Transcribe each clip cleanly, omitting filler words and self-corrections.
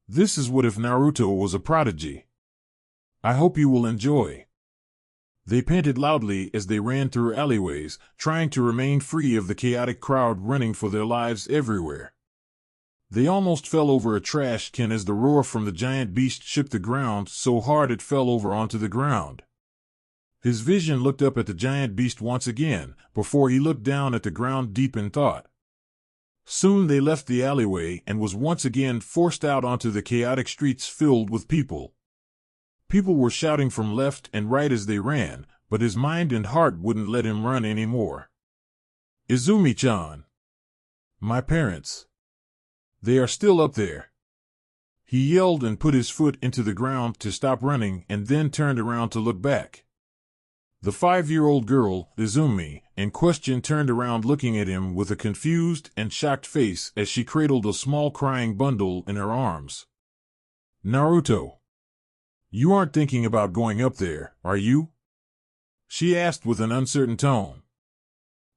This is what if Naruto was a prodigy. I hope you will enjoy. They panted loudly as they ran through alleyways, trying to remain free of the chaotic crowd running for their lives everywhere. They almost fell over a trash can as the roar from the giant beast shook the ground so hard it fell over onto the ground. His vision looked up at the giant beast once again, before he looked down at the ground deep in thought. Soon they left the alleyway and was once again forced out onto the chaotic streets filled with people. People were shouting from left and right as they ran, but his mind and heart wouldn't let him run anymore. Izumi-chan. My parents. They are still up there. He yelled and put his foot into the ground to stop running and then turned around to look back. The 5-year-old girl, Izumi, in question turned around looking at him with a confused and shocked face as she cradled a small crying bundle in her arms. Naruto. You aren't thinking about going up there, are you? She asked with an uncertain tone.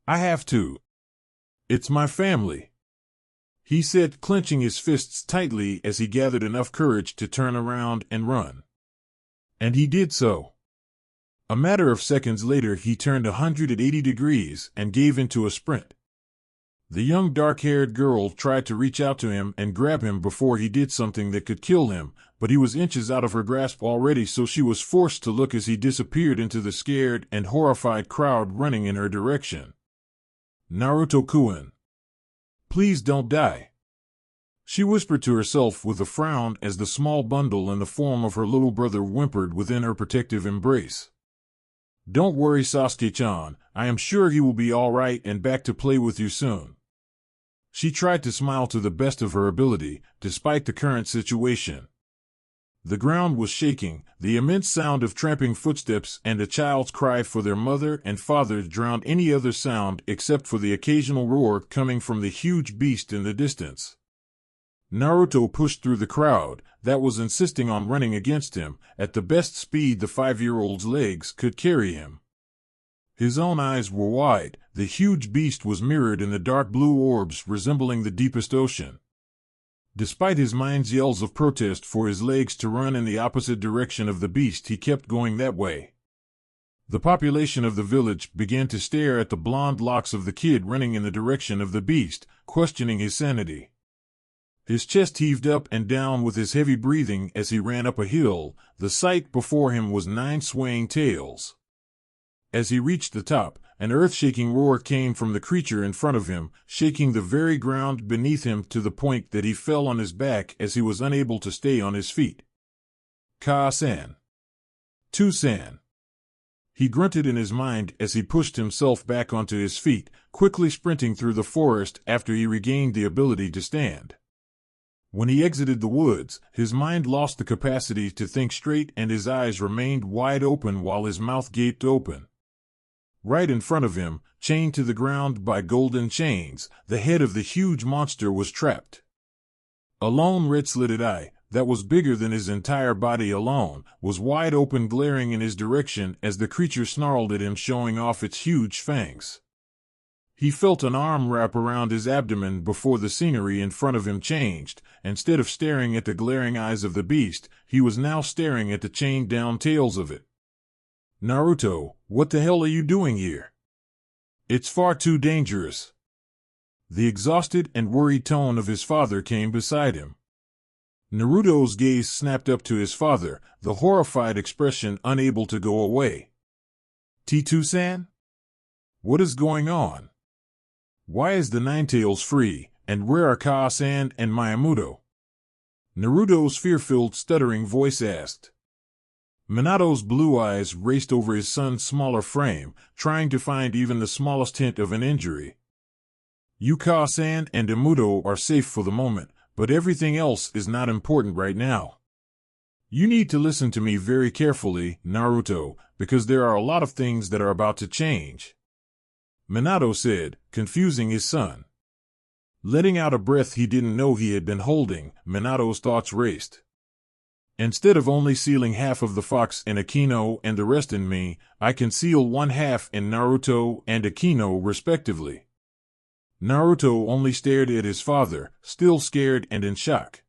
I have to. It's my family, he said, clenching his fists tightly as he gathered enough courage to turn around and run. And he did so. A matter of seconds later he turned 180 degrees and gave into a sprint. The young dark-haired girl tried to reach out to him and grab him before he did something that could kill him, but he was inches out of her grasp already, so she was forced to look as he disappeared into the scared and horrified crowd running in her direction. Naruto-kun. Please don't die, she whispered to herself with a frown as the small bundle in the form of her little brother whimpered within her protective embrace. Don't worry, Sasuke-chan, I am sure he will be all right and back to play with you soon. She tried to smile to the best of her ability, despite the current situation. The ground was shaking, the immense sound of tramping footsteps and a child's cry for their mother and father drowned any other sound except for the occasional roar coming from the huge beast in the distance. Naruto pushed through the crowd that was insisting on running against him at the best speed the 5-year-old's legs could carry him. His own eyes were wide, the huge beast was mirrored in the dark blue orbs resembling the deepest ocean. Despite his mind's yells of protest for his legs to run in the opposite direction of the beast, he kept going that way. The population of the village began to stare at the blonde locks of the kid running in the direction of the beast, questioning his sanity. His chest heaved up and down with his heavy breathing as he ran up a hill. The sight before him was 9 swaying tails. As he reached the top, an earth-shaking roar came from the creature in front of him, shaking the very ground beneath him to the point that he fell on his back as he was unable to stay on his feet. Ka-san. Tu-san. He grunted in his mind as he pushed himself back onto his feet, quickly sprinting through the forest after he regained the ability to stand. When he exited the woods, his mind lost the capacity to think straight and his eyes remained wide open while his mouth gaped open. Right in front of him, chained to the ground by golden chains, the head of the huge monster was trapped. A lone red-slitted eye, that was bigger than his entire body alone, was wide open glaring in his direction as the creature snarled at him, showing off its huge fangs. He felt an arm wrap around his abdomen before the scenery in front of him changed. Instead of staring at the glaring eyes of the beast, he was now staring at the chained-down tails of it. Naruto, what the hell are you doing here? It's far too dangerous. The exhausted and worried tone of his father came beside him. Naruto's gaze snapped up to his father, the horrified expression unable to go away. T2-san? What is going on? Why is the Ninetales free, and where are Ka-san and Minato? Naruto's fear-filled, stuttering voice asked. Minato's blue eyes raced over his son's smaller frame, trying to find even the smallest hint of an injury. You, Ka-san and Minato, are safe for the moment, but everything else is not important right now. You need to listen to me very carefully, Naruto, because there are a lot of things that are about to change. Minato said, confusing his son. Letting out a breath he didn't know he had been holding, Minato's thoughts raced. Instead of only sealing half of the fox in Akino and the rest in me, I can seal one half in Naruto and Akino respectively. Naruto only stared at his father, still scared and in shock.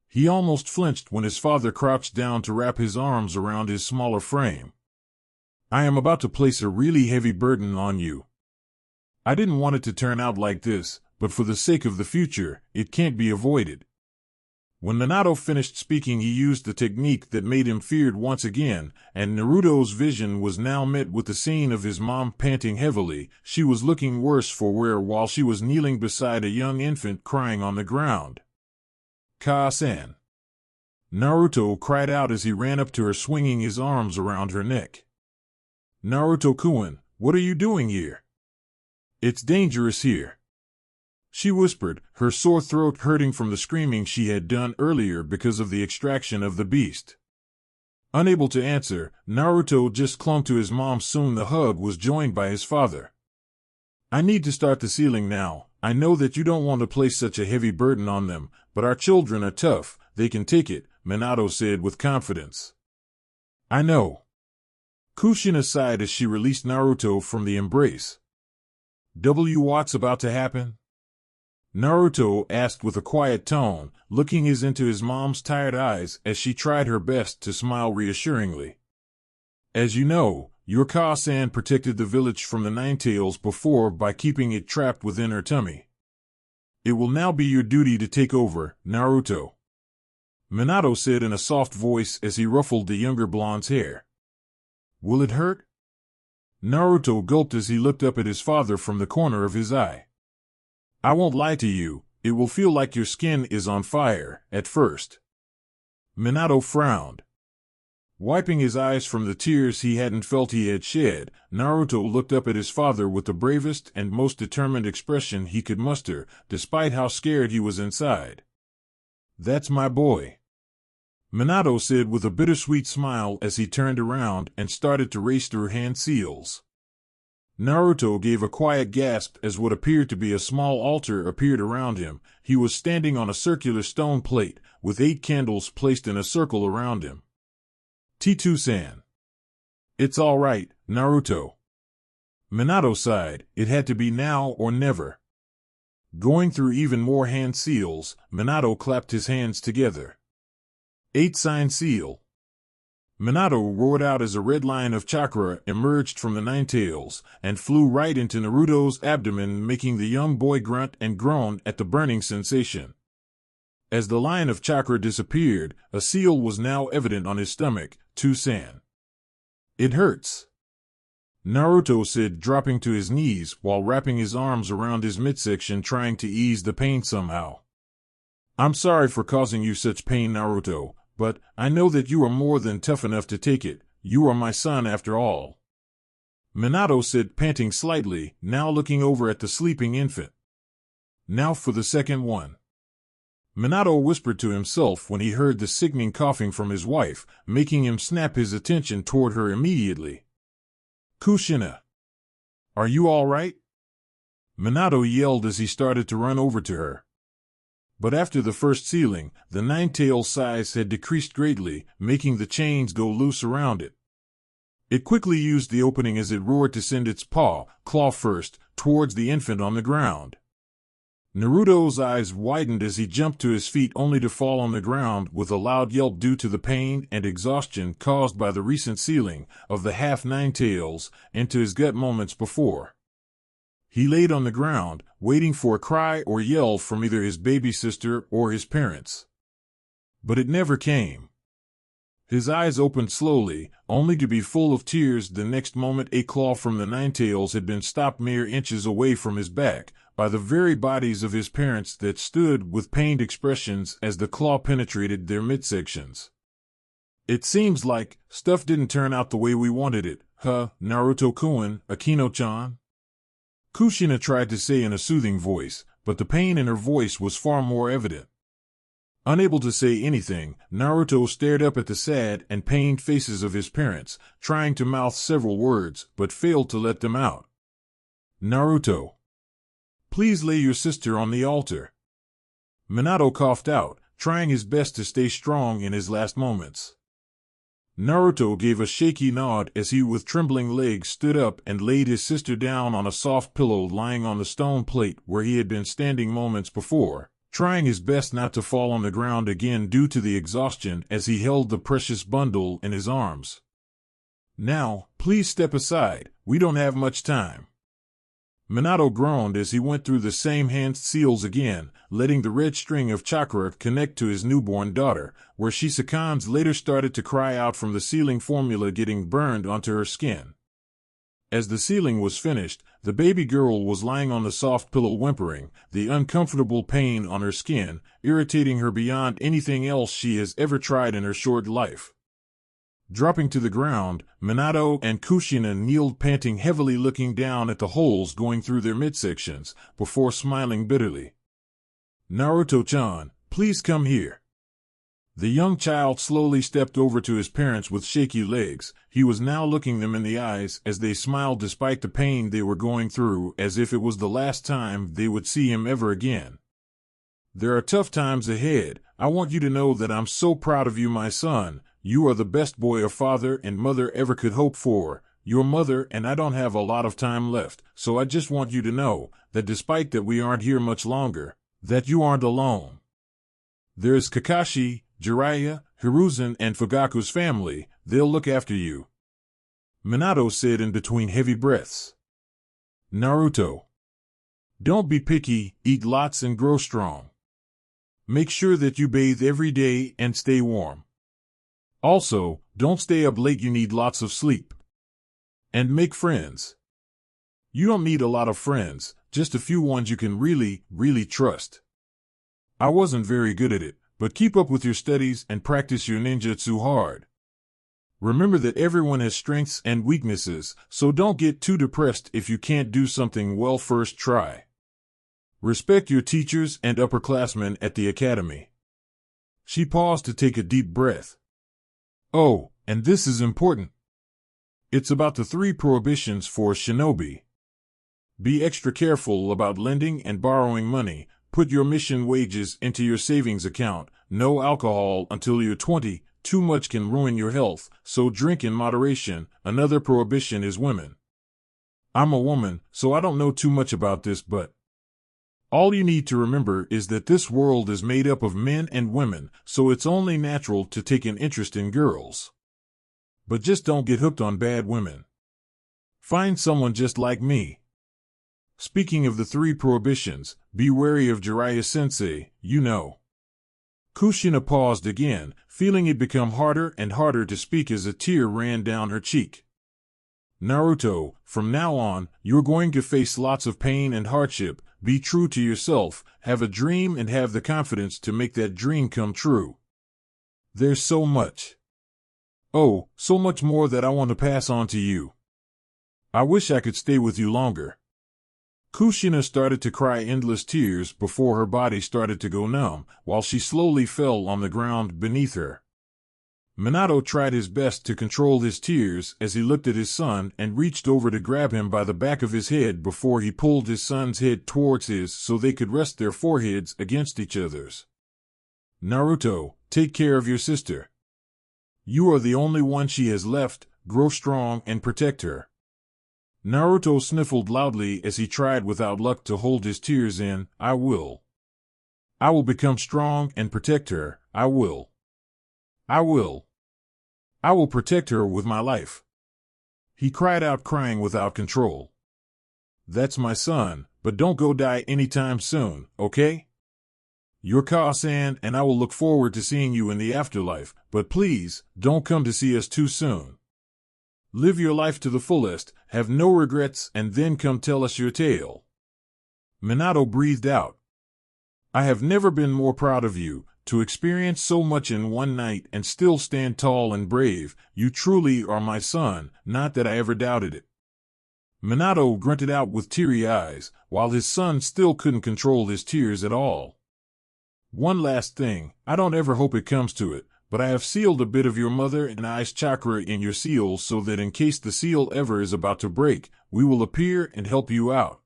He almost flinched when his father crouched down to wrap his arms around his smaller frame. I am about to place a really heavy burden on you. I didn't want it to turn out like this, but for the sake of the future, it can't be avoided. When Minato finished speaking, he used the technique that made him feared once again, and Naruto's vision was now met with the scene of his mom panting heavily. She was looking worse for wear while she was kneeling beside a young infant crying on the ground. Ka-san. Naruto cried out as he ran up to her, swinging his arms around her neck. Naruto-kun, what are you doing here? It's dangerous here, she whispered, her sore throat hurting from the screaming she had done earlier because of the extraction of the beast. Unable to answer, Naruto just clung to his mom. Soon the hug was joined by his father. I need to start the sealing now. I know that you don't want to place such a heavy burden on them, but our children are tough. They can take it, Minato said with confidence. I know. Kushina sighed as she released Naruto from the embrace. What's about to happen? Naruto asked with a quiet tone, looking into his mom's tired eyes as she tried her best to smile reassuringly. As you know, your Ka-san protected the village from the Ninetales before by keeping it trapped within her tummy. It will now be your duty to take over, Naruto, Minato said in a soft voice as he ruffled the younger blonde's hair. Will it hurt? Naruto gulped as he looked up at his father from the corner of his eye. I won't lie to you, it will feel like your skin is on fire, at first. Minato frowned. Wiping his eyes from the tears he hadn't felt he had shed, Naruto looked up at his father with the bravest and most determined expression he could muster, despite how scared he was inside. That's my boy, Minato said with a bittersweet smile as he turned around and started to race through hand seals. Naruto gave a quiet gasp as what appeared to be a small altar appeared around him. He was standing on a circular stone plate, with 8 candles placed in a circle around him. T2-san. It's all right, Naruto. Minato sighed. It had to be now or never. Going through even more hand seals, Minato clapped his hands together. 8-sign seal. Minato roared out as a red line of chakra emerged from the Ninetales and flew right into Naruto's abdomen, making the young boy grunt and groan at the burning sensation. As the line of chakra disappeared, a seal was now evident on his stomach. 2-san. It hurts, Naruto said, dropping to his knees while wrapping his arms around his midsection, trying to ease the pain somehow. I'm sorry for causing you such pain, Naruto, but I know that you are more than tough enough to take it. You are my son after all, Minato said, panting slightly, now looking over at the sleeping infant. Now for the second one, Minato whispered to himself when he heard the sickening coughing from his wife, making him snap his attention toward her immediately. Kushina, are you all right? Minato yelled as he started to run over to her. But after the first sealing, the Ninetale's size had decreased greatly, making the chains go loose around it. It quickly used the opening as it roared to send its claw first, towards the infant on the ground. Naruto's eyes widened as he jumped to his feet, only to fall on the ground with a loud yelp due to the pain and exhaustion caused by the recent sealing of the half Ninetales into his gut moments before. He laid on the ground, waiting for a cry or yell from either his baby sister or his parents. But it never came. His eyes opened slowly, only to be full of tears the next moment. A claw from the Ninetales had been stopped mere inches away from his back by the very bodies of his parents that stood with pained expressions as the claw penetrated their midsections. It seems like stuff didn't turn out the way we wanted it, huh, Naruto-kun, Akino-chan? Kushina tried to say in a soothing voice, but the pain in her voice was far more evident. Unable to say anything, Naruto stared up at the sad and pained faces of his parents, trying to mouth several words, but failed to let them out. Naruto, please lay your sister on the altar. Minato coughed out, trying his best to stay strong in his last moments. Naruto gave a shaky nod as he with trembling legs stood up and laid his sister down on a soft pillow lying on the stone plate where he had been standing moments before. trying his best not to fall on the ground again due to the exhaustion as he held the precious bundle in his arms. "Now, please step aside, we don't have much time." Minato groaned as he went through the same hand seals again, letting the red string of chakra connect to his newborn daughter, where she seconds later started to cry out from the sealing formula getting burned onto her skin. As the sealing was finished, the baby girl was lying on the soft pillow whimpering, the uncomfortable pain on her skin, irritating her beyond anything else she has ever tried in her short life. Dropping to the ground, Minato and Kushina kneeled panting heavily looking down at the holes going through their midsections, before smiling bitterly. "Naruto-chan, please come here." The young child slowly stepped over to his parents with shaky legs. He was now looking them in the eyes as they smiled despite the pain they were going through, as if it was the last time they would see him ever again. "There are tough times ahead. I want you to know that I'm so proud of you, my son. You are the best boy a father and mother ever could hope for. Your mother and I don't have a lot of time left, so I just want you to know that despite that we aren't here much longer, that you aren't alone. There's Kakashi, Jiraiya, Hiruzen, and Fugaku's family. They'll look after you." Minato said in between heavy breaths. "Naruto, don't be picky, eat lots and grow strong. Make sure that you bathe every day and stay warm. Also, don't stay up late, you need lots of sleep. And make friends. You don't need a lot of friends, just a few ones you can really, really trust. I wasn't very good at it, but keep up with your studies and practice your ninjutsu hard. Remember that everyone has strengths and weaknesses, so don't get too depressed if you can't do something well first try. Respect your teachers and upperclassmen at the academy." She paused to take a deep breath. "Oh, and this is important. It's about the 3 prohibitions for a shinobi. Be extra careful about lending and borrowing money. Put your mission wages into your savings account. No alcohol until you're 20. Too much can ruin your health, so drink in moderation. Another prohibition is women. I'm a woman, so I don't know too much about this, but all you need to remember is that this world is made up of men and women, so it's only natural to take an interest in girls. But just don't get hooked on bad women. Find someone just like me. Speaking of the 3 prohibitions, be wary of Jiraiya-sensei, you know." Kushina paused again, feeling it become harder and harder to speak as a tear ran down her cheek. "Naruto, from now on, you're going to face lots of pain and hardship. Be true to yourself, have a dream and have the confidence to make that dream come true. There's so much. Oh, so much more that I want to pass on to you. I wish I could stay with you longer." Kushina started to cry endless tears before her body started to go numb, while she slowly fell on the ground beneath her. Minato tried his best to control his tears as he looked at his son and reached over to grab him by the back of his head before he pulled his son's head towards his so they could rest their foreheads against each other's. "Naruto, take care of your sister. You are the only one she has left. Grow strong and protect her." Naruto sniffled loudly as he tried without luck to hold his tears in. "I will. I will become strong and protect her. I will. I will. I will protect her with my life." He cried out, crying without control. "That's my son, but don't go die anytime soon, okay? You're Ka-san and I will look forward to seeing you in the afterlife, but please, don't come to see us too soon. Live your life to the fullest, have no regrets, and then come tell us your tale." Minato breathed out. "I have never been more proud of you. To experience so much in one night and still stand tall and brave, you truly are my son, not that I ever doubted it." Minato grunted out with teary eyes, while his son still couldn't control his tears at all. "One last thing, I don't ever hope it comes to it, but I have sealed a bit of your mother and I's chakra in your seal so that in case the seal ever is about to break, we will appear and help you out."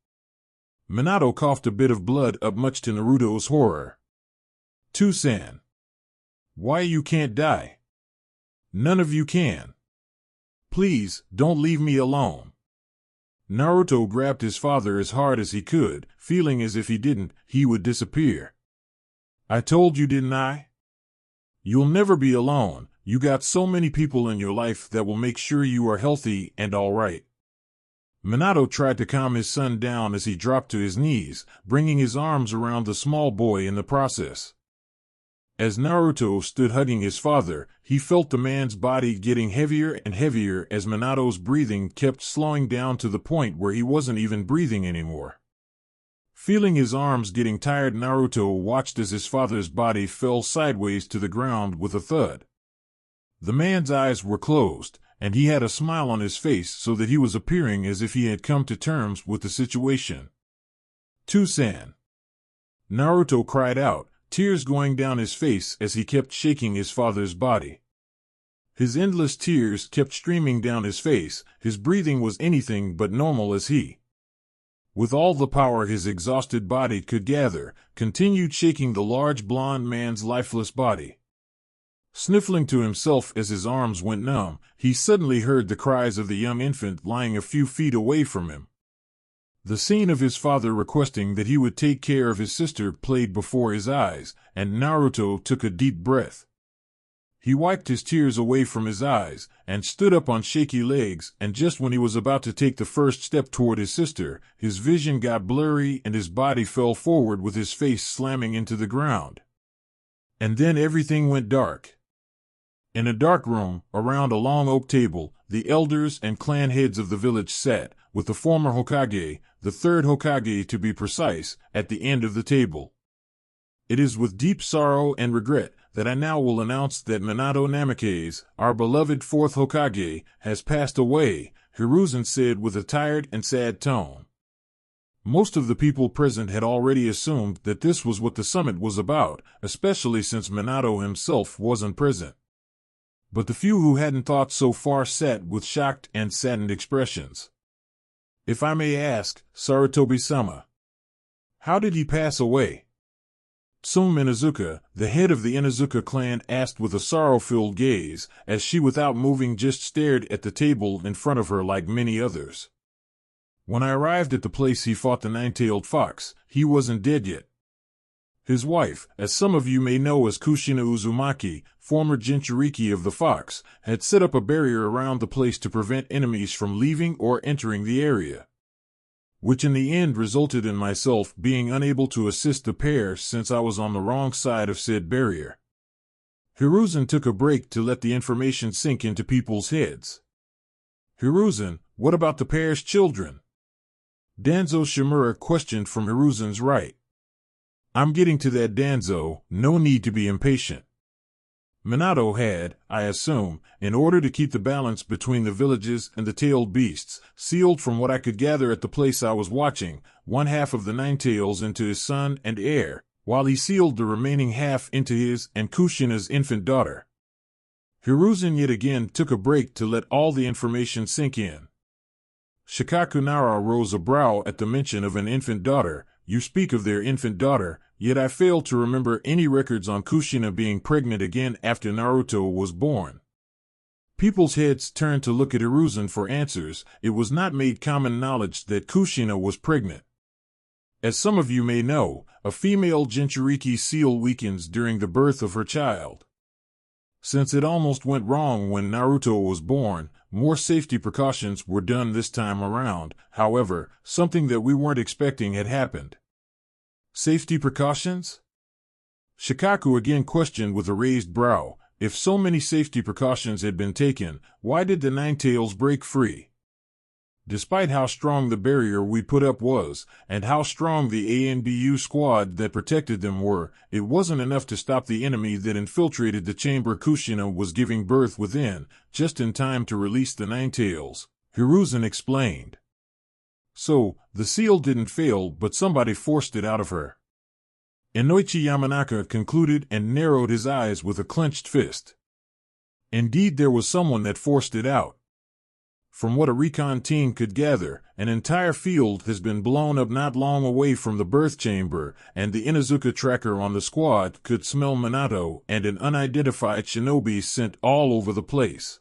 Minato coughed a bit of blood up, much to Naruto's horror. "Two-san, why you can't die? None of you can. Please, don't leave me alone." Naruto grabbed his father as hard as he could, feeling as if he didn't, he would disappear. I told you, didn't I? You'll never be alone. You got so many people in your life that will make sure you are healthy and all right. Minato tried to calm his son down as he dropped to his knees, bringing his arms around the small boy in the process. As Naruto stood hugging his father, he felt the man's body getting heavier and heavier as Minato's breathing kept slowing down to the point where he wasn't even breathing anymore. Feeling his arms getting tired, Naruto watched as his father's body fell sideways to the ground with a thud. The man's eyes were closed, and he had a smile on his face so that he was appearing as if he had come to terms with the situation. "Two-san!" Naruto cried out, tears going down his face as he kept shaking his father's body. His endless tears kept streaming down his face, his breathing was anything but normal as he, with all the power his exhausted body could gather, continued shaking the large blond man's lifeless body. Sniffling to himself as his arms went numb, he suddenly heard the cries of the young infant lying a few feet away from him. The scene of his father requesting that he would take care of his sister played before his eyes, and Naruto took a deep breath. He wiped his tears away from his eyes, and stood up on shaky legs, and just when he was about to take the first step toward his sister, his vision got blurry and his body fell forward with his face slamming into the ground. And then everything went dark. In a dark room, around a long oak table, the elders and clan heads of the village sat, with the former Hokage, the third Hokage to be precise, at the end of the table. It is with deep sorrow and regret that I now will announce that Minato Namikaze, our beloved fourth Hokage, has passed away, Hiruzen said with a tired and sad tone. Most of the people present had already assumed that this was what the summit was about, especially since Minato himself wasn't present. But the few who hadn't thought so far sat with shocked and saddened expressions. "If I may ask, Sarutobi-sama, how did he pass away?" Tsume Inazuka, the head of the Inazuka clan, asked with a sorrow-filled gaze, as she without moving just stared at the table in front of her like many others. "When I arrived at the place he fought the nine-tailed fox, he wasn't dead yet. His wife, as some of you may know as Kushina Uzumaki, former Jinchuriki of the Fox, had set up a barrier around the place to prevent enemies from leaving or entering the area, which in the end resulted in myself being unable to assist the pair since I was on the wrong side of said barrier." Hiruzen took a break to let the information sink into people's heads. "Hiruzen, what about the pair's children?" Danzo Shimura questioned from Hiruzen's right. "I'm getting to that, Danzo, no need to be impatient. Minato had, I assume, in order to keep the balance between the villages and the tailed beasts, sealed from what I could gather at the place I was watching, one half of the nine tails into his son and heir, while he sealed the remaining half into his and Kushina's infant daughter." Hiruzen yet again took a break to let all the information sink in. Shikaku Nara rose a brow at the mention of an infant daughter. "You speak of their infant daughter, yet I fail to remember any records on Kushina being pregnant again after Naruto was born." People's heads turned to look at Hiruzen for answers. It was not made common knowledge that Kushina was pregnant. As some of you may know, a female Jinchuriki seal weakens during the birth of her child. Since it almost went wrong when Naruto was born, more safety precautions were done this time around. However, something that we weren't expecting had happened. "Safety precautions?" Shikaku again questioned with a raised brow. If so many safety precautions had been taken, why did the nine tails break free? Despite how strong the barrier we put up was, and how strong the ANBU squad that protected them were, it wasn't enough to stop the enemy that infiltrated the chamber Kushina was giving birth within, just in time to release the nine tails, Hiruzen explained. "So, the seal didn't fail, but somebody forced it out of her." Inoichi Yamanaka concluded and narrowed his eyes with a clenched fist. "Indeed, there was someone that forced it out. From what a recon team could gather, an entire field has been blown up not long away from the birth chamber, and the Inazuka tracker on the squad could smell Minato and an unidentified shinobi sent all over the place.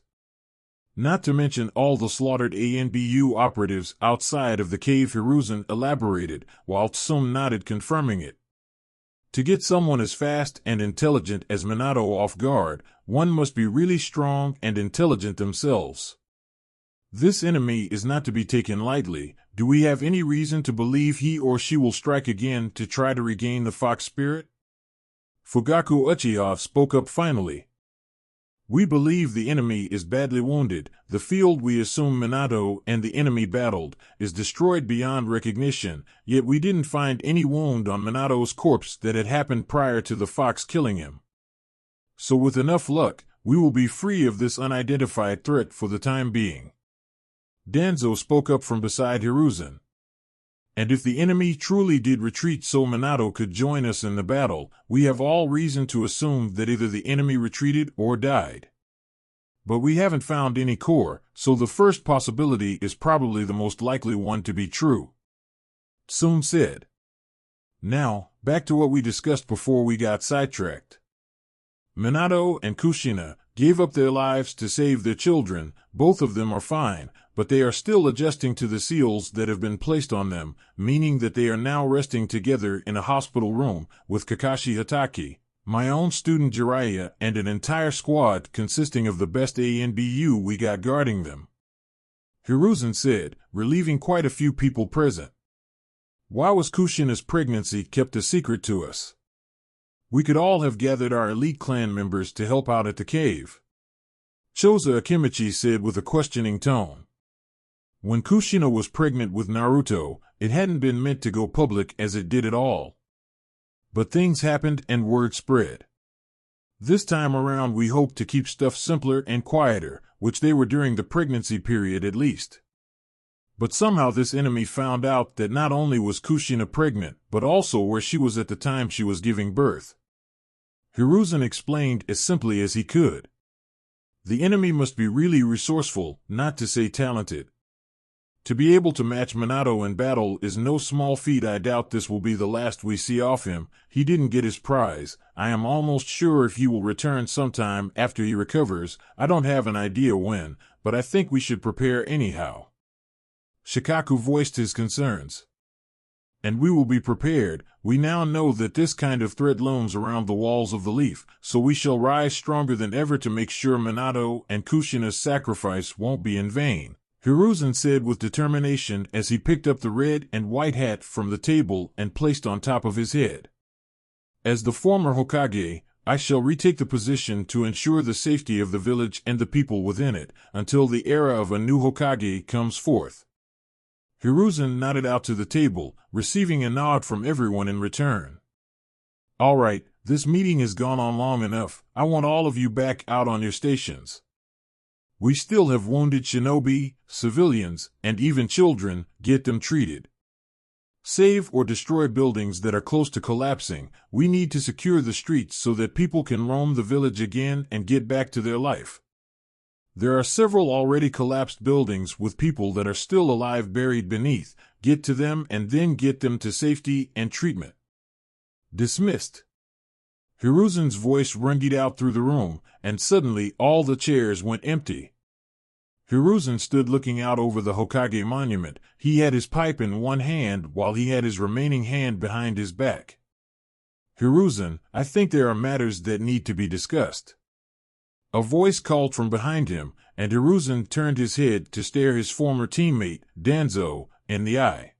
Not to mention all the slaughtered ANBU operatives outside of the cave," Hiruzen elaborated, while Tsume nodded confirming it. To get someone as fast and intelligent as Minato off guard, one must be really strong and intelligent themselves. This enemy is not to be taken lightly. Do we have any reason to believe he or she will strike again to try to regain the fox spirit? Fugaku Uchiha spoke up finally. We believe the enemy is badly wounded. The field we assume Minato and the enemy battled is destroyed beyond recognition, yet we didn't find any wound on Minato's corpse that had happened prior to the fox killing him. So with enough luck, we will be free of this unidentified threat for the time being. Danzo spoke up from beside Hiruzen. And if the enemy truly did retreat so Minato could join us in the battle, we have all reason to assume that either the enemy retreated or died. But we haven't found any core, so the first possibility is probably the most likely one to be true. Tsun said. Now, back to what we discussed before we got sidetracked. Minato and Kushina gave up their lives to save their children. Both of them are fine, but they are still adjusting to the seals that have been placed on them, meaning that they are now resting together in a hospital room with Kakashi Hatake, my own student Jiraiya, and an entire squad consisting of the best ANBU we got guarding them. Hiruzen said, relieving quite a few people present. Why was Kushina's pregnancy kept a secret to us? We could all have gathered our elite clan members to help out at the cave. Choza Akimichi said with a questioning tone. When Kushina was pregnant with Naruto, it hadn't been meant to go public as it did at all. But things happened and word spread. This time around we hoped to keep stuff simpler and quieter, which they were during the pregnancy period at least. But somehow this enemy found out that not only was Kushina pregnant, but also where she was at the time she was giving birth. Hiruzen explained as simply as he could. The enemy must be really resourceful, not to say talented. To be able to match Minato in battle is no small feat. I doubt this will be the last we see of him. He didn't get his prize. I am almost sure if he will return sometime after he recovers. I don't have an idea when, but I think we should prepare anyhow. Shikaku voiced his concerns. And we will be prepared. We now know that this kind of threat looms around the walls of the Leaf, so we shall rise stronger than ever to make sure Minato and Kushina's sacrifice won't be in vain, Hiruzen said with determination as he picked up the red and white hat from the table and placed on top of his head. As the former Hokage, I shall retake the position to ensure the safety of the village and the people within it, until the era of a new Hokage comes forth. Hiruzen nodded out to the table, receiving a nod from everyone in return. All right, this meeting has gone on long enough. I want all of you back out on your stations. We still have wounded shinobi, civilians, and even children. Get them treated. Save or destroy buildings that are close to collapsing. We need to secure the streets so that people can roam the village again and get back to their life. There are several already collapsed buildings with people that are still alive buried beneath. Get to them and then get them to safety and treatment. Dismissed. Hiruzen's voice rung out through the room, and suddenly all the chairs went empty. Hiruzen stood looking out over the Hokage monument. He had his pipe in one hand while he had his remaining hand behind his back. Hiruzen, I think there are matters that need to be discussed. A voice called from behind him, and Hiruzen turned his head to stare his former teammate, Danzo, in the eye.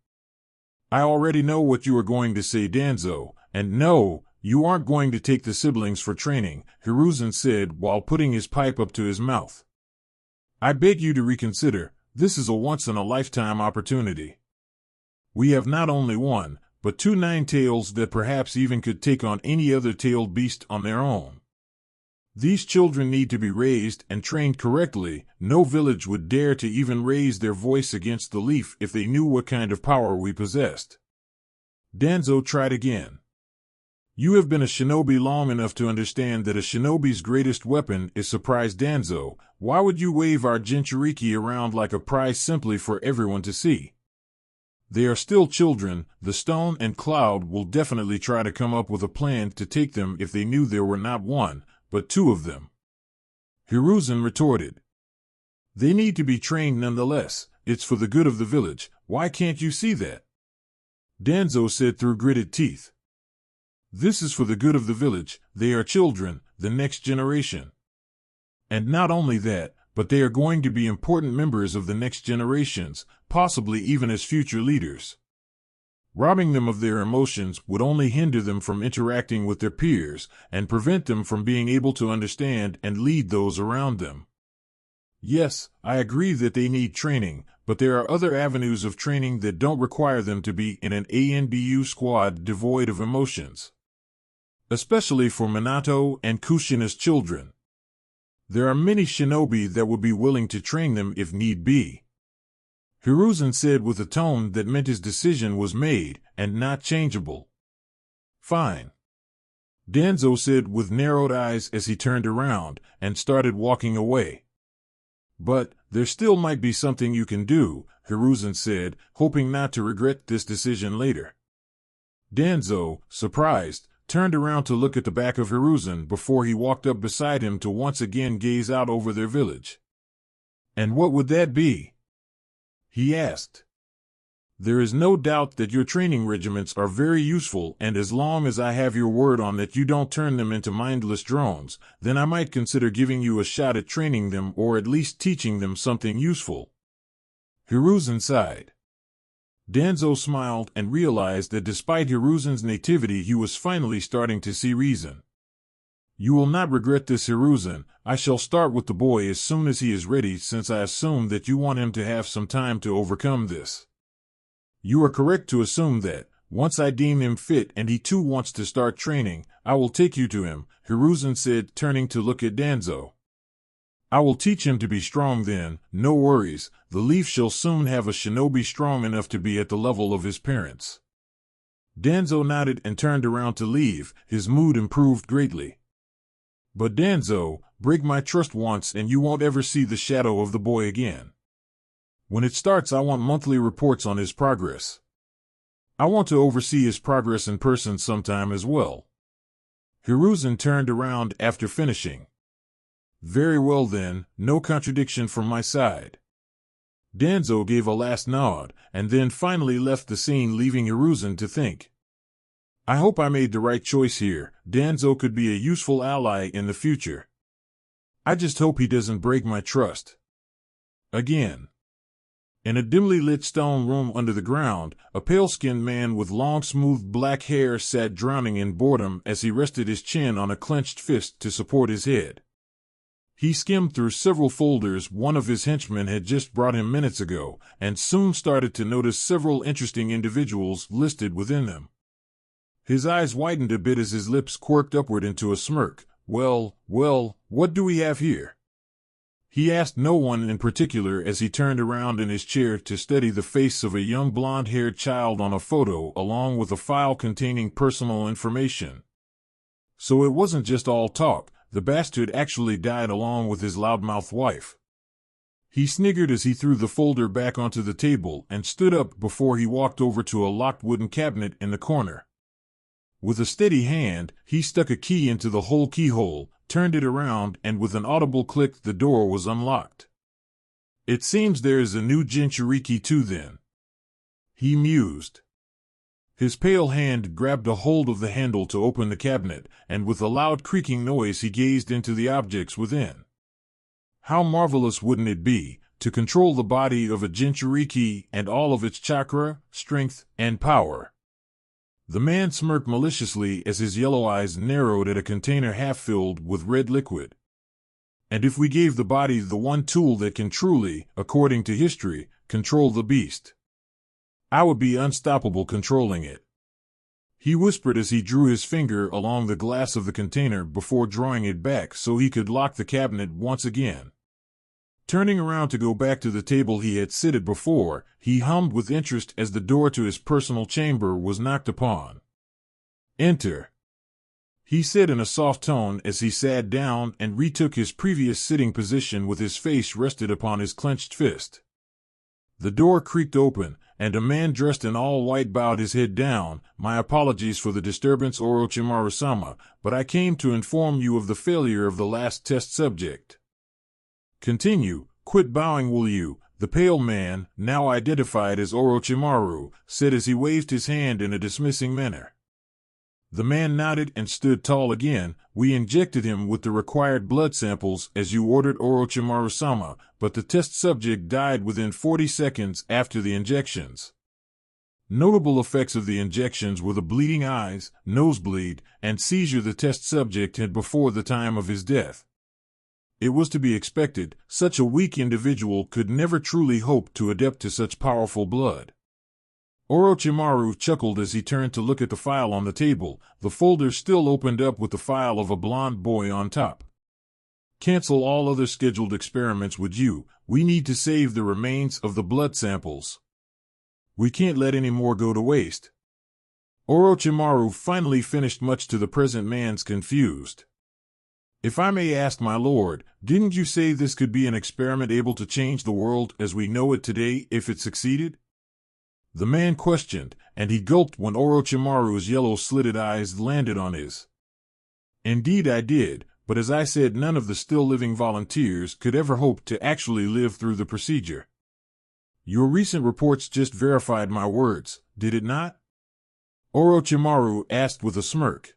I already know what you are going to say, Danzo, and no, you aren't going to take the siblings for training, Hiruzen said while putting his pipe up to his mouth. I beg you to reconsider. This is a once-in-a-lifetime opportunity. We have not only one, but two nine-tails that perhaps even could take on any other tailed beast on their own. These children need to be raised and trained correctly. No village would dare to even raise their voice against the Leaf if they knew what kind of power we possessed. Danzo tried again. You have been a shinobi long enough to understand that a shinobi's greatest weapon is surprise. Danzo, why would you wave our Jinchuriki around like a prize simply for everyone to see? They are still children. The Stone and Cloud will definitely try to come up with a plan to take them if they knew there were not one, but two of them. Hiruzen retorted. They need to be trained nonetheless. It's for the good of the village. Why can't you see that? Danzo said through gritted teeth. This is for the good of the village. They are children, the next generation. And not only that, but they are going to be important members of the next generations, possibly even as future leaders. Robbing them of their emotions would only hinder them from interacting with their peers and prevent them from being able to understand and lead those around them. Yes, I agree that they need training, but there are other avenues of training that don't require them to be in an ANBU squad devoid of emotions. Especially for Minato and Kushina's children. There are many shinobi that would be willing to train them if need be. Hiruzen said with a tone that meant his decision was made and not changeable. Fine. Danzo said with narrowed eyes as he turned around and started walking away. But there still might be something you can do, Hiruzen said, hoping not to regret this decision later. Danzo, surprised, turned around to look at the back of Hiruzen before he walked up beside him to once again gaze out over their village. And what would that be? He asked. There is no doubt that your training regiments are very useful, and as long as I have your word on that you don't turn them into mindless drones, then I might consider giving you a shot at training them or at least teaching them something useful. Hiruzen sighed. Danzo smiled and realized that despite Hiruzen's nativity he was finally starting to see reason. You will not regret this, Hiruzen. I shall start with the boy as soon as he is ready, since I assume that you want him to have some time to overcome this. You are correct to assume that, once I deem him fit and he too wants to start training, I will take you to him, Hiruzen said, turning to look at Danzo. I will teach him to be strong then, no worries, the Leaf shall soon have a shinobi strong enough to be at the level of his parents. Danzo nodded and turned around to leave, his mood improved greatly. But Danzo, break my trust once and you won't ever see the shadow of the boy again. When it starts, I want monthly reports on his progress. I want to oversee his progress in person sometime as well. Hiruzen turned around after finishing. Very well then, no contradiction from my side. Danzo gave a last nod, and then finally left the scene, leaving Hiruzen to think. I hope I made the right choice here. Danzo could be a useful ally in the future. I just hope he doesn't break my trust. Again. In a dimly lit stone room under the ground, a pale-skinned man with long smooth black hair sat drowning in boredom as he rested his chin on a clenched fist to support his head. He skimmed through several folders one of his henchmen had just brought him minutes ago, and soon started to notice several interesting individuals listed within them. His eyes widened a bit as his lips quirked upward into a smirk. Well, what do we have here? He asked no one in particular as he turned around in his chair to study the face of a young blonde-haired child on a photo along with a file containing personal information. So it wasn't just all talk, the bastard actually died along with his loudmouth wife. He sniggered as he threw the folder back onto the table and stood up before he walked over to a locked wooden cabinet in the corner. With a steady hand, he stuck a key into the whole keyhole, turned it around, and with an audible click the door was unlocked. It seems there is a new Jinchuriki too then. He mused. His pale hand grabbed a hold of the handle to open the cabinet, and with a loud creaking noise he gazed into the objects within. How marvelous wouldn't it be, to control the body of a Jinchuriki and all of its chakra, strength, and power. The man smirked maliciously as his yellow eyes narrowed at a container half filled with red liquid. And if we gave the body the one tool that can truly, according to history, control the beast, I would be unstoppable controlling it. He whispered as he drew his finger along the glass of the container before drawing it back so he could lock the cabinet once again. Turning around to go back to the table he had seated before, he hummed with interest as the door to his personal chamber was knocked upon. Enter, he said in a soft tone as he sat down and retook his previous sitting position with his face rested upon his clenched fist. The door creaked open, and a man dressed in all white bowed his head down. My apologies for the disturbance, Orochimaru-sama, but I came to inform you of the failure of the last test subject. Continue, quit bowing will you, the pale man, now identified as Orochimaru, said as he waved his hand in a dismissing manner. The man nodded and stood tall again. We injected him with the required blood samples as you ordered, Orochimaru-sama, but the test subject died within 40 seconds after the injections. Notable effects of the injections were the bleeding eyes, nosebleed, and seizure the test subject had before the time of his death. It was to be expected. Such a weak individual could never truly hope to adapt to such powerful blood. Orochimaru chuckled as he turned to look at the file on the table. The folder still opened up with the file of a blonde boy on top. Cancel all other scheduled experiments with you. We need to save the remains of the blood samples. We can't let any more go to waste. Orochimaru finally finished, much to the present man's confused. If I may ask, my lord, didn't you say this could be an experiment able to change the world as we know it today if it succeeded? The man questioned, and he gulped when Orochimaru's yellow-slitted eyes landed on his. Indeed I did, but as I said, none of the still-living volunteers could ever hope to actually live through the procedure. Your recent reports just verified my words, did it not? Orochimaru asked with a smirk.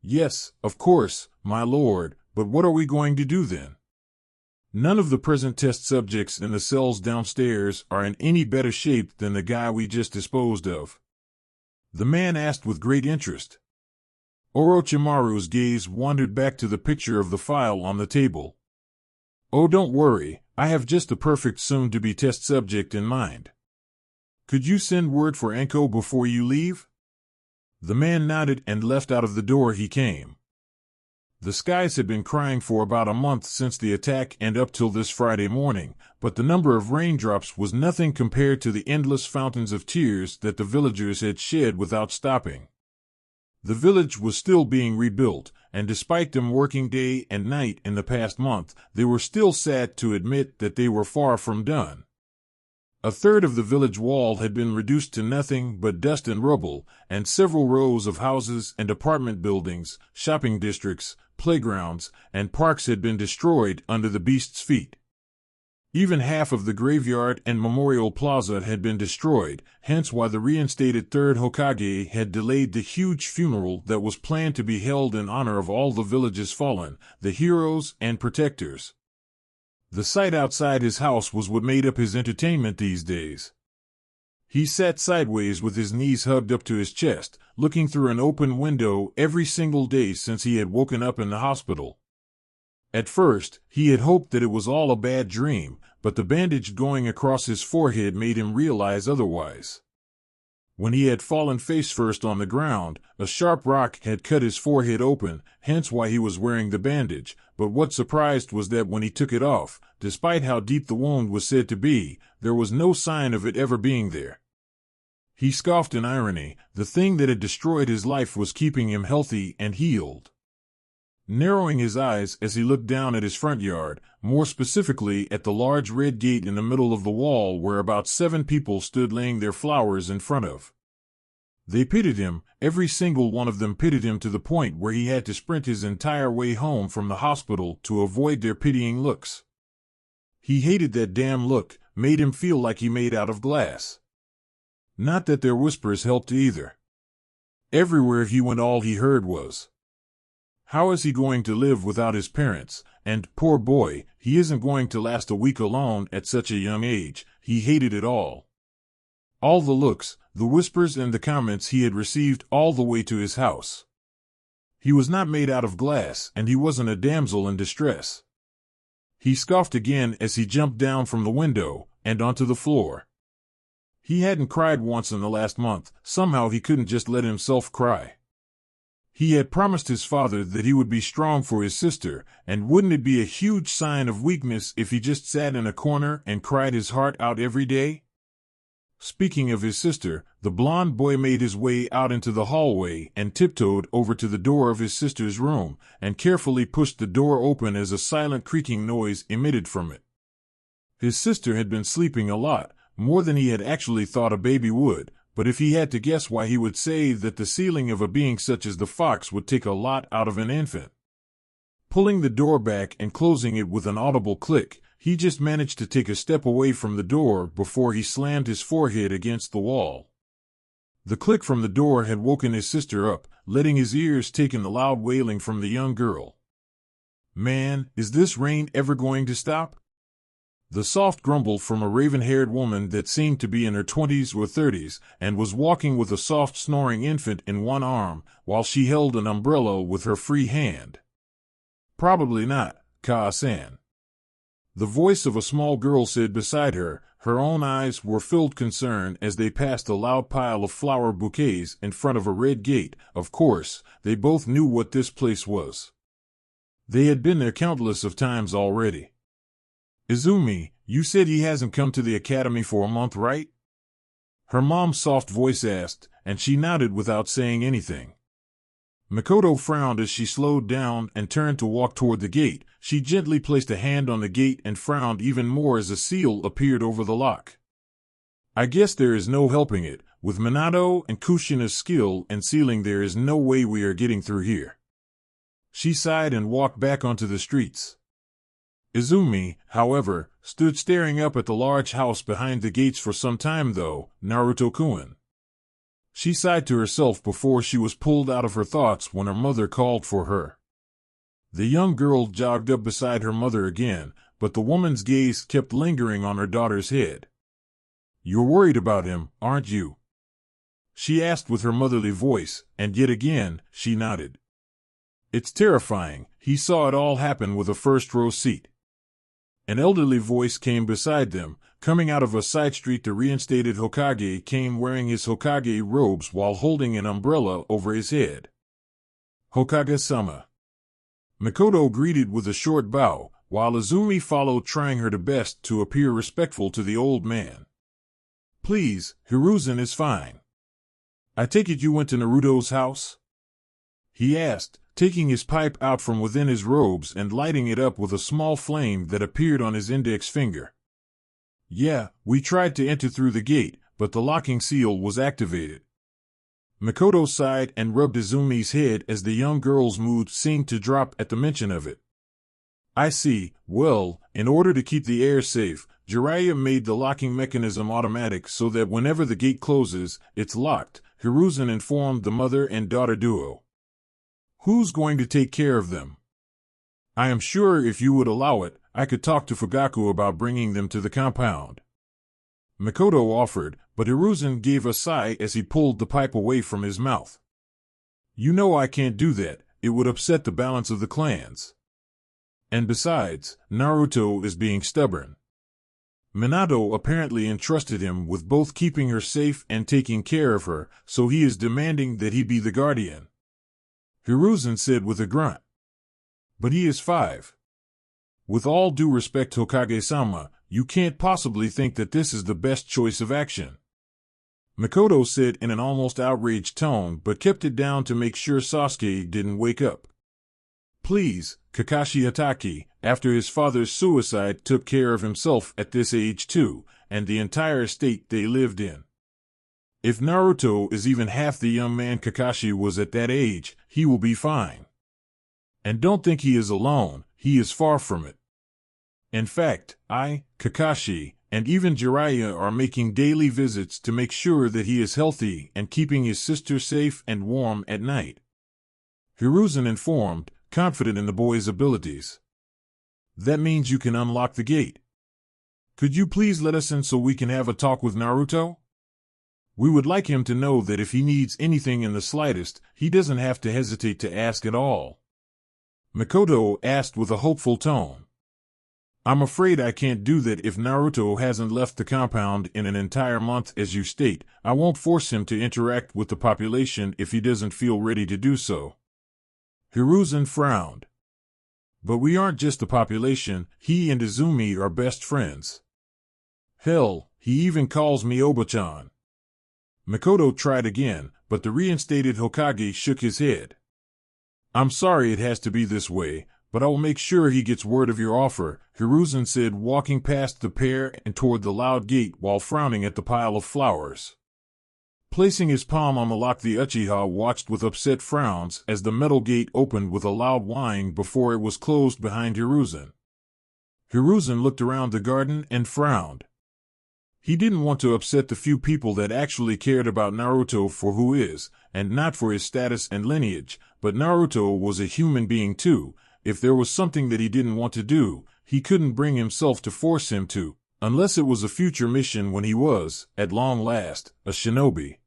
Yes, of course, my lord, but what are we going to do then? None of the present test subjects in the cells downstairs are in any better shape than the guy we just disposed of. The man asked with great interest. Orochimaru's gaze wandered back to the picture of the file on the table. Oh, don't worry, I have just the perfect soon-to-be test subject in mind. Could you send word for Anko before you leave? The man nodded and left out of the door he came. The skies had been crying for about a month since the attack and up till this Friday morning, but the number of raindrops was nothing compared to the endless fountains of tears that the villagers had shed without stopping. The village was still being rebuilt, and despite them working day and night in the past month, they were still sad to admit that they were far from done. A third of the village wall had been reduced to nothing but dust and rubble, and several rows of houses and apartment buildings, shopping districts, playgrounds, and parks had been destroyed under the beast's feet. Even half of the graveyard and memorial plaza had been destroyed, hence why the reinstated third Hokage had delayed the huge funeral that was planned to be held in honor of all the village's fallen, the heroes and protectors. The sight outside his house was what made up his entertainment these days. He sat sideways with his knees hugged up to his chest, looking through an open window every single day since he had woken up in the hospital. At first, he had hoped that it was all a bad dream, but the bandage going across his forehead made him realize otherwise. When he had fallen face first on the ground, a sharp rock had cut his forehead open, hence why he was wearing the bandage, but what surprised was that when he took it off, despite how deep the wound was said to be, there was no sign of it ever being there. He scoffed in irony. The thing that had destroyed his life was keeping him healthy and healed. Narrowing his eyes as he looked down at his front yard, more specifically at the large red gate in the middle of the wall where about 7 people stood laying their flowers in front of. They pitied him, every single one of them pitied him to the point where he had to sprint his entire way home from the hospital to avoid their pitying looks. He hated that damn look, made him feel like he made out of glass. Not that their whispers helped either. Everywhere he went all he heard was, "How is he going to live without his parents? And, poor boy, he isn't going to last a week alone at such a young age." He hated it all. All the looks, the whispers and the comments he had received all the way to his house. He was not made out of glass, and he wasn't a damsel in distress. He scoffed again as he jumped down from the window and onto the floor. He hadn't cried once in the last month. Somehow he couldn't just let himself cry. He had promised his father that he would be strong for his sister, and wouldn't it be a huge sign of weakness if he just sat in a corner and cried his heart out every day? Speaking of his sister, the blond boy made his way out into the hallway and tiptoed over to the door of his sister's room, and carefully pushed the door open as a silent creaking noise emitted from it. His sister had been sleeping a lot, more than he had actually thought a baby would, but if he had to guess why, he would say that the sealing of a being such as the fox would take a lot out of an infant. Pulling the door back and closing it with an audible click, he just managed to take a step away from the door before he slammed his forehead against the wall. The click from the door had woken his sister up, letting his ears take in the loud wailing from the young girl. "Man, is this rain ever going to stop?" The soft grumble from a raven-haired woman that seemed to be in her 20s or 30s and was walking with a soft snoring infant in one arm while she held an umbrella with her free hand. "Probably not, Ka-san." The voice of a small girl said beside her. Her own eyes were filled concern as they passed a loud pile of flower bouquets in front of a red gate. Of course, they both knew what this place was. They had been there countless of times already. "Izumi, you said he hasn't come to the academy for a month, right?" Her mom's soft voice asked, and she nodded without saying anything. Makoto frowned as she slowed down and turned to walk toward the gate. She gently placed a hand on the gate and frowned even more as a seal appeared over the lock. "I guess there is no helping it. With Minato and Kushina's skill and sealing, there is no way we are getting through here." She sighed and walked back onto the streets. Izumi, however, stood staring up at the large house behind the gates for some time though. Naruto-kun. She sighed to herself before she was pulled out of her thoughts when her mother called for her. The young girl jogged up beside her mother again, but the woman's gaze kept lingering on her daughter's head. "You're worried about him, aren't you?" she asked with her motherly voice, and yet again, she nodded. "It's terrifying. He saw it all happen with a first-row seat." An elderly voice came beside them. Coming out of a side street, the reinstated Hokage came wearing his Hokage robes while holding an umbrella over his head. "Hokage-sama." Makoto greeted with a short bow, while Izumi followed, trying her best to appear respectful to the old man. "Please, Hiruzen is fine. I take it you went to Naruto's house?" he asked, taking his pipe out from within his robes and lighting it up with a small flame that appeared on his index finger. "Yeah, we tried to enter through the gate, but the locking seal was activated." Makoto sighed and rubbed Izumi's head as the young girl's mood seemed to drop at the mention of it. "I see. Well, in order to keep the air safe, Jiraiya made the locking mechanism automatic so that whenever the gate closes, it's locked," Hiruzen informed the mother and daughter duo. "Who's going to take care of them?" "I am sure if you would allow it, I could talk to Fugaku about bringing them to the compound," Makoto offered, but Hiruzen gave a sigh as he pulled the pipe away from his mouth. "You know I can't do that. It would upset the balance of the clans. And besides, Naruto is being stubborn. Minato apparently entrusted him with both keeping her safe and taking care of her, so he is demanding that he be the guardian," Hiruzen said with a grunt. "But he is 5. With all due respect, Hokage-sama, you can't possibly think that this is the best choice of action," Makoto said in an almost outraged tone, but kept it down to make sure Sasuke didn't wake up. "Please, Kakashi Itachi, after his father's suicide, took care of himself at this age too, and the entire estate they lived in. If Naruto is even half the young man Kakashi was at that age, he will be fine. And don't think he is alone, he is far from it. In fact, I, Kakashi, and even Jiraiya are making daily visits to make sure that he is healthy and keeping his sister safe and warm at night," Hiruzen informed, confident in the boy's abilities. "That means you can unlock the gate. Could you please let us in so we can have a talk with Naruto? We would like him to know that if he needs anything in the slightest, he doesn't have to hesitate to ask at all," Makoto asked with a hopeful tone. "I'm afraid I can't do that if Naruto hasn't left the compound in an entire month as you state. I won't force him to interact with the population if he doesn't feel ready to do so." Hiruzen frowned. "But we aren't just the population, he and Izumi are best friends. Hell, he even calls me Oba-chan." Makoto tried again, but the reinstated Hokage shook his head. "I'm sorry it has to be this way, but I will make sure he gets word of your offer," Hiruzen said, walking past the pair and toward the loud gate while frowning at the pile of flowers. Placing his palm on the lock, the Uchiha watched with upset frowns as the metal gate opened with a loud whine before it was closed behind Hiruzen. Hiruzen looked around the garden and frowned. He didn't want to upset the few people that actually cared about Naruto for who is, and not for his status and lineage, but Naruto was a human being too. If there was something that he didn't want to do, he couldn't bring himself to force him to, unless it was a future mission when he was, at long last, a shinobi.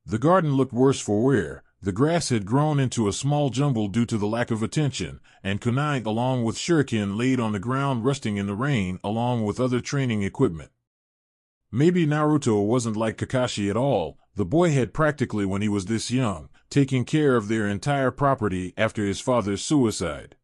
The garden looked worse for wear. The grass had grown into a small jumble due to the lack of attention, and kunai along with shuriken laid on the ground rusting in the rain along with other training equipment. Maybe Naruto wasn't like Kakashi at all. The boy had practically, when he was this young, taken care of their entire property after his father's suicide.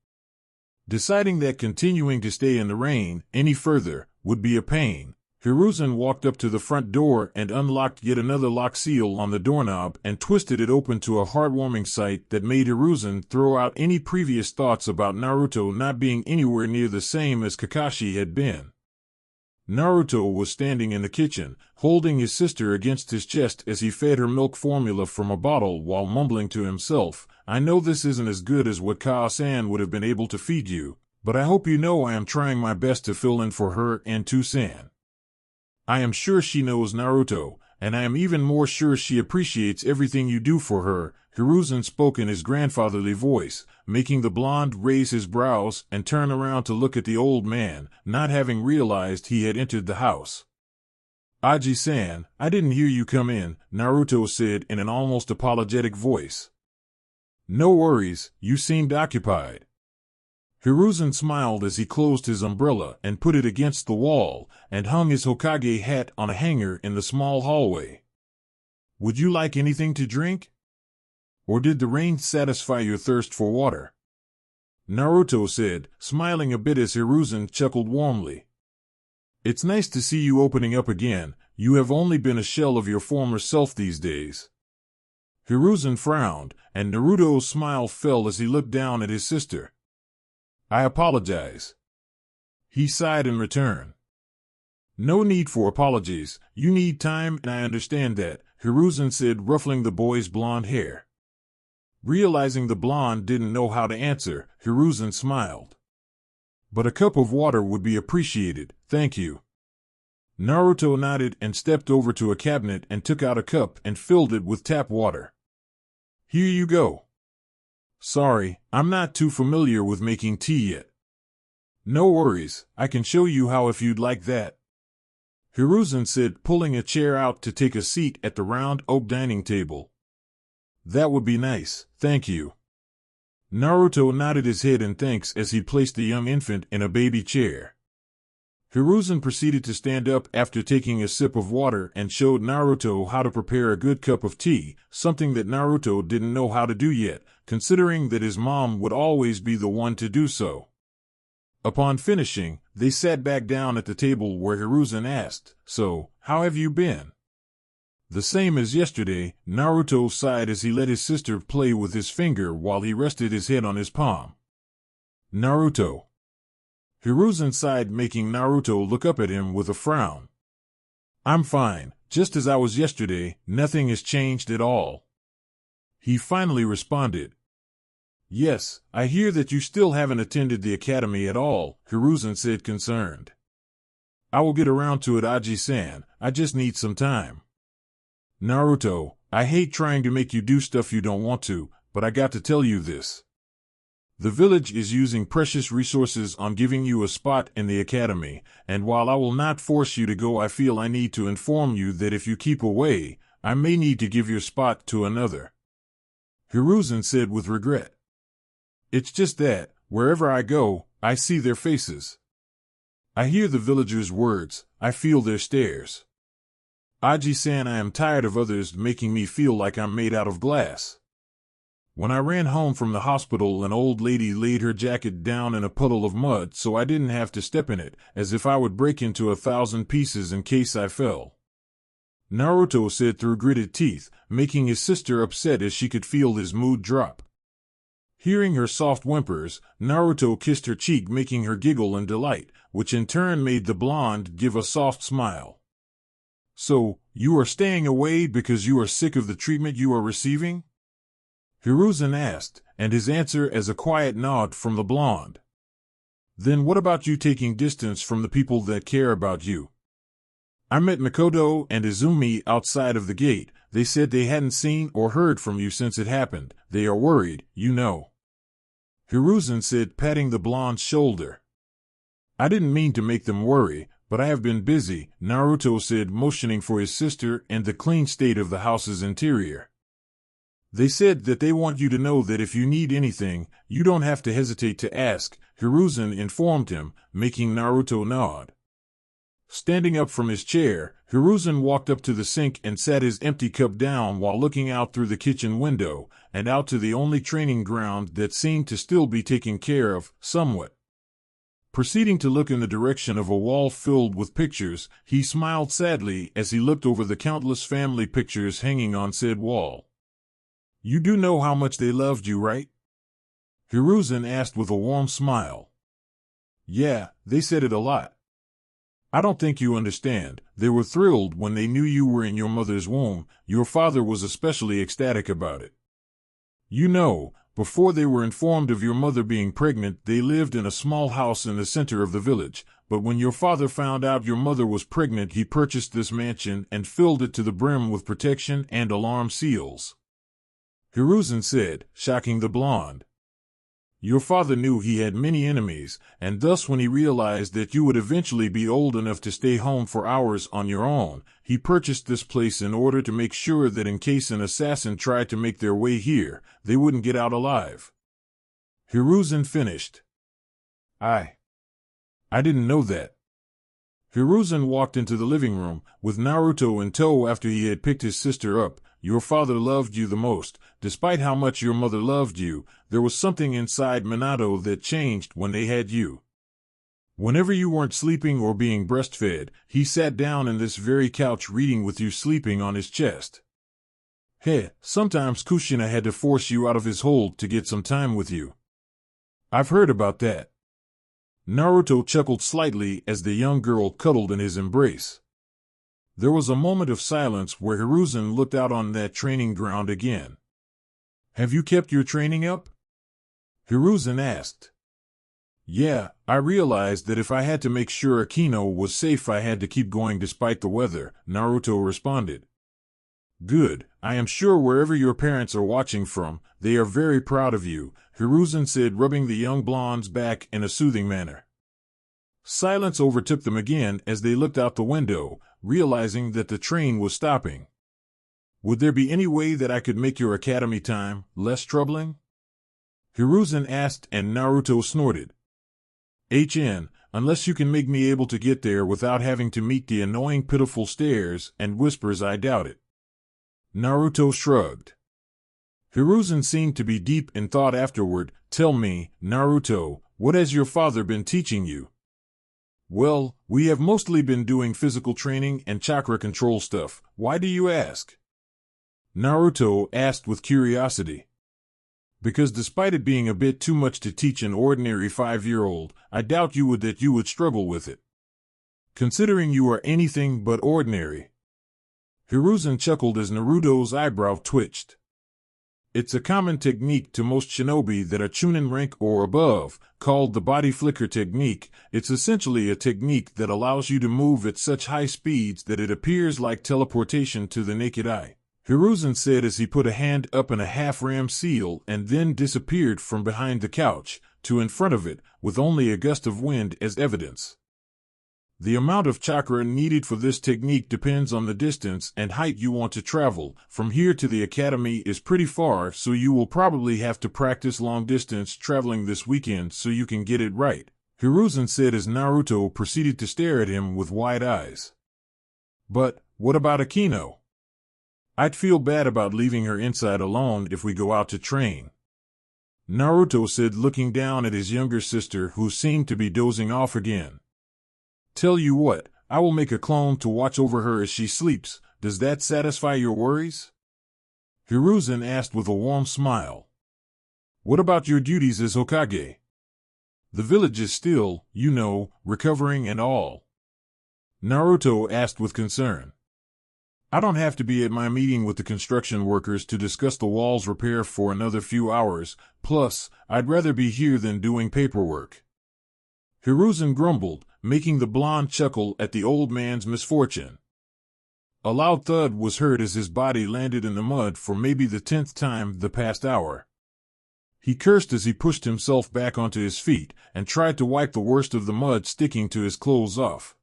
Deciding that continuing to stay in the rain any further would be a pain, Hiruzen walked up to the front door and unlocked yet another lock seal on the doorknob and twisted it open to a heartwarming sight that made Hiruzen throw out any previous thoughts about Naruto not being anywhere near the same as Kakashi had been. Naruto was standing in the kitchen, holding his sister against his chest as he fed her milk formula from a bottle while mumbling to himself, "I know this isn't as good as what Kao-san would have been able to feed you, but I hope you know I am trying my best to fill in for her and Toussaint. I am sure she knows Naruto, and I am even more sure she appreciates everything you do for her." Hiruzen spoke in his grandfatherly voice, making the blonde raise his brows and turn around to look at the old man, not having realized he had entered the house. "Aji-san, I didn't hear you come in," Naruto said in an almost apologetic voice. "No worries, you seemed occupied." Hiruzen smiled as he closed his umbrella and put it against the wall and hung his Hokage hat on a hanger in the small hallway. "Would you like anything to drink? Or did the rain satisfy your thirst for water?" Naruto said, smiling a bit as Hiruzen chuckled warmly. "It's nice to see you opening up again. You have only been a shell of your former self these days." Hiruzen frowned, and Naruto's smile fell as he looked down at his sister. "I apologize." He sighed in return. "No need for apologies. You need time and I understand that," Hiruzen said, ruffling the boy's blonde hair. Realizing the blonde didn't know how to answer, Hiruzen smiled. "But a cup of water would be appreciated, thank you." Naruto nodded and stepped over to a cabinet and took out a cup and filled it with tap water. "Here you go." "Sorry, I'm not too familiar with making tea yet." "No worries, I can show you how if you'd like that," Hiruzen said, pulling a chair out to take a seat at the round oak dining table. "That would be nice, thank you." Naruto nodded his head in thanks as he placed the young infant in a baby chair. Hiruzen proceeded to stand up after taking a sip of water and showed Naruto how to prepare a good cup of tea, something that Naruto didn't know how to do yet, considering that his mom would always be the one to do so. Upon finishing, they sat back down at the table where Hiruzen asked, "So, how have you been?" "The same as yesterday," Naruto sighed as he let his sister play with his finger while he rested his head on his palm. "Naruto." Hiruzen sighed, making Naruto look up at him with a frown. "I'm fine, just as I was yesterday, nothing has changed at all." He finally responded. "Yes, I hear that you still haven't attended the academy at all," Hiruzen said, concerned. "I will get around to it, Aji-san, I just need some time." "Naruto, I hate trying to make you do stuff you don't want to, but I got to tell you this. The village is using precious resources on giving you a spot in the academy, and while I will not force you to go, I feel I need to inform you that if you keep away, I may need to give your spot to another," Hiruzen said with regret. "It's just that, wherever I go, I see their faces. I hear the villagers' words, I feel their stares. Aji-san, I am tired of others making me feel like I'm made out of glass. When I ran home from the hospital, an old lady laid her jacket down in a puddle of mud so I didn't have to step in it, as if I would break into 1,000 pieces in case I fell," Naruto said through gritted teeth, making his sister upset as she could feel his mood drop. Hearing her soft whimpers, Naruto kissed her cheek, making her giggle in delight, which in turn made the blonde give a soft smile. "So, you are staying away because you are sick of the treatment you are receiving?" Hiruzen asked, and his answer as a quiet nod from the blonde. "Then what about you taking distance from the people that care about you?" I met Makoto and Izumi outside of the gate. They said they hadn't seen or heard from you since it happened. They are worried, you know. Hiruzen said, patting the blonde's shoulder. I didn't mean to make them worry, but I have been busy, Naruto said, motioning for his sister and the clean state of the house's interior. They said that they want you to know that if you need anything, you don't have to hesitate to ask, Hiruzen informed him, making Naruto nod. Standing up from his chair, Hiruzen walked up to the sink and sat his empty cup down while looking out through the kitchen window, and out to the only training ground that seemed to still be taken care of, somewhat. Proceeding to look in the direction of a wall filled with pictures, he smiled sadly as he looked over the countless family pictures hanging on said wall. You do know how much they loved you, right? Hiruzen asked with a warm smile. Yeah, they said it a lot. I don't think you understand. They were thrilled when they knew you were in your mother's womb. Your father was especially ecstatic about it. You know, before they were informed of your mother being pregnant, they lived in a small house in the center of the village. But when your father found out your mother was pregnant, he purchased this mansion and filled it to the brim with protection and alarm seals. Hiruzen said, shocking the blonde. Your father knew he had many enemies, and thus when he realized that you would eventually be old enough to stay home for hours on your own, he purchased this place in order to make sure that in case an assassin tried to make their way here, they wouldn't get out alive. Hiruzen finished. I didn't know that. Hiruzen walked into the living room, with Naruto in tow after he had picked his sister up. Your father loved you the most. Despite how much your mother loved you, there was something inside Minato that changed when they had you. Whenever you weren't sleeping or being breastfed, he sat down in this very couch reading with you sleeping on his chest. Sometimes Kushina had to force you out of his hold to get some time with you. I've heard about that. Naruto chuckled slightly as the young girl cuddled in his embrace. There was a moment of silence where Hiruzen looked out on that training ground again. Have you kept your training up? Hiruzen asked. Yeah, I realized that if I had to make sure Akino was safe I had to keep going despite the weather, Naruto responded. Good, I am sure wherever your parents are watching from, they are very proud of you, Hiruzen said, rubbing the young blonde's back in a soothing manner. Silence overtook them again as they looked out the window, realizing that the train was stopping. Would there be any way that I could make your academy time less troubling? Hiruzen asked, and Naruto snorted. Unless you can make me able to get there without having to meet the annoying pitiful stares and whispers, I doubt it. Naruto shrugged. Hiruzen seemed to be deep in thought afterward. Tell me, Naruto, what has your father been teaching you? Well, we have mostly been doing physical training and chakra control stuff. Why do you ask? Naruto asked with curiosity. Because despite it being a bit too much to teach an ordinary 5-year-old, I doubt you would struggle with it. Considering you are anything but ordinary. Hiruzen chuckled as Naruto's eyebrow twitched. It's a common technique to most shinobi that are chunin rank or above, called the body flicker technique. It's essentially a technique that allows you to move at such high speeds that it appears like teleportation to the naked eye, Hiruzen said as he put a hand up in a half-ram seal and then disappeared from behind the couch, to in front of it, with only a gust of wind as evidence. The amount of chakra needed for this technique depends on the distance and height you want to travel. From here to the academy is pretty far, so you will probably have to practice long-distance traveling this weekend so you can get it right, Hiruzen said as Naruto proceeded to stare at him with wide eyes. But, what about Akino? I'd feel bad about leaving her inside alone if we go out to train, Naruto said, looking down at his younger sister who seemed to be dozing off again. Tell you what, I will make a clone to watch over her as she sleeps. Does that satisfy your worries? Hiruzen asked with a warm smile. What about your duties as Hokage? The village is still, you know, recovering and all. Naruto asked with concern. I don't have to be at my meeting with the construction workers to discuss the wall's repair for another few hours, plus, I'd rather be here than doing paperwork. Hiruzen grumbled, making the blonde chuckle at the old man's misfortune. A loud thud was heard as his body landed in the mud for maybe the 10th time the past hour. He cursed as he pushed himself back onto his feet and tried to wipe the worst of the mud sticking to his clothes off.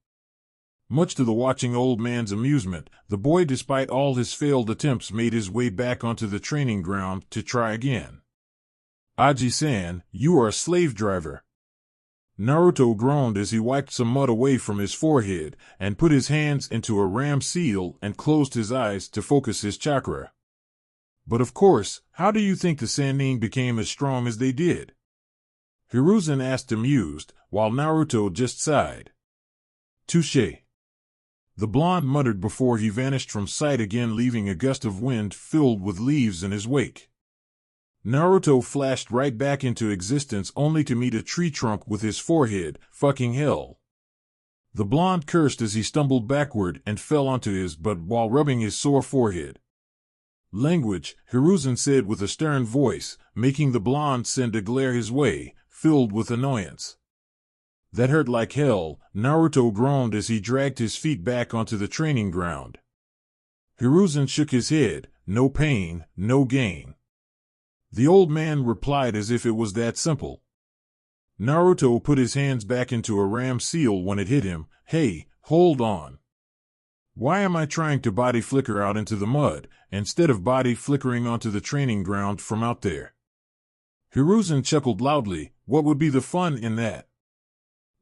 Much to the watching old man's amusement, the boy, despite all his failed attempts, made his way back onto the training ground to try again. "Aji-san, you are a slave driver." Naruto groaned as he wiped some mud away from his forehead and put his hands into a ram seal and closed his eyes to focus his chakra. "But of course, how do you think the Sannin became as strong as they did?" Hiruzen asked, amused, while Naruto just sighed. "Touché," the blonde muttered before he vanished from sight again, leaving a gust of wind filled with leaves in his wake. Naruto flashed right back into existence only to meet a tree trunk with his forehead. "Fucking hell." The blonde cursed as he stumbled backward and fell onto his butt while rubbing his sore forehead. "Language," Hiruzen said with a stern voice, making the blonde send a glare his way, filled with annoyance. "That hurt like hell," Naruto groaned as he dragged his feet back onto the training ground. Hiruzen shook his head. "No pain, no gain." The old man replied as if it was that simple. Naruto put his hands back into a ram seal when it hit him. "Hey, hold on. Why am I trying to body flicker out into the mud, instead of body flickering onto the training ground from out there?" Hiruzen chuckled loudly. "What would be the fun in that?"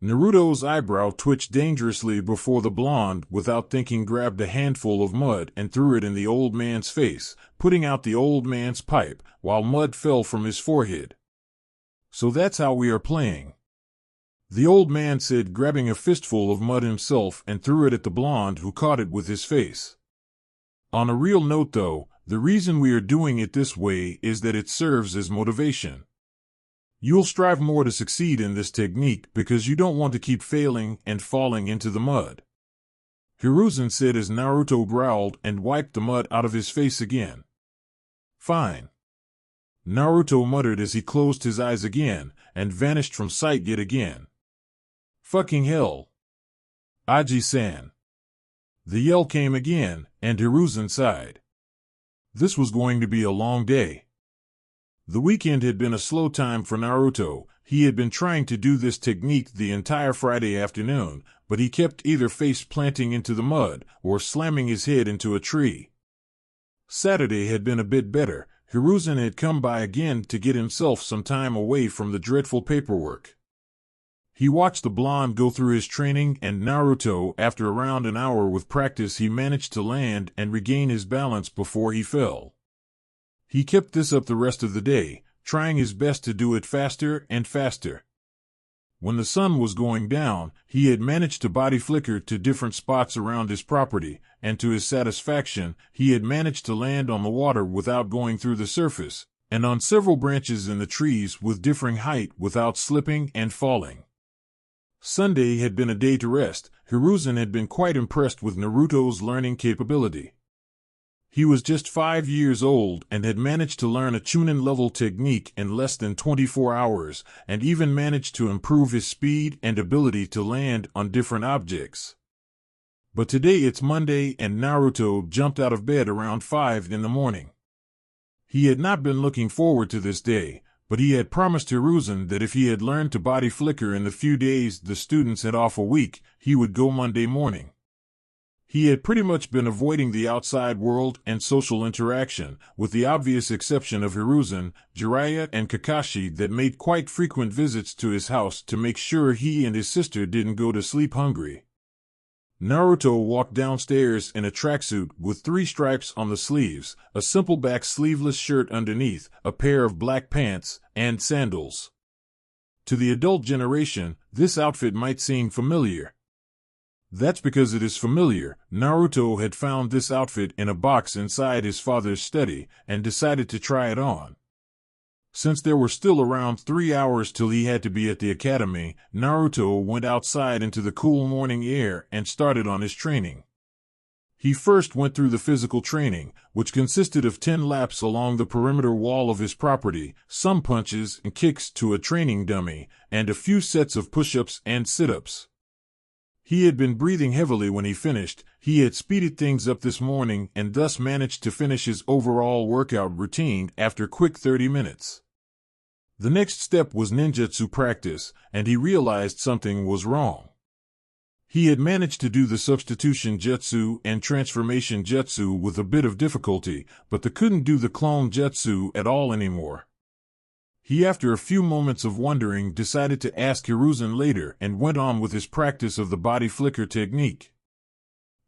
Naruto's eyebrow twitched dangerously before the blonde, without thinking, grabbed a handful of mud and threw it in the old man's face, putting out the old man's pipe, while mud fell from his forehead. "So that's how we are playing," the old man said, grabbing a fistful of mud himself and threw it at the blonde, who caught it with his face. "On a real note though, the reason we are doing it this way is that it serves as motivation. You'll strive more to succeed in this technique because you don't want to keep failing and falling into the mud," Hiruzen said as Naruto growled and wiped the mud out of his face again. "Fine," Naruto muttered as he closed his eyes again and vanished from sight yet again. "Fucking hell. Aji-san." The yell came again, and Hiruzen sighed. This was going to be a long day. The weekend had been a slow time for Naruto. He had been trying to do this technique the entire Friday afternoon, but he kept either face planting into the mud or slamming his head into a tree. Saturday had been a bit better. Hiruzen had come by again to get himself some time away from the dreadful paperwork. He watched the blonde go through his training, and Naruto, after around an hour with practice, he managed to land and regain his balance before he fell. He kept this up the rest of the day, trying his best to do it faster and faster. When the sun was going down, he had managed to body flicker to different spots around his property, and to his satisfaction, he had managed to land on the water without going through the surface, and on several branches in the trees with differing height without slipping and falling. Sunday had been a day to rest. Hiruzen had been quite impressed with Naruto's learning capability. He was just 5 years old and had managed to learn a Chunin-level technique in less than 24 hours, and even managed to improve his speed and ability to land on different objects. But today it's Monday, and Naruto jumped out of bed around 5 in the morning. He had not been looking forward to this day, but he had promised Hiruzen that if he had learned to body flicker in the few days the students had off a week, he would go Monday morning. He had pretty much been avoiding the outside world and social interaction, with the obvious exception of Hiruzen, Jiraiya, and Kakashi that made quite frequent visits to his house to make sure he and his sister didn't go to sleep hungry. Naruto walked downstairs in a tracksuit with 3 stripes on the sleeves, a simple back sleeveless shirt underneath, a pair of black pants, and sandals. To the adult generation, this outfit might seem familiar. That's because it is familiar. Naruto had found this outfit in a box inside his father's study and decided to try it on. Since there were still around 3 hours till he had to be at the academy, Naruto went outside into the cool morning air and started on his training. He first went through the physical training, which consisted of 10 laps along the perimeter wall of his property, some punches and kicks to a training dummy, and a few sets of push-ups and sit-ups. He had been breathing heavily when he finished. He had speeded things up this morning and thus managed to finish his overall workout routine after a quick 30 minutes. The next step was ninjutsu practice, and he realized something was wrong. He had managed to do the substitution jutsu and transformation jutsu with a bit of difficulty, but couldn't do the clone jutsu at all anymore. He, after a few moments of wondering, decided to ask Hiruzen later and went on with his practice of the body flicker technique.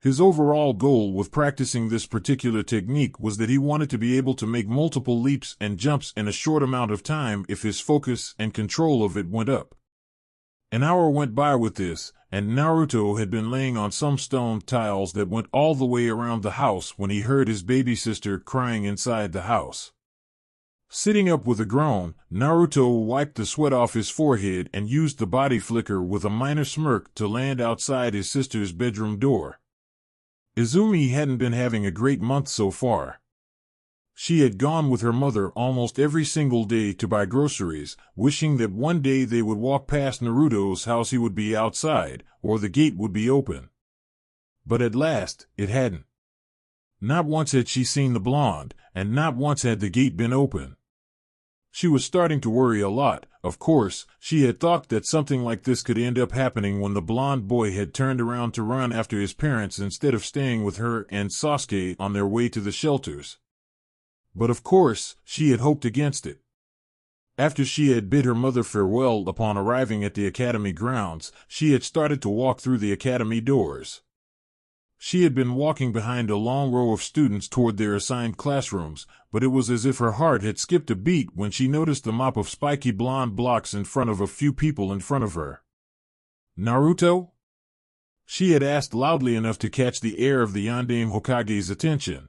His overall goal with practicing this particular technique was that he wanted to be able to make multiple leaps and jumps in a short amount of time if his focus and control of it went up. An hour went by with this, and Naruto had been laying on some stone tiles that went all the way around the house when he heard his baby sister crying inside the house. Sitting up with a groan, Naruto wiped the sweat off his forehead and used the body flicker with a minor smirk to land outside his sister's bedroom door. Izumi hadn't been having a great month so far. She had gone with her mother almost every single day to buy groceries, wishing that one day they would walk past Naruto's house, he would be outside, or the gate would be open. But at last, it hadn't. Not once had she seen the blonde, and not once had the gate been open. She was starting to worry a lot. Of course, she had thought that something like this could end up happening when the blonde boy had turned around to run after his parents instead of staying with her and Sasuke on their way to the shelters. But of course, she had hoped against it. After she had bid her mother farewell upon arriving at the academy grounds, she had started to walk through the academy doors. She had been walking behind a long row of students toward their assigned classrooms, but it was as if her heart had skipped a beat when she noticed the mop of spiky blonde blocks in front of a few people in front of her. "Naruto?" she had asked loudly enough to catch the air of the Yondaime Hokage's attention.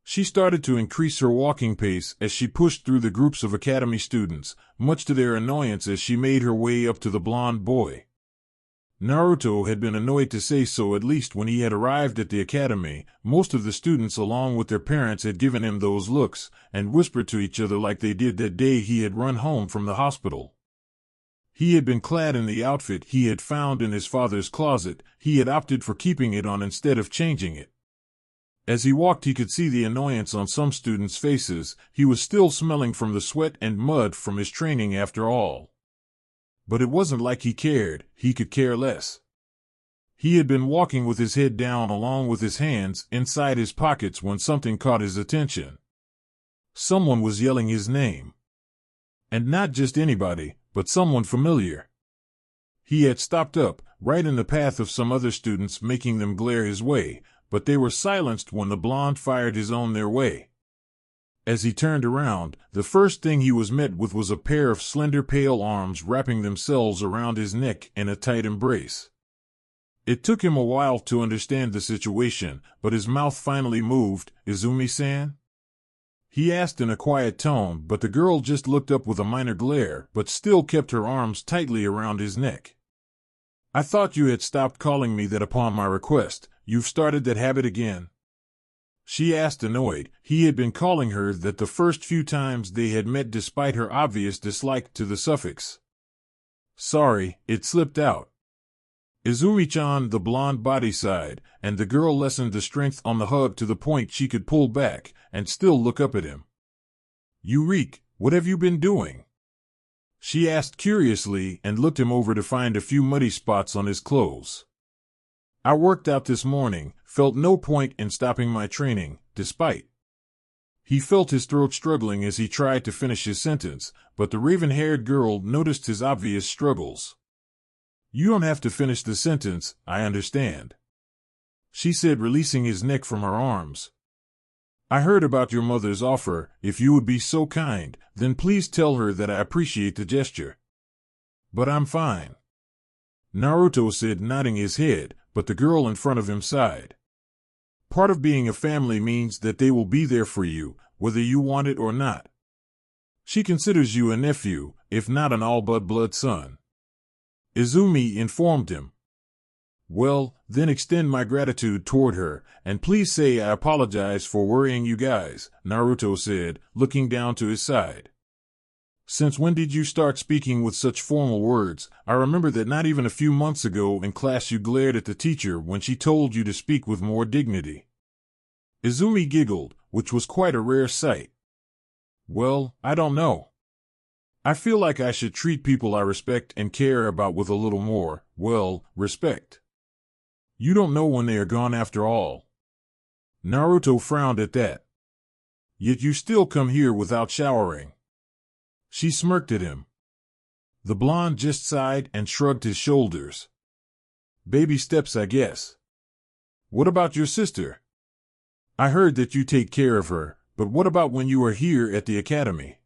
She started to increase her walking pace as she pushed through the groups of academy students, much to their annoyance as she made her way up to the blonde boy. Naruto had been annoyed, to say so, at least when he had arrived at the academy. Most of the students along with their parents had given him those looks, and whispered to each other like they did that day he had run home from the hospital. He had been clad in the outfit he had found in his father's closet. He had opted for keeping it on instead of changing it. As he walked, he could see the annoyance on some students' faces. He was still smelling from the sweat and mud from his training after all. But it wasn't like he cared. He could care less. He had been walking with his head down along with his hands inside his pockets when something caught his attention. Someone was yelling his name. And not just anybody, but someone familiar. He had stopped up, right in the path of some other students, making them glare his way, but they were silenced when the blonde fired his own their way. As he turned around, the first thing he was met with was a pair of slender pale arms wrapping themselves around his neck in a tight embrace. It took him a while to understand the situation, but his mouth finally moved. "Izumi-san?" he asked in a quiet tone, but the girl just looked up with a minor glare, but still kept her arms tightly around his neck. "I thought you had stopped calling me that upon my request. You've started that habit again?" she asked, annoyed. He had been calling her that the first few times they had met, despite her obvious dislike to the suffix. "Sorry, it slipped out." Izumi-chan, the blonde body sighed, and the girl lessened the strength on the hug to the point she could pull back and still look up at him. "Eureka, what have you been doing?" she asked curiously and looked him over to find a few muddy spots on his clothes. "I worked out this morning, felt no point in stopping my training, despite..." He felt his throat struggling as he tried to finish his sentence, but the raven-haired girl noticed his obvious struggles. "You don't have to finish the sentence, I understand," she said, releasing his neck from her arms. "I heard about your mother's offer. If you would be so kind, then please tell her that I appreciate the gesture." "But I'm fine," Naruto said, nodding his head, but the girl in front of him sighed. "Part of being a family means that they will be there for you, whether you want it or not. She considers you a nephew, if not an all-but-blood son," Izumi informed him. "Well, then extend my gratitude toward her, and please say I apologize for worrying you guys," Naruto said, looking down to his side. Since when did you start speaking with such formal words? I remember that not even a few months ago in class you glared at the teacher when she told you to speak with more dignity. Izumi giggled, which was quite a rare sight. Well, I don't know. I feel like I should treat people I respect and care about with a little more, well, respect. You don't know when they are gone after all. Naruto frowned at that. Yet you still come here without showering. She smirked at him. The blonde just sighed and shrugged his shoulders. Baby steps, I guess. What about your sister? I heard that you take care of her, but what about when you are here at the academy?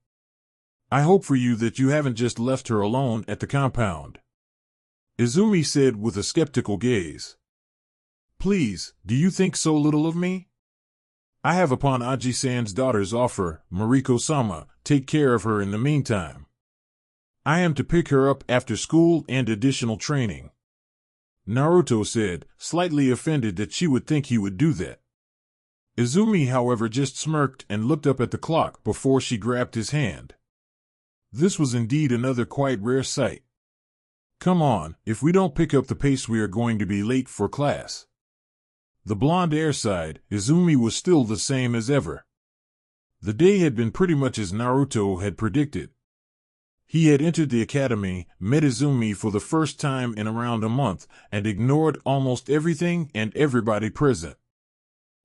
I hope for you that you haven't just left her alone at the compound. Izumi said with a skeptical gaze. Please, do you think so little of me? I have upon Aji-san's daughter's offer, Mariko-sama, take care of her in the meantime. I am to pick her up after school and additional training. Naruto said, slightly offended that she would think he would do that. Izumi, however, just smirked and looked up at the clock before she grabbed his hand. This was indeed another quite rare sight. Come on, if we don't pick up the pace we are going to be late for class. The blonde heir sighed. Izumi was still the same as ever. The day had been pretty much as Naruto had predicted. He had entered the academy, met Izumi for the first time in around a month, and ignored almost everything and everybody present.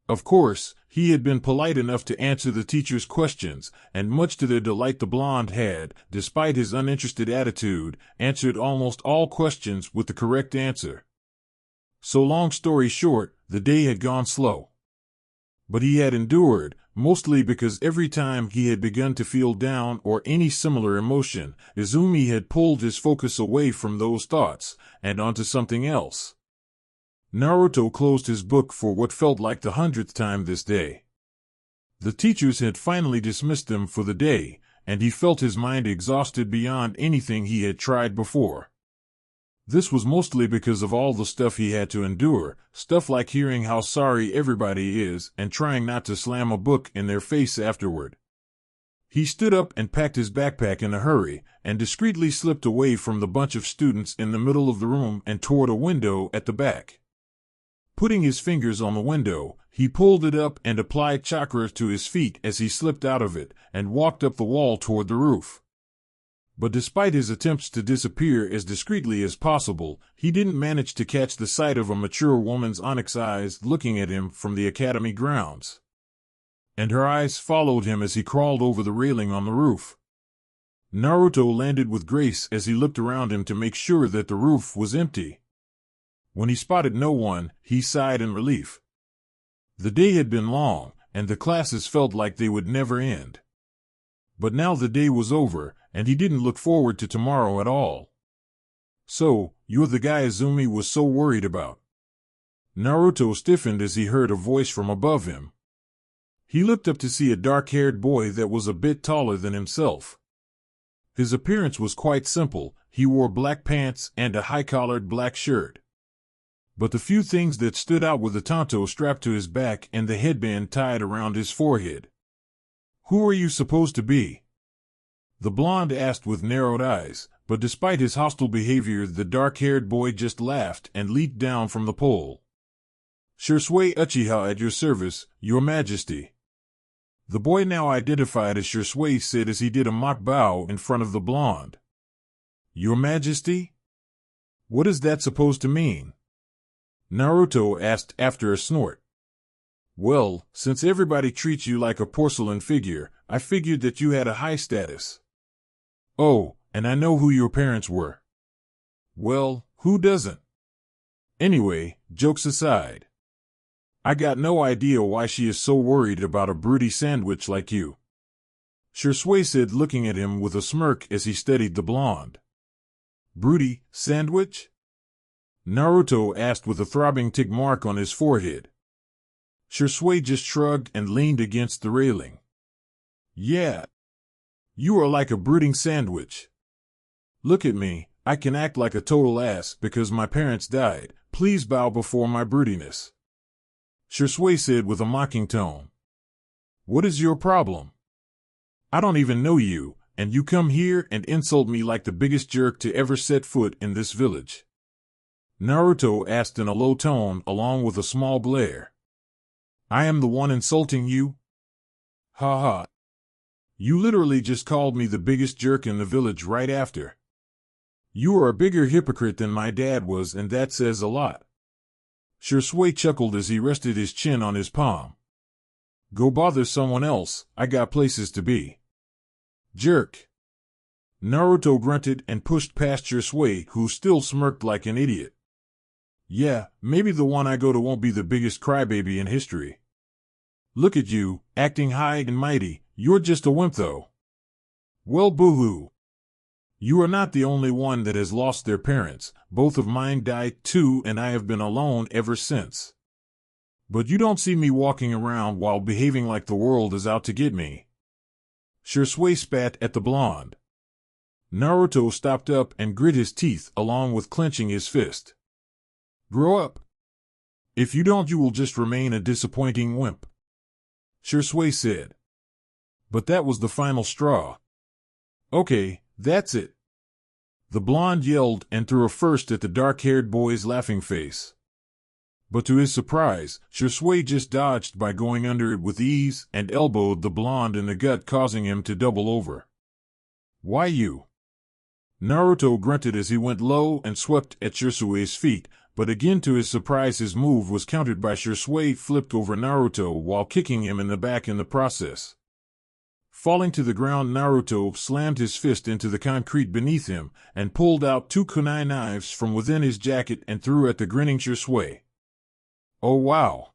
Of course, he had been polite enough to answer the teacher's questions, and much to their delight the blonde had, despite his uninterested attitude, answered almost all questions with the correct answer. So long story short, the day had gone slow. But he had endured, mostly because every time he had begun to feel down or any similar emotion, Izumi had pulled his focus away from those thoughts, and onto something else. Naruto closed his book for what felt like the 100th time this day. The teachers had finally dismissed him for the day, and he felt his mind exhausted beyond anything he had tried before. This was mostly because of all the stuff he had to endure, stuff like hearing how sorry everybody is and trying not to slam a book in their face afterward. He stood up and packed his backpack in a hurry, and discreetly slipped away from the bunch of students in the middle of the room and toward a window at the back. Putting his fingers on the window, he pulled it up and applied chakra to his feet as he slipped out of it and walked up the wall toward the roof. But despite his attempts to disappear as discreetly as possible, he didn't manage to catch the sight of a mature woman's onyx eyes looking at him from the academy grounds. And her eyes followed him as he crawled over the railing on the roof. Naruto landed with grace as he looked around him to make sure that the roof was empty. When he spotted no one, he sighed in relief. The day had been long, and the classes felt like they would never end. But now the day was over, and he didn't look forward to tomorrow at all. So, you're the guy Izumi was so worried about. Naruto stiffened as he heard a voice from above him. He looked up to see a dark-haired boy that was a bit taller than himself. His appearance was quite simple. He wore black pants and a high-collared black shirt. But the few things that stood out were the tanto strapped to his back and the headband tied around his forehead. Who are you supposed to be? The blonde asked with narrowed eyes, but despite his hostile behavior the dark-haired boy just laughed and leaped down from the pole. Shursui Uchiha at your service, your majesty. The boy now identified as Shursui said as he did a mock bow in front of the blonde. Your majesty? What is that supposed to mean? Naruto asked after a snort. Well, since everybody treats you like a porcelain figure, I figured that you had a high status. Oh, and I know who your parents were. Well, who doesn't? Anyway, jokes aside. I got no idea why she is so worried about a broody sandwich like you. Shursui said looking at him with a smirk as he studied the blonde. Broody sandwich? Naruto asked with a throbbing tick mark on his forehead. Shursui just shrugged and leaned against the railing. Yeah. You are like a brooding sandwich. Look at me, I can act like a total ass because my parents died. Please bow before my broodiness. Shursui said with a mocking tone. What is your problem? I don't even know you, and you come here and insult me like the biggest jerk to ever set foot in this village?" Naruto asked in a low tone along with a small glare. "I am the one insulting you? Ha ha. You literally just called me the biggest jerk in the village right after. You are a bigger hypocrite than my dad was, and that says a lot." Shisui chuckled as he rested his chin on his palm. "Go bother someone else, I got places to be." "Jerk." Naruto grunted and pushed past Shisui, who still smirked like an idiot. "Yeah, maybe the one I go to won't be the biggest crybaby in history. Look at you, acting high and mighty, you're just a wimp though." "Well, boo-hoo. You are not the only one that has lost their parents, both of mine died too, and I have been alone ever since. But you don't see me walking around while behaving like the world is out to get me." Shisui spat at the blonde. Naruto stopped up and grit his teeth along with clenching his fist. "Grow up. If you don't, you will just remain a disappointing wimp," Shisui said. But that was the final straw. "Okay, that's it," the blonde yelled and threw a first at the dark-haired boy's laughing face. But to his surprise, Shisui just dodged by going under it with ease and elbowed the blonde in the gut, causing him to double over. "Why you?" Naruto grunted as he went low and swept at Shisui's feet, but again to his surprise his move was countered by Shisui flipped over Naruto while kicking him in the back in the process. Falling to the ground, Naruto slammed his fist into the concrete beneath him and pulled out 2 kunai knives from within his jacket and threw at the grinning Shisui. "Oh wow.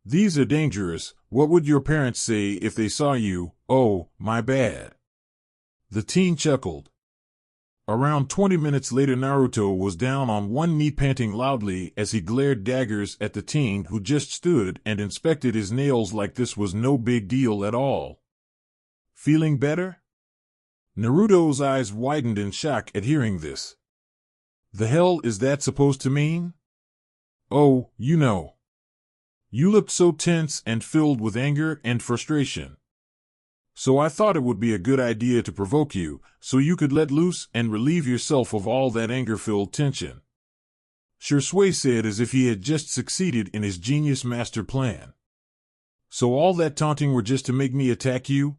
These are dangerous. What would your parents say if they saw you?" "Oh, my bad." The teen chuckled. Around 20 minutes later, Naruto was down on one knee panting loudly as he glared daggers at the teen who just stood and inspected his nails like this was no big deal at all. "Feeling better?" Naruto's eyes widened in shock at hearing this. "The hell is that supposed to mean?" "Oh, you know. You looked so tense and filled with anger and frustration. So I thought it would be a good idea to provoke you, so you could let loose and relieve yourself of all that anger-filled tension," Shisui said as if he had just succeeded in his genius master plan. "So all that taunting were just to make me attack you?"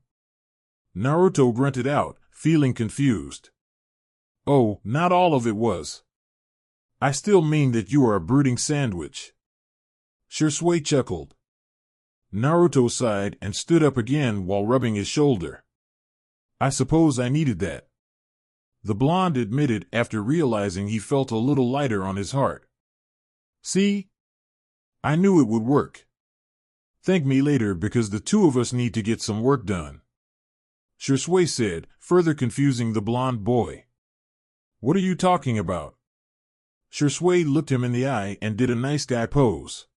Naruto grunted out, feeling confused. "Oh, not all of it was. I still mean that you are a brooding sandwich." Shisui chuckled. Naruto sighed and stood up again while rubbing his shoulder. "I suppose I needed that," the blonde admitted after realizing he felt a little lighter on his heart. "See? I knew it would work. Thank me later because the two of us need to get some work done," Shisui said, further confusing the blonde boy. "What are you talking about?" Shisui looked him in the eye and did a nice guy pose.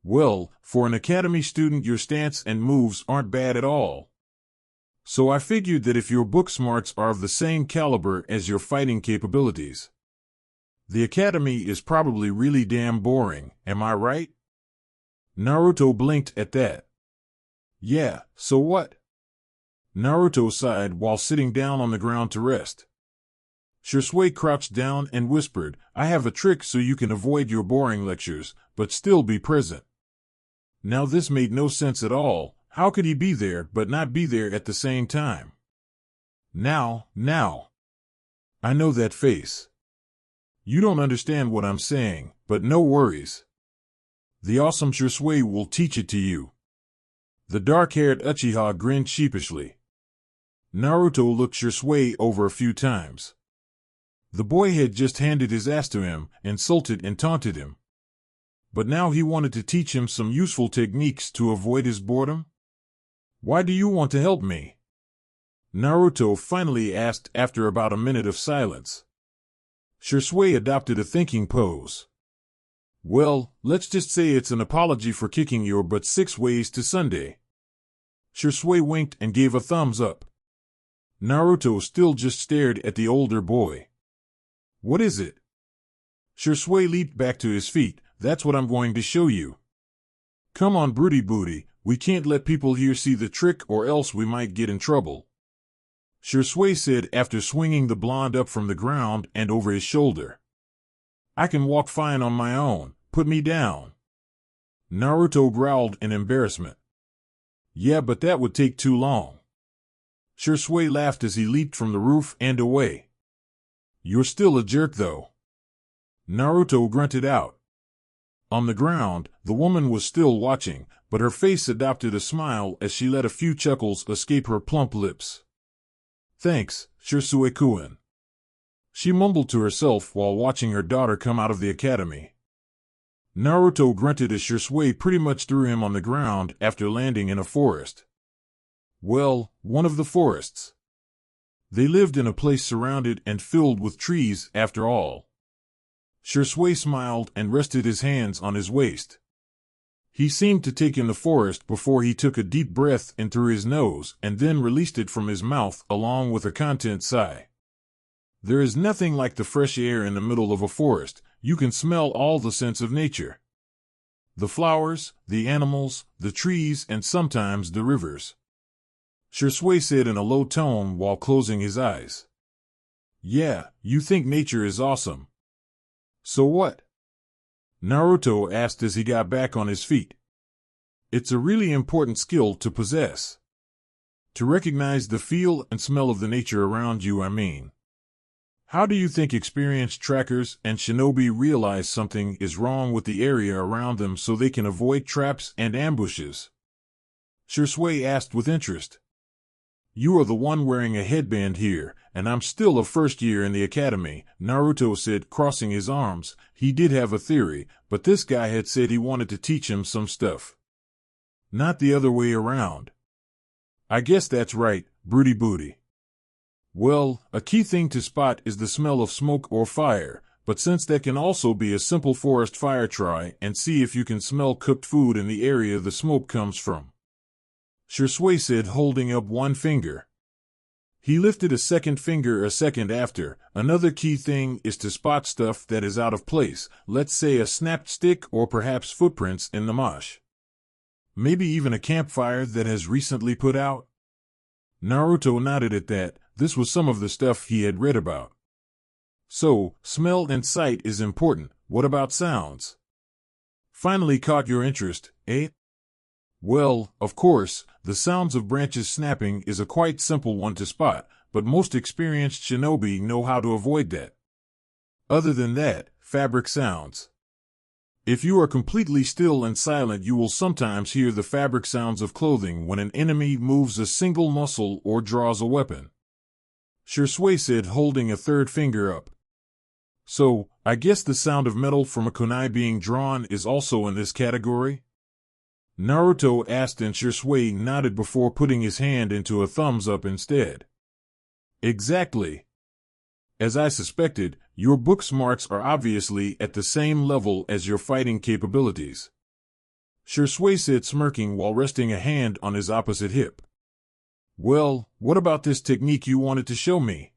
"Well, for an academy student your stance and moves aren't bad at all. So I figured that if your book smarts are of the same caliber as your fighting capabilities, the academy is probably really damn boring, am I right?" Naruto blinked at that. "Yeah, so what?" Naruto sighed while sitting down on the ground to rest. Shisui crouched down and whispered, "I have a trick so you can avoid your boring lectures, but still be present." Now this made no sense at all. How could he be there but not be there at the same time? Now. I know that face. You don't understand what I'm saying, but no worries. The awesome Shisui will teach it to you. The dark-haired Uchiha grinned sheepishly. Naruto looked Shisui over a few times. The boy had just handed his ass to him, insulted and taunted him. But now he wanted to teach him some useful techniques to avoid his boredom? "Why do you want to help me?" Naruto finally asked after about a minute of silence. Shisui adopted a thinking pose. "Well, let's just say it's an apology for kicking your butt 6 ways to Sunday." Shisui winked and gave a thumbs up. Naruto still just stared at the older boy. "What is it?" Shisui leaped back to his feet. "That's what I'm going to show you. Come on, broody booty, we can't let people here see the trick or else we might get in trouble." Shui said after swinging the blonde up from the ground and over his shoulder. I can walk fine on my own, put me down. Naruto growled in embarrassment. Yeah, but that would take too long. Shui laughed as he leaped from the roof and away. You're still a jerk though. Naruto grunted out. On the ground, the woman was still watching, but her face adopted a smile as she let a few chuckles escape her plump lips. Thanks, Shisui-kun. She mumbled to herself while watching her daughter come out of the academy. Naruto grunted as Shisui pretty much threw him on the ground after landing in a forest. Well, one of the forests. They lived in a place surrounded and filled with trees after all. Shisui smiled and rested his hands on his waist. He seemed to take in the forest before he took a deep breath in through his nose and then released it from his mouth along with a content sigh. There is nothing like the fresh air in the middle of a forest. You can smell all the scents of nature. The flowers, the animals, the trees, and sometimes the rivers. Shisui said in a low tone while closing his eyes. Yeah, you think nature is awesome. So what? Naruto asked as he got back on his feet. It's a really important skill to possess. To recognize the feel and smell of the nature around you, I mean. How do you think experienced trackers and shinobi realize something is wrong with the area around them so they can avoid traps and ambushes? Shisui asked with interest. You are the one wearing a headband here, and I'm still a first year in the academy, Naruto said, crossing his arms. He did have a theory, but this guy had said he wanted to teach him some stuff. Not the other way around. I guess that's right, broody booty. Well, a key thing to spot is the smell of smoke or fire, but since that can also be a simple forest fire, try and see if you can smell cooked food in the area the smoke comes from. Shisui said, holding up one finger. He lifted a second finger a second after. Another key thing is to spot stuff that is out of place, let's say a snapped stick or perhaps footprints in the mosh. Maybe even a campfire that has recently put out? Naruto nodded at that. This was some of the stuff he had read about. So, smell and sight is important. What about sounds? Finally caught your interest, eh? Well, of course, the sounds of branches snapping is a quite simple one to spot, but most experienced shinobi know how to avoid that. Other than that, fabric sounds. If you are completely still and silent, you will sometimes hear the fabric sounds of clothing when an enemy moves a single muscle or draws a weapon. Shisui said, holding a third finger up. So, I guess the sound of metal from a kunai being drawn is also in this category? Naruto asked, and Shisui nodded before putting his hand into a thumbs up instead. Exactly. As I suspected, your book smarts are obviously at the same level as your fighting capabilities. Shisui said, smirking while resting a hand on his opposite hip. Well, what about this technique you wanted to show me?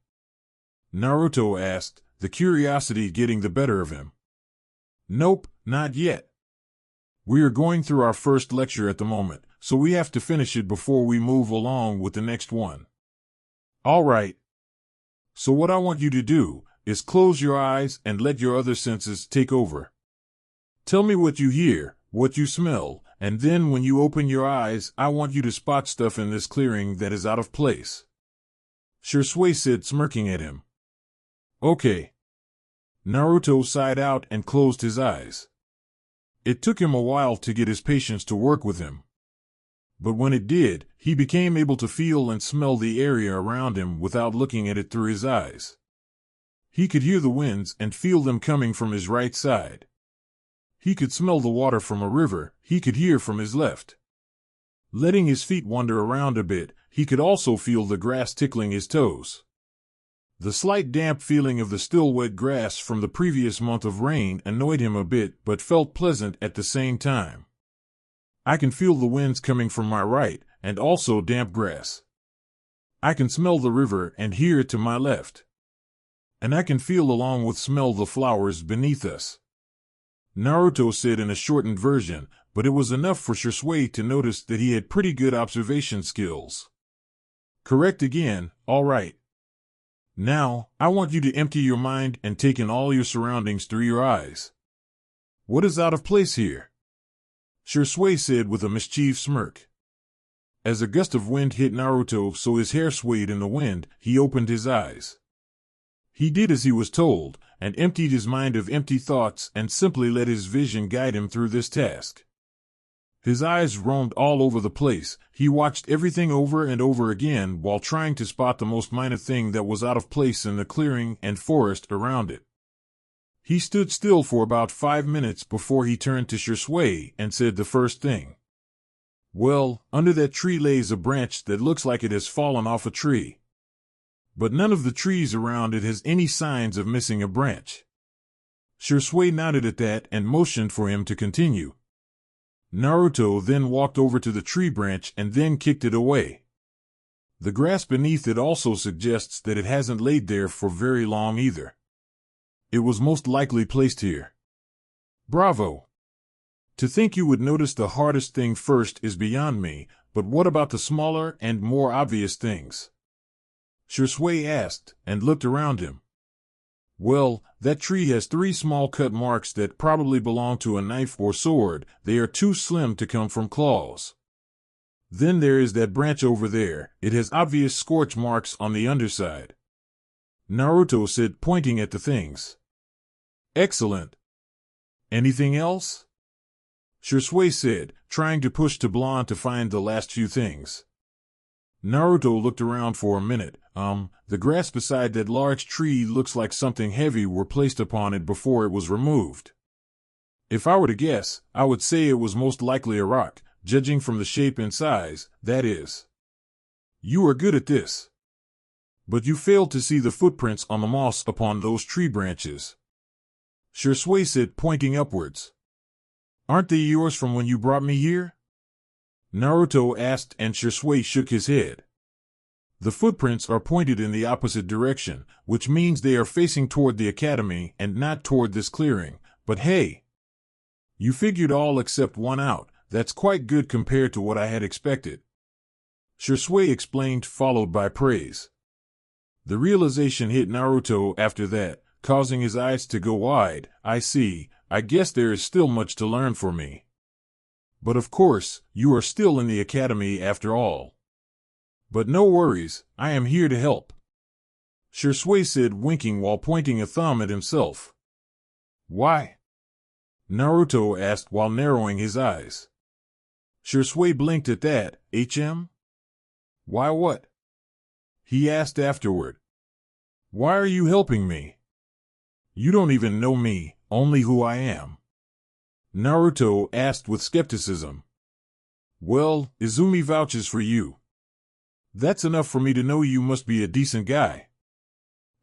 Naruto asked, the curiosity getting the better of him. Nope, not yet. We are going through our first lecture at the moment, so we have to finish it before we move along with the next one. All right. So what I want you to do is close your eyes and let your other senses take over. Tell me what you hear, what you smell, and then when you open your eyes, I want you to spot stuff in this clearing that is out of place. Shisui said, smirking at him. Okay. Naruto sighed out and closed his eyes. It took him a while to get his patience to work with him. But when it did, he became able to feel and smell the area around him without looking at it through his eyes. He could hear the winds and feel them coming from his right side. He could smell the water from a river. He could hear from his left. Letting his feet wander around a bit, he could also feel the grass tickling his toes. The slight damp feeling of the still wet grass from the previous month of rain annoyed him a bit but felt pleasant at the same time. I can feel the winds coming from my right, and also damp grass. I can smell the river and hear it to my left. And I can feel along with smell the flowers beneath us. Naruto said in a shortened version, but it was enough for Shisui to notice that he had pretty good observation skills. Correct again, All right. Now, I want you to empty your mind and take in all your surroundings through your eyes. What is out of place here? Shui said with a mischievous smirk. As a gust of wind hit Naruto so his hair swayed in the wind, he opened his eyes. He did as he was told, and emptied his mind of empty thoughts and simply let his vision guide him through this task. His eyes roamed all over the place. He watched everything over and over again while trying to spot the most minor thing that was out of place in the clearing and forest around it. He stood still for about 5 minutes before he turned to Shui and said the first thing. Well, under that tree lays a branch that looks like it has fallen off a tree. But none of the trees around it has any signs of missing a branch. Shui nodded at that and motioned for him to continue. Naruto then walked over to the tree branch and then kicked it away. The grass beneath it also suggests that it hasn't laid there for very long either. It was most likely placed here. Bravo! To think you would notice the hardest thing first is beyond me, but what about the smaller and more obvious things? Shui asked, and looked around him. Well, that tree has 3 small cut marks that probably belong to a knife or sword. They are too slim to come from claws. Then there is that branch over there. It has obvious scorch marks on the underside. Naruto said, pointing at the things. Excellent. Anything else? Shui said, trying to push to blonde to find the last few things. Naruto looked around for a minute. The grass beside that large tree looks like something heavy were placed upon it before it was removed. If I were to guess, I would say it was most likely a rock, judging from the shape and size, that is. You are good at this. But you failed to see the footprints on the moss upon those tree branches. Shui said, pointing upwards. Aren't they yours from when you brought me here? Naruto asked, and Shui shook his head. The footprints are pointed in the opposite direction, which means they are facing toward the academy and not toward this clearing. But hey! You figured all except one out. That's quite good compared to what I had expected. Shui explained, followed by praise. The realization hit Naruto after that, causing his eyes to go wide. I see. I guess there is still much to learn for me. But of course, you are still in the academy after all. But no worries, I am here to help. Shui said, winking while pointing a thumb at himself. Why? Naruto asked while narrowing his eyes. Shui blinked at that. HM? Why what? He asked afterward. Why are you helping me? You don't even know me, only who I am. Naruto asked with skepticism. Well, Izumi vouches for you. That's enough for me to know you must be a decent guy.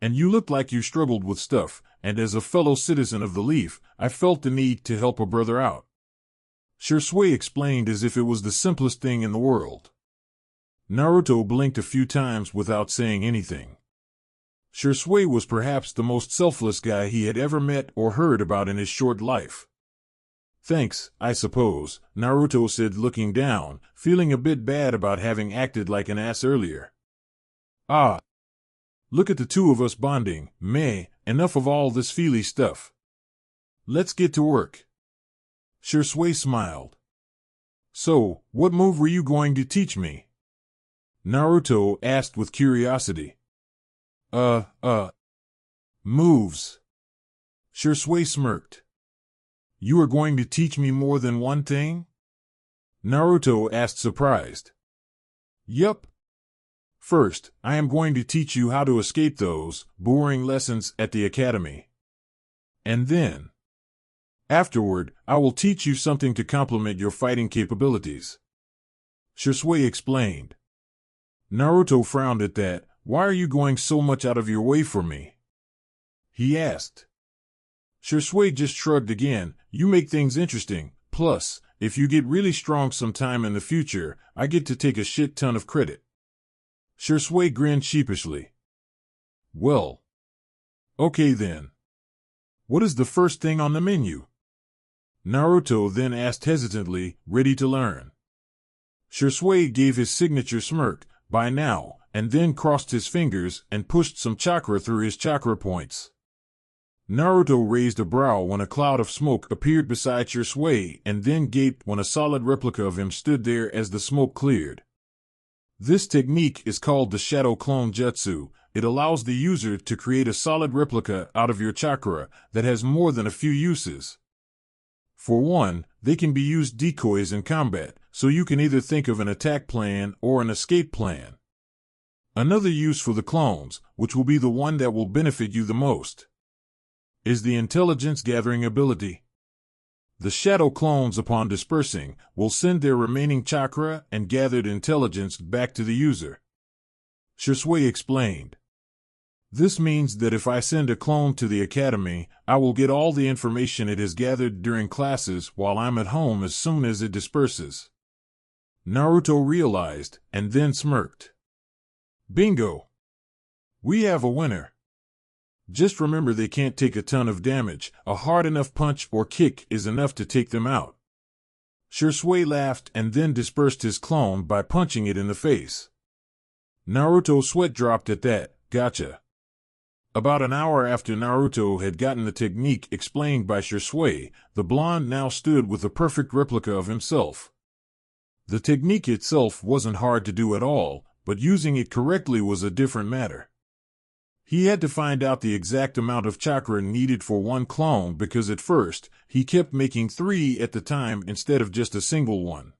And you look like you struggled with stuff, and as a fellow citizen of the Leaf, I felt the need to help a brother out. Shui explained as if it was the simplest thing in the world. Naruto blinked a few times without saying anything. Shui was perhaps the most selfless guy he had ever met or heard about in his short life. Thanks, I suppose, Naruto said, looking down, feeling a bit bad about having acted like an ass earlier. Ah! Look at the two of us bonding. Meh, enough of all this feely stuff. Let's get to work. Shui smiled. So, what move were you going to teach me? Naruto asked with curiosity. Moves. Shui smirked. You are going to teach me more than one thing? Naruto asked, surprised. Yup. First, I am going to teach you how to escape those boring lessons at the academy. And then, afterward, I will teach you something to complement your fighting capabilities. Shui explained. Naruto frowned at that. Why are you going so much out of your way for me? He asked. Shui just shrugged again. You make things interesting. Plus, if you get really strong sometime in the future, I get to take a shit ton of credit. Shui grinned sheepishly. Well. Okay then. What is the first thing on the menu? Naruto then asked hesitantly, ready to learn. Shui gave his signature smirk. By now, and then crossed his fingers and pushed some chakra through his chakra points. Naruto raised a brow when a cloud of smoke appeared beside Shisui and then gaped when a solid replica of him stood there as the smoke cleared. This technique is called the Shadow Clone Jutsu. It allows the user to create a solid replica out of your chakra that has more than a few uses. For one, they can be used decoys in combat, so you can either think of an attack plan or an escape plan. Another use for the clones, which will be the one that will benefit you the most, is the intelligence gathering ability. The shadow clones, upon dispersing, will send their remaining chakra and gathered intelligence back to the user. Shisui explained. This means that if I send a clone to the academy, I will get all the information it has gathered during classes while I'm at home as soon as it disperses. Naruto realized, and then smirked. Bingo! We have a winner. Just remember, they can't take a ton of damage. A hard enough punch or kick is enough to take them out. Shisui laughed and then dispersed his clone by punching it in the face. Naruto's sweat dropped at that. Gotcha. About an hour after Naruto had gotten the technique explained by Shisui, the blonde now stood with a perfect replica of himself. The technique itself wasn't hard to do at all, but using it correctly was a different matter. He had to find out the exact amount of chakra needed for one clone because at first, he kept making 3 at the time instead of just a single one.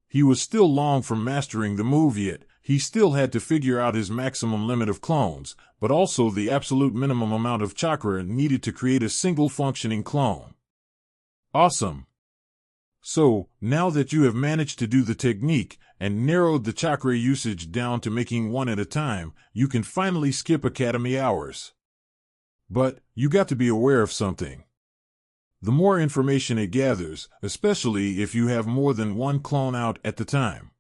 He was still long from mastering the move yet. He still had to figure out his maximum limit of clones, but also the absolute minimum amount of chakra needed to create a single functioning clone. Awesome! So, now that you have managed to do the technique and narrowed the chakra usage down to making 1 at a time, you can finally skip academy hours. But, you got to be aware of something. The more information it gathers, especially if you have more than one clone out at the time,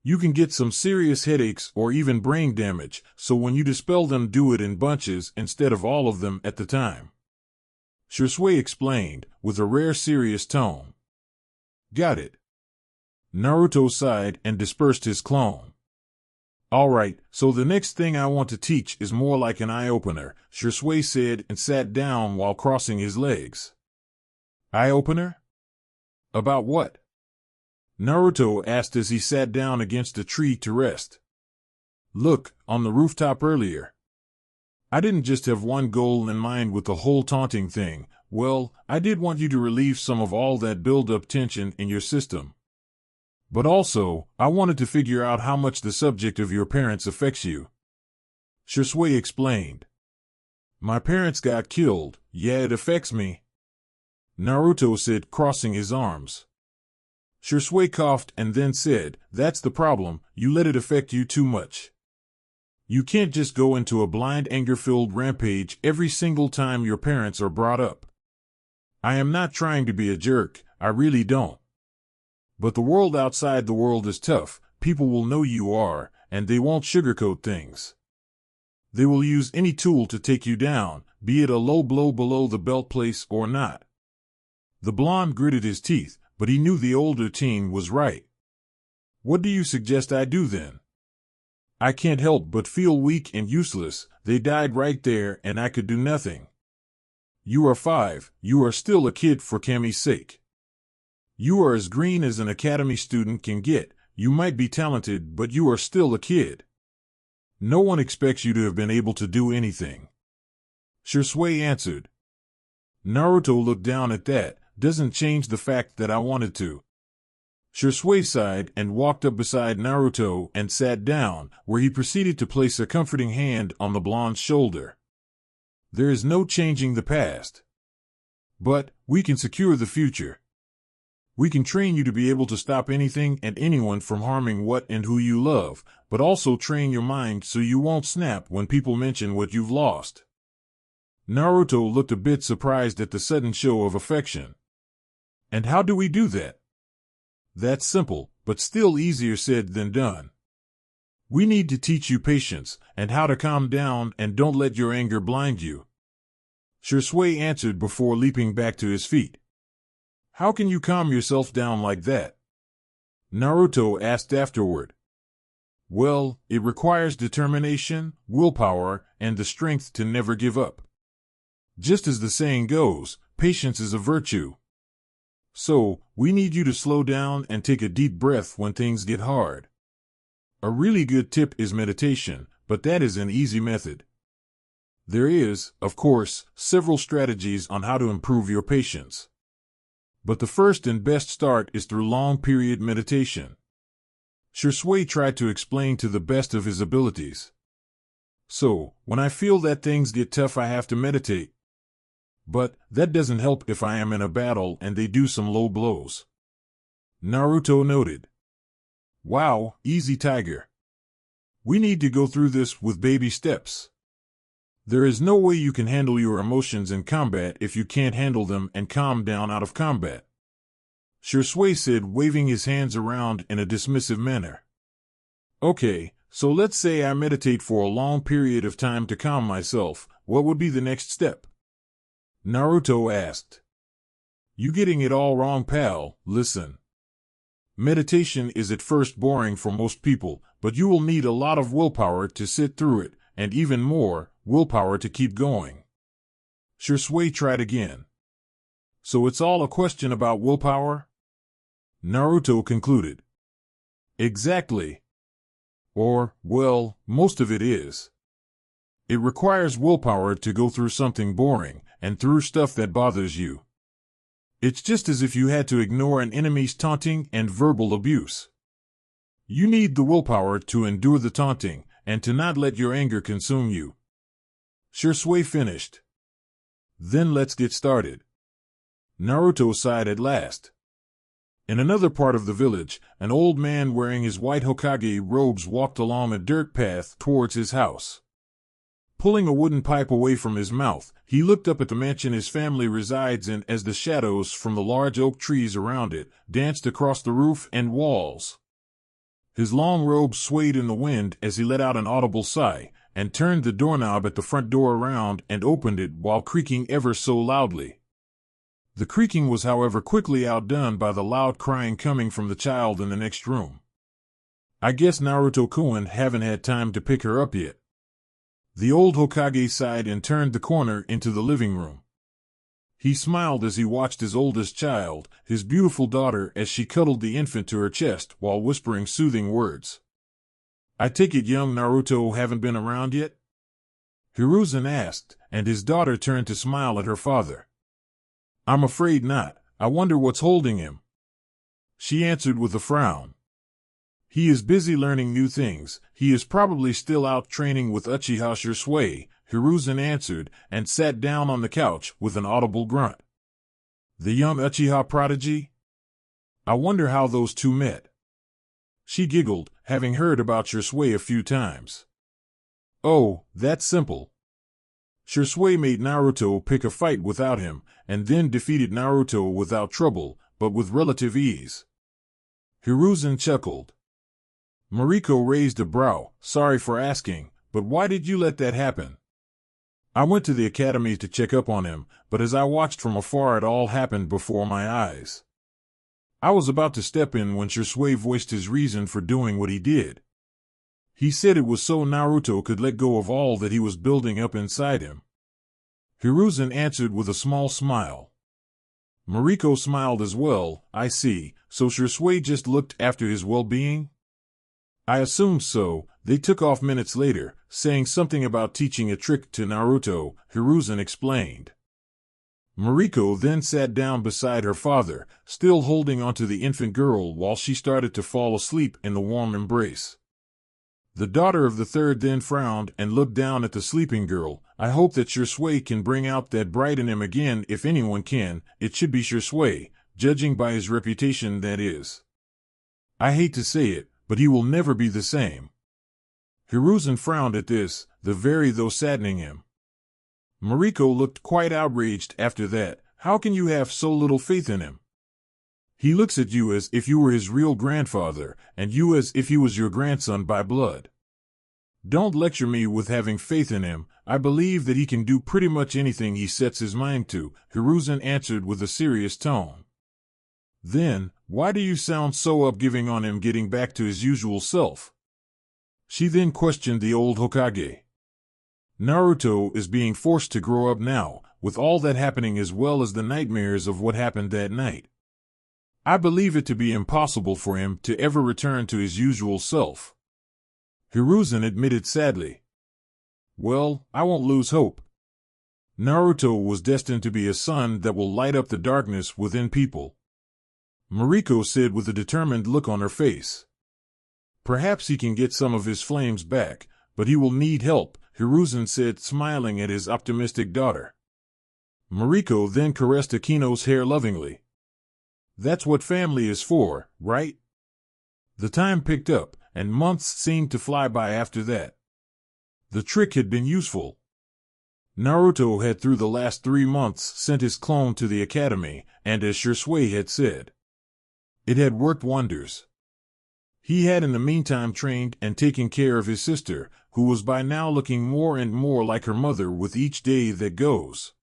you can get some serious headaches or even brain damage, so when you dispel them, do it in bunches instead of all of them at the time. Shisui explained, with a rare serious tone. Got it. Naruto sighed and dispersed his clone. Alright, so the next thing I want to teach is more like an eye-opener, Shisui said and sat down while crossing his legs. Eye-opener? About what? Naruto asked as he sat down against a tree to rest. Look, on the rooftop earlier. I didn't just have one goal in mind with the whole taunting thing. Well, I did want you to relieve some of all that build-up tension in your system. But also, I wanted to figure out how much the subject of your parents affects you. Shisui explained. My parents got killed. Yeah, it affects me. Naruto said, crossing his arms. Shisui coughed and then said, that's the problem, you let it affect you too much. You can't just go into a blind anger-filled rampage every single time your parents are brought up. I am not trying to be a jerk, I really don't. But the world outside the world is tough, people will know you are, and they won't sugarcoat things. They will use any tool to take you down, be it a low blow below the belt place or not. The blonde gritted his teeth, but he knew the older teen was right. What do you suggest I do then? I can't help but feel weak and useless. They died right there and I could do nothing. You are 5, you are still a kid for Kami's sake. You are as green as an academy student can get. You might be talented, but you are still a kid. No one expects you to have been able to do anything. Shisui answered. Naruto looked down at that. Doesn't change the fact that I wanted to. Shisui sighed and walked up beside Naruto and sat down, where he proceeded to place a comforting hand on the blonde's shoulder. There is no changing the past. But, we can secure the future. We can train you to be able to stop anything and anyone from harming what and who you love, but also train your mind so you won't snap when people mention what you've lost. Naruto looked a bit surprised at the sudden show of affection. And how do we do that? That's simple, but still easier said than done. We need to teach you patience, and how to calm down and don't let your anger blind you. Shisui answered before leaping back to his feet. How can you calm yourself down like that? Naruto asked afterward. Well, it requires determination, willpower, and the strength to never give up. Just as the saying goes, patience is a virtue. So, we need you to slow down and take a deep breath when things get hard. A really good tip is meditation, but that is an easy method. There is, of course, several strategies on how to improve your patience. But the first and best start is through long-period meditation. Shui tried to explain to the best of his abilities. So, when I feel that things get tough, I have to meditate. But that doesn't help if I am in a battle and they do some low blows. Naruto noted. Wow, easy tiger. We need to go through this with baby steps. There is no way you can handle your emotions in combat if you can't handle them and calm down out of combat. Shui said, waving his hands around in a dismissive manner. Okay, so let's say I meditate for a long period of time to calm myself. What would be the next step? Naruto asked. You getting it all wrong, pal. Listen. Meditation is at first boring for most people, but you will need a lot of willpower to sit through it, and even more, willpower to keep going. Shui tried again. So it's all a question about willpower? Naruto concluded. Exactly. Or, well, most of it is. It requires willpower to go through something boring, and through stuff that bothers you. It's just as if you had to ignore an enemy's taunting and verbal abuse. You need the willpower to endure the taunting, and to not let your anger consume you. Shui finished. Then let's get started. Naruto sighed at last. In another part of the village, an old man wearing his white Hokage robes walked along a dirt path towards his house. Pulling a wooden pipe away from his mouth, he looked up at the mansion his family resides in as the shadows from the large oak trees around it danced across the roof and walls. His long robe swayed in the wind as he let out an audible sigh, and turned the doorknob at the front door around and opened it while creaking ever so loudly. The creaking was, however, quickly outdone by the loud crying coming from the child in the next room. I guess Naruto-kun haven't had time to pick her up yet. The old Hokage sighed and turned the corner into the living room. He smiled as he watched his oldest child, his beautiful daughter, as she cuddled the infant to her chest while whispering soothing words. I take it young Naruto haven't been around yet? Hiruzen asked, and his daughter turned to smile at her father. I'm afraid not. I wonder what's holding him. She answered with a frown. He is busy learning new things. He is probably still out training with Uchiha Shui, Hiruzen answered, and sat down on the couch with an audible grunt. The young Uchiha Prodigy? I wonder how those two met. She giggled, having heard about Shui a few times. Oh, that's simple. Shui made Naruto pick a fight without him, and then defeated Naruto without trouble, but with relative ease. Hiruzen chuckled. Mariko raised a brow. Sorry for asking, but why did you let that happen? I went to the academy to check up on him, but as I watched from afar it all happened before my eyes. I was about to step in when Shui voiced his reason for doing what he did. He said it was so Naruto could let go of all that he was building up inside him. Hiruzen answered with a small smile. Mariko smiled as well. I see, so Shui just looked after his well-being? I assumed so. They took off minutes later, saying something about teaching a trick to Naruto, Hiruzen explained. Mariko then sat down beside her father, still holding onto the infant girl while she started to fall asleep in the warm embrace. The daughter of the third then frowned and looked down at the sleeping girl. I hope that Shui can bring out that bright in him again. If anyone can, it should be Shui, judging by his reputation, that is. I hate to say it, but he will never be the same. Hiruzen frowned at this, the very though saddening him. Mariko looked quite outraged after that. How can you have so little faith in him? He looks at you as if you were his real grandfather, and you as if he was your grandson by blood. Don't lecture me with having faith in him. I believe that he can do pretty much anything he sets his mind to, Hiruzen answered with a serious tone. Then, why do you sound so up giving on him getting back to his usual self? She then questioned the old Hokage. Naruto is being forced to grow up now, with all that happening as well as the nightmares of what happened that night. I believe it to be impossible for him to ever return to his usual self. Hiruzen admitted sadly. Well, I won't lose hope. Naruto was destined to be a sun that will light up the darkness within people. Mariko said with a determined look on her face. Perhaps he can get some of his flames back, but he will need help, Hiruzen said, smiling at his optimistic daughter. Mariko then caressed Akino's hair lovingly. That's what family is for, right? The time picked up, and months seemed to fly by after that. The trick had been useful. Naruto had through the last 3 months sent his clone to the academy, and as Shisui had said, it had worked wonders. He had in the meantime trained and taken care of his sister, who was by now looking more and more like her mother with each day that goes.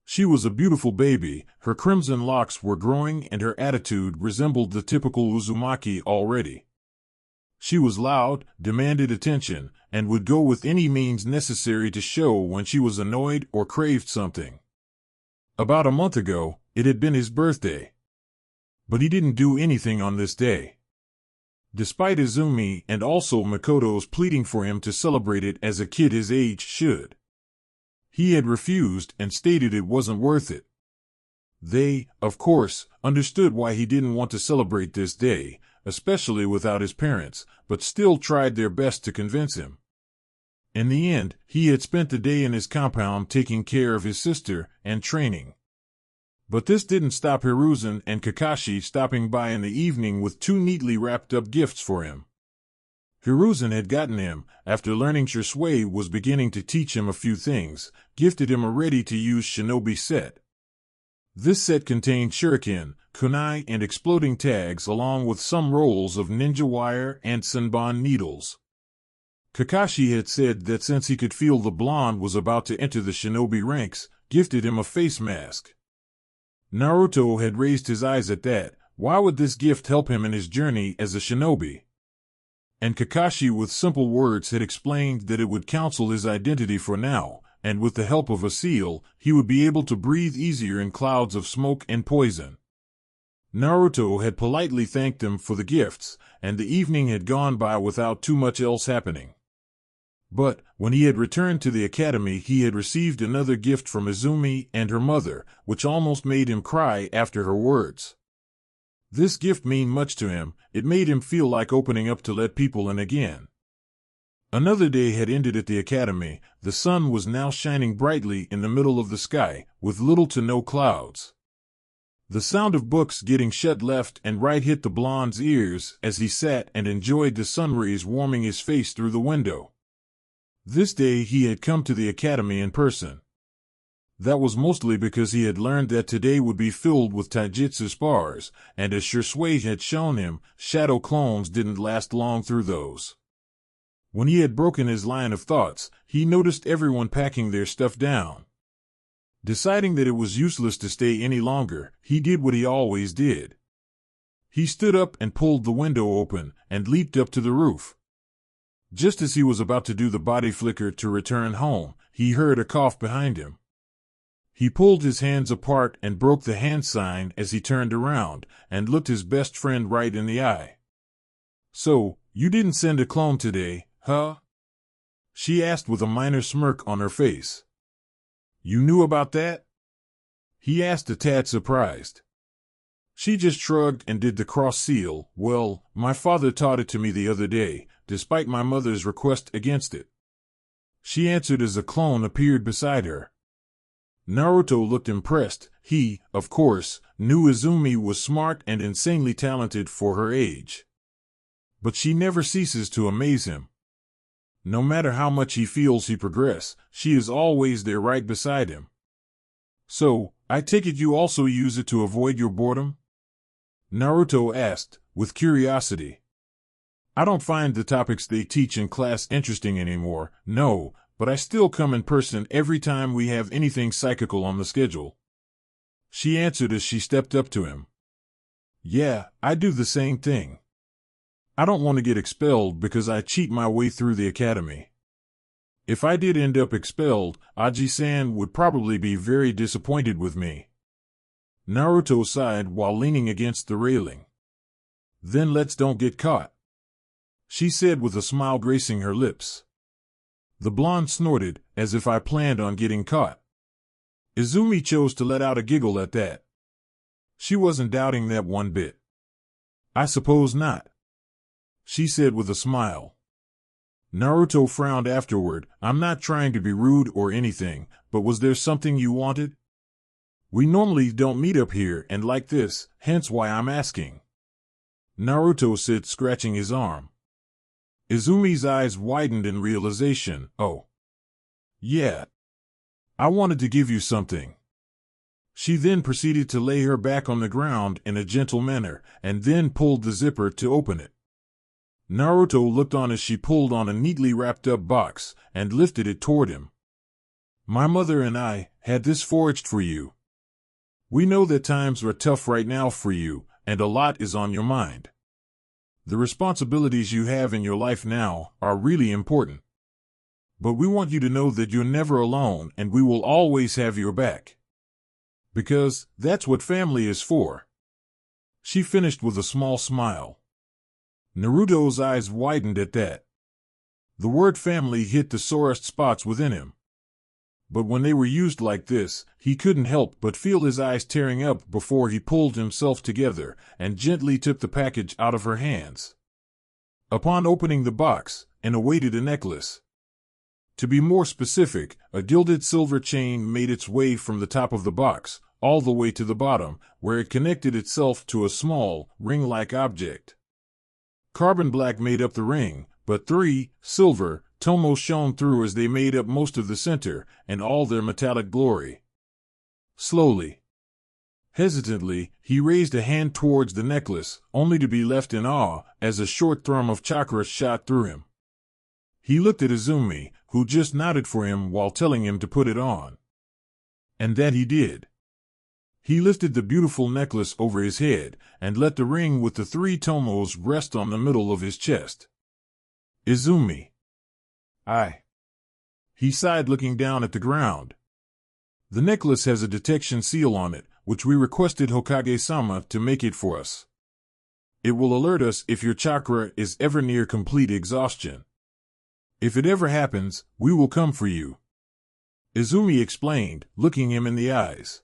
She was a beautiful baby, her crimson locks were growing and her attitude resembled the typical Uzumaki already. She was loud, demanded attention, and would go with any means necessary to show when she was annoyed or craved something. About a month ago, it had been his birthday. But he didn't do anything on this day. Despite Izumi and also Makoto's pleading for him to celebrate it as a kid his age should. He had refused and stated it wasn't worth it. They, of course, understood why he didn't want to celebrate this day, especially without his parents, but still tried their best to convince him. In the end, he had spent the day in his compound taking care of his sister and training. But this didn't stop Hiruzen and Kakashi stopping by in the evening with 2 neatly wrapped up gifts for him. Hiruzen had gotten him, after learning Shisui was beginning to teach him a few things, gifted him a ready-to-use shinobi set. This set contained shuriken, kunai, and exploding tags along with some rolls of ninja wire and senbon needles. Kakashi had said that since he could feel the blonde was about to enter the shinobi ranks, gifted him a face mask. Naruto had raised his eyes at that. Why would this gift help him in his journey as a shinobi? And Kakashi with simple words had explained that it would cancel his identity for now, and with the help of a seal, he would be able to breathe easier in clouds of smoke and poison. Naruto had politely thanked them for the gifts, and the evening had gone by without too much else happening. But, when he had returned to the academy, he had received another gift from Izumi and her mother, which almost made him cry after her words. This gift meant much to him. It made him feel like opening up to let people in again. Another day had ended at the academy. The sun was now shining brightly in the middle of the sky, with little to no clouds. The sound of books getting shut left and right hit the blonde's ears as he sat and enjoyed the sun rays warming his face through the window. This day he had come to the academy in person. That was mostly because he had learned that today would be filled with taijutsu spars, and as Shisui had shown him, shadow clones didn't last long through those. When he had broken his line of thoughts, he noticed everyone packing their stuff down. Deciding that it was useless to stay any longer, he did what he always did. He stood up and pulled the window open, and leaped up to the roof. Just as he was about to do the body flicker to return home, he heard a cough behind him. He pulled his hands apart and broke the hand sign as he turned around, and looked his best friend right in the eye. "So, you didn't send a clone today, huh?" she asked with a minor smirk on her face. "You knew about that?" he asked, a tad surprised. She just shrugged and did the cross seal. "Well, my father taught it to me the other day, despite my mother's request against it," she answered as a clone appeared beside her. Naruto looked impressed. He, of course, knew Izumi was smart and insanely talented for her age. But she never ceases to amaze him. No matter how much he feels he progresses, she is always there right beside him. "So, I take it you also use it to avoid your boredom?" Naruto asked, with curiosity. "I don't find the topics they teach in class interesting anymore, no, but I still come in person every time we have anything psychical on the schedule," she answered as she stepped up to him. "Yeah, I do the same thing. I don't want to get expelled because I cheat my way through the academy. If I did end up expelled, Aji-san would probably be very disappointed with me. Naruto sighed while leaning against the railing. Then let's don't get caught, she said with a smile gracing her lips. The blonde snorted, as if I planned on getting caught. Izumi chose to let out a giggle at that. She wasn't doubting that one bit. I suppose not, she said with a smile. Naruto frowned afterward. I'm not trying to be rude or anything, but was there something you wanted? We normally don't meet up here and like this, hence why I'm asking, Naruto said, scratching his arm. Izumi's eyes widened in realization. Oh. Yeah. I wanted to give you something. She then proceeded to lay her back on the ground in a gentle manner, and then pulled the zipper to open it. Naruto looked on as she pulled on a neatly wrapped up box, and lifted it toward him. My mother and I had this forged for you. We know that times are tough right now for you, and a lot is on your mind. The responsibilities you have in your life now are really important. But we want you to know that you're never alone and we will always have your back. Because that's what family is for. She finished with a small smile. Naruto's eyes widened at that. The word family hit the sorest spots within him. But when they were used like this, he couldn't help but feel his eyes tearing up before he pulled himself together and gently took the package out of her hands. Upon opening the box, and awaited a necklace. To be more specific, a gilded silver chain made its way from the top of the box, all the way to the bottom, where it connected itself to a small, ring-like object. Carbon black made up the ring, but 3 silver tomos shone through as they made up most of the center and all their metallic glory. Slowly, hesitantly, he raised a hand towards the necklace, only to be left in awe as a short thrum of chakra shot through him. He looked at Izumi, who just nodded for him while telling him to put it on. And that he did. He lifted the beautiful necklace over his head and let the ring with the 3 tomos rest on the middle of his chest. Izumi. He sighed, looking down at the ground. The necklace has a detection seal on it, which we requested Hokage-sama to make it for us. It will alert us if your chakra is ever near complete exhaustion. If it ever happens, we will come for you, Izumi explained, looking him in the eyes.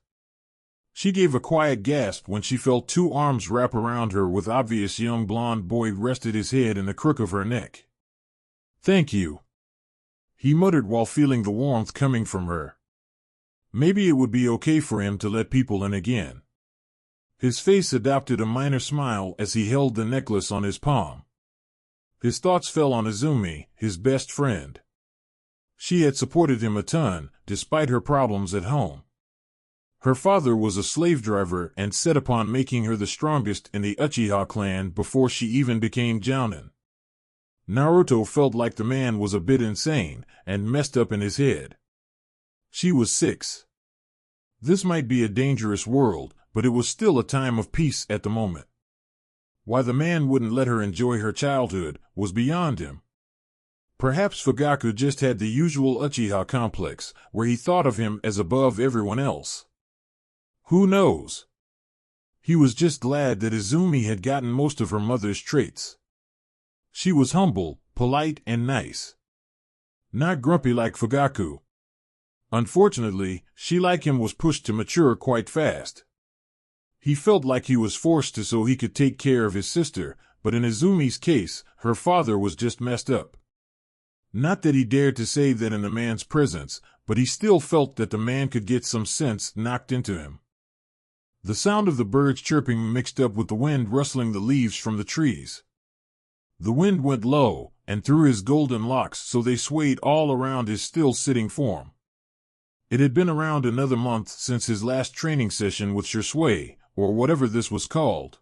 She gave a quiet gasp when she felt 2 arms wrap around her with obvious young blonde boy rested his head in the crook of her neck. Thank you, he muttered while feeling the warmth coming from her. Maybe it would be okay for him to let people in again. His face adopted a minor smile as he held the necklace on his palm. His thoughts fell on Izumi, his best friend. She had supported him a ton, despite her problems at home. Her father was a slave driver and set upon making her the strongest in the Uchiha clan before she even became jounin. Naruto felt like the man was a bit insane and messed up in his head. She was 6. This might be a dangerous world, but it was still a time of peace at the moment. Why the man wouldn't let her enjoy her childhood was beyond him. Perhaps Fugaku just had the usual Uchiha complex, where he thought of him as above everyone else. Who knows? He was just glad that Izumi had gotten most of her mother's traits. She was humble, polite, and nice. Not grumpy like Fugaku. Unfortunately, she like him was pushed to mature quite fast. He felt like he was forced to so he could take care of his sister, but in Izumi's case, her father was just messed up. Not that he dared to say that in the man's presence, but he still felt that the man could get some sense knocked into him. The sound of the birds chirping mixed up with the wind rustling the leaves from the trees. The wind went low, and through his golden locks so they swayed all around his still-sitting form. It had been around another month since his last training session with Shisui, or whatever this was called.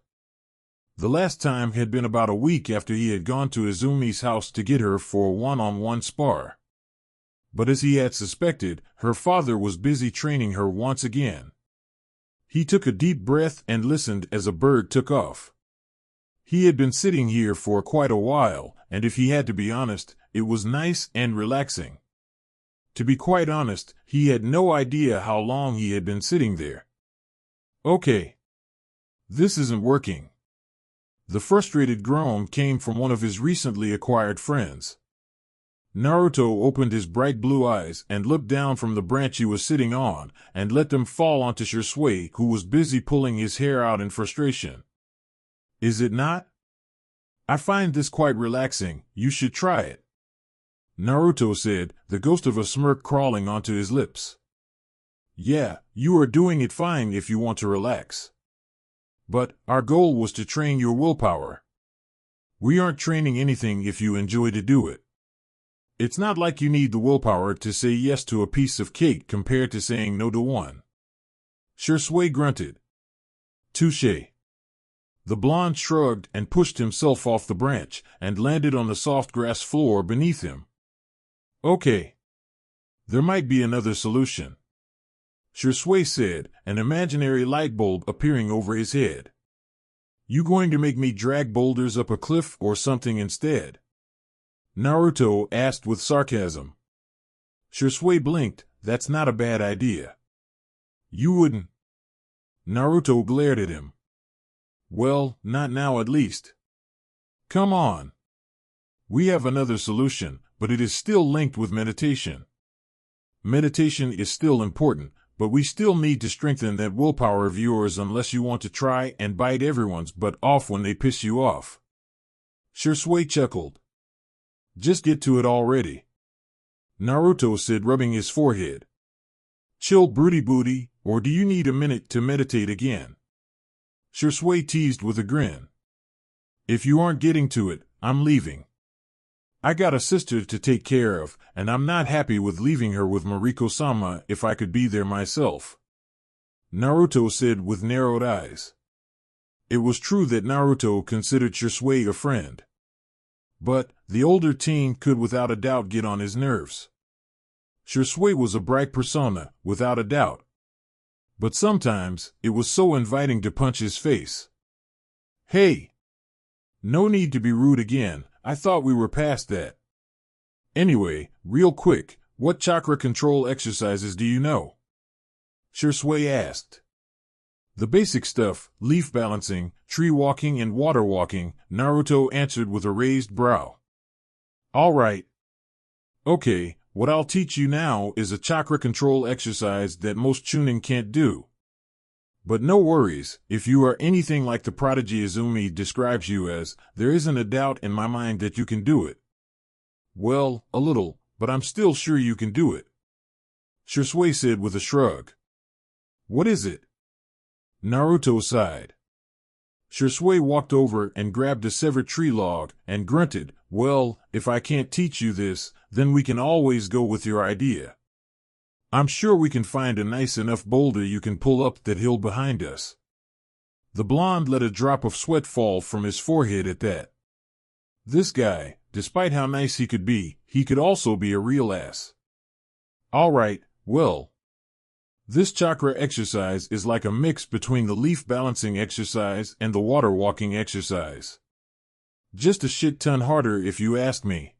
The last time had been about a week after he had gone to Izumi's house to get her for a one-on-one spar. But as he had suspected, her father was busy training her once again. He took a deep breath and listened as a bird took off. He had been sitting here for quite a while, and if he had to be honest, it was nice and relaxing. To be quite honest, he had no idea how long he had been sitting there. Okay. This isn't working. The frustrated groan came from one of his recently acquired friends. Naruto opened his bright blue eyes and looked down from the branch he was sitting on and let them fall onto Shisui, who was busy pulling his hair out in frustration. Is it not? I find this quite relaxing. You should try it, Naruto said, the ghost of a smirk crawling onto his lips. Yeah, you are doing it fine if you want to relax. But our goal was to train your willpower. We aren't training anything if you enjoy to do it. It's not like you need the willpower to say yes to a piece of cake compared to saying no to one. Shisui grunted. Touché. The blonde shrugged and pushed himself off the branch and landed on the soft grass floor beneath him. Okay. There might be another solution, Shisui said, an imaginary light bulb appearing over his head. You going to make me drag boulders up a cliff or something instead? Naruto asked with sarcasm. Shisui blinked. That's not a bad idea. You wouldn't? Naruto glared at him. Well, not now at least. Come on. We have another solution, but it is still linked with meditation. Meditation is still important, but we still need to strengthen that willpower of yours unless you want to try and bite everyone's butt off when they piss you off. Shisui chuckled. Just get to it already, Naruto said, rubbing his forehead. Chill, broody booty, or do you need a minute to meditate again? Shisui teased with a grin. If you aren't getting to it, I'm leaving. I got a sister to take care of, and I'm not happy with leaving her with Mariko-sama if I could be there myself, Naruto said with narrowed eyes. It was true that Naruto considered Shisui a friend. But the older teen could without a doubt get on his nerves. Shisui was a bright persona, without a doubt. But sometimes, it was so inviting to punch his face. Hey! No need to be rude again, I thought we were past that. Anyway, real quick, what chakra control exercises do you know? Shisui asked. The basic stuff, leaf balancing, tree walking and water walking, Naruto answered with a raised brow. All right. Okay, what I'll teach you now is a chakra control exercise that most Chunin can't do. But no worries, if you are anything like the Prodigy Izumi describes you as, there isn't a doubt in my mind that you can do it. Well, a little, but I'm still sure you can do it, Shisui said with a shrug. What is it? Naruto sighed. Shisui walked over and grabbed a severed tree log and grunted, well, if I can't teach you this, then we can always go with your idea. I'm sure we can find a nice enough boulder you can pull up that hill behind us. The blonde let a drop of sweat fall from his forehead at that. This guy, despite how nice he could be, he could also be a real ass. All right, well. This chakra exercise is like a mix between the leaf balancing exercise and the water walking exercise. Just a shit ton harder if you ask me.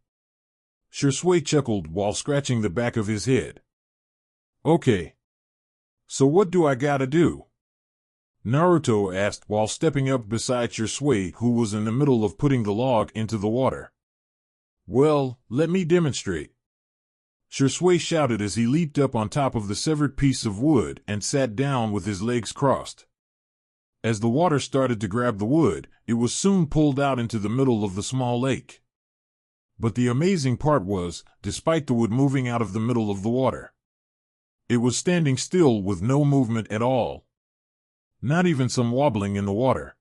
Shisui chuckled while scratching the back of his head. Okay. So what do I gotta do? Naruto asked while stepping up beside Shisui, who was in the middle of putting the log into the water. Well, let me demonstrate. Shisui shouted as he leaped up on top of the severed piece of wood and sat down with his legs crossed. As the water started to grab the wood, it was soon pulled out into the middle of the small lake. But the amazing part was, despite the wood moving out of the middle of the water, it was standing still with no movement at all. Not even some wobbling in the water.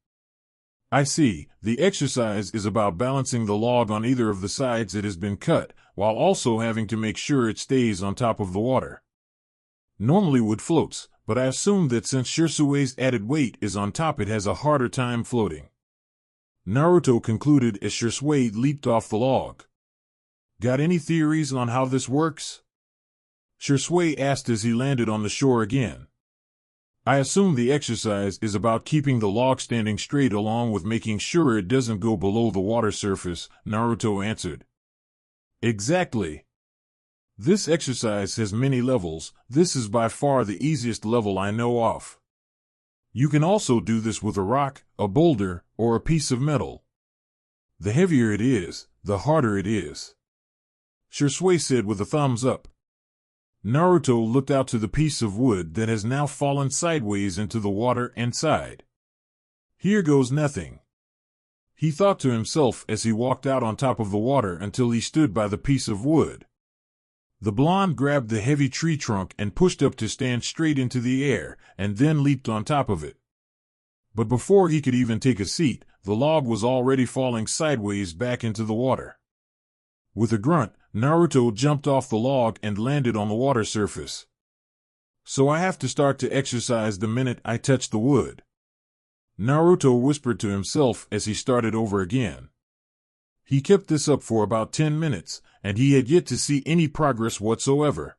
I see, the exercise is about balancing the log on either of the sides it has been cut, while also having to make sure it stays on top of the water. Normally wood floats, but I assume that since Shisui's added weight is on top it has a harder time floating. Naruto concluded as Shisui leaped off the log. Got any theories on how this works? Shisui asked as he landed on the shore again. I assume the exercise is about keeping the log standing straight along with making sure it doesn't go below the water surface, Naruto answered. Exactly. This exercise has many levels. This is by far the easiest level I know of. You can also do this with a rock, a boulder, or a piece of metal. The heavier it is, the harder it is. Shisui said with a thumbs up. Naruto looked out to the piece of wood that has now fallen sideways into the water and sighed. Here goes nothing. He thought to himself as he walked out on top of the water until he stood by the piece of wood. The blonde grabbed the heavy tree trunk and pushed up to stand straight into the air, and then leaped on top of it. But before he could even take a seat, the log was already falling sideways back into the water. With a grunt, Naruto jumped off the log and landed on the water surface. So I have to start to exercise the minute I touch the wood. Naruto whispered to himself as he started over again. He kept this up for about 10 minutes, and he had yet to see any progress whatsoever.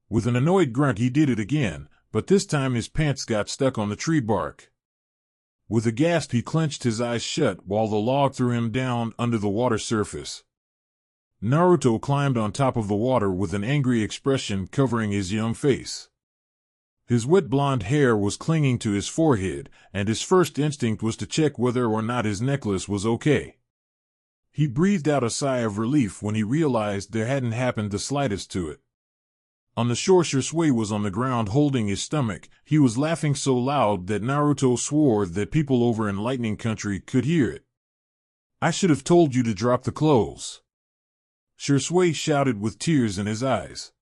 With an annoyed grunt he did it again, but this time his pants got stuck on the tree bark. With a gasp he clenched his eyes shut while the log threw him down under the water surface. Naruto climbed on top of the water with an angry expression covering his young face. His wet blonde hair was clinging to his forehead, and his first instinct was to check whether or not his necklace was okay. He breathed out a sigh of relief when he realized there hadn't happened the slightest to it. On the shore, Shisui was on the ground holding his stomach. He was laughing so loud that Naruto swore that people over in Lightning Country could hear it. I should have told you to drop the clothes. Shisui shouted with tears in his eyes.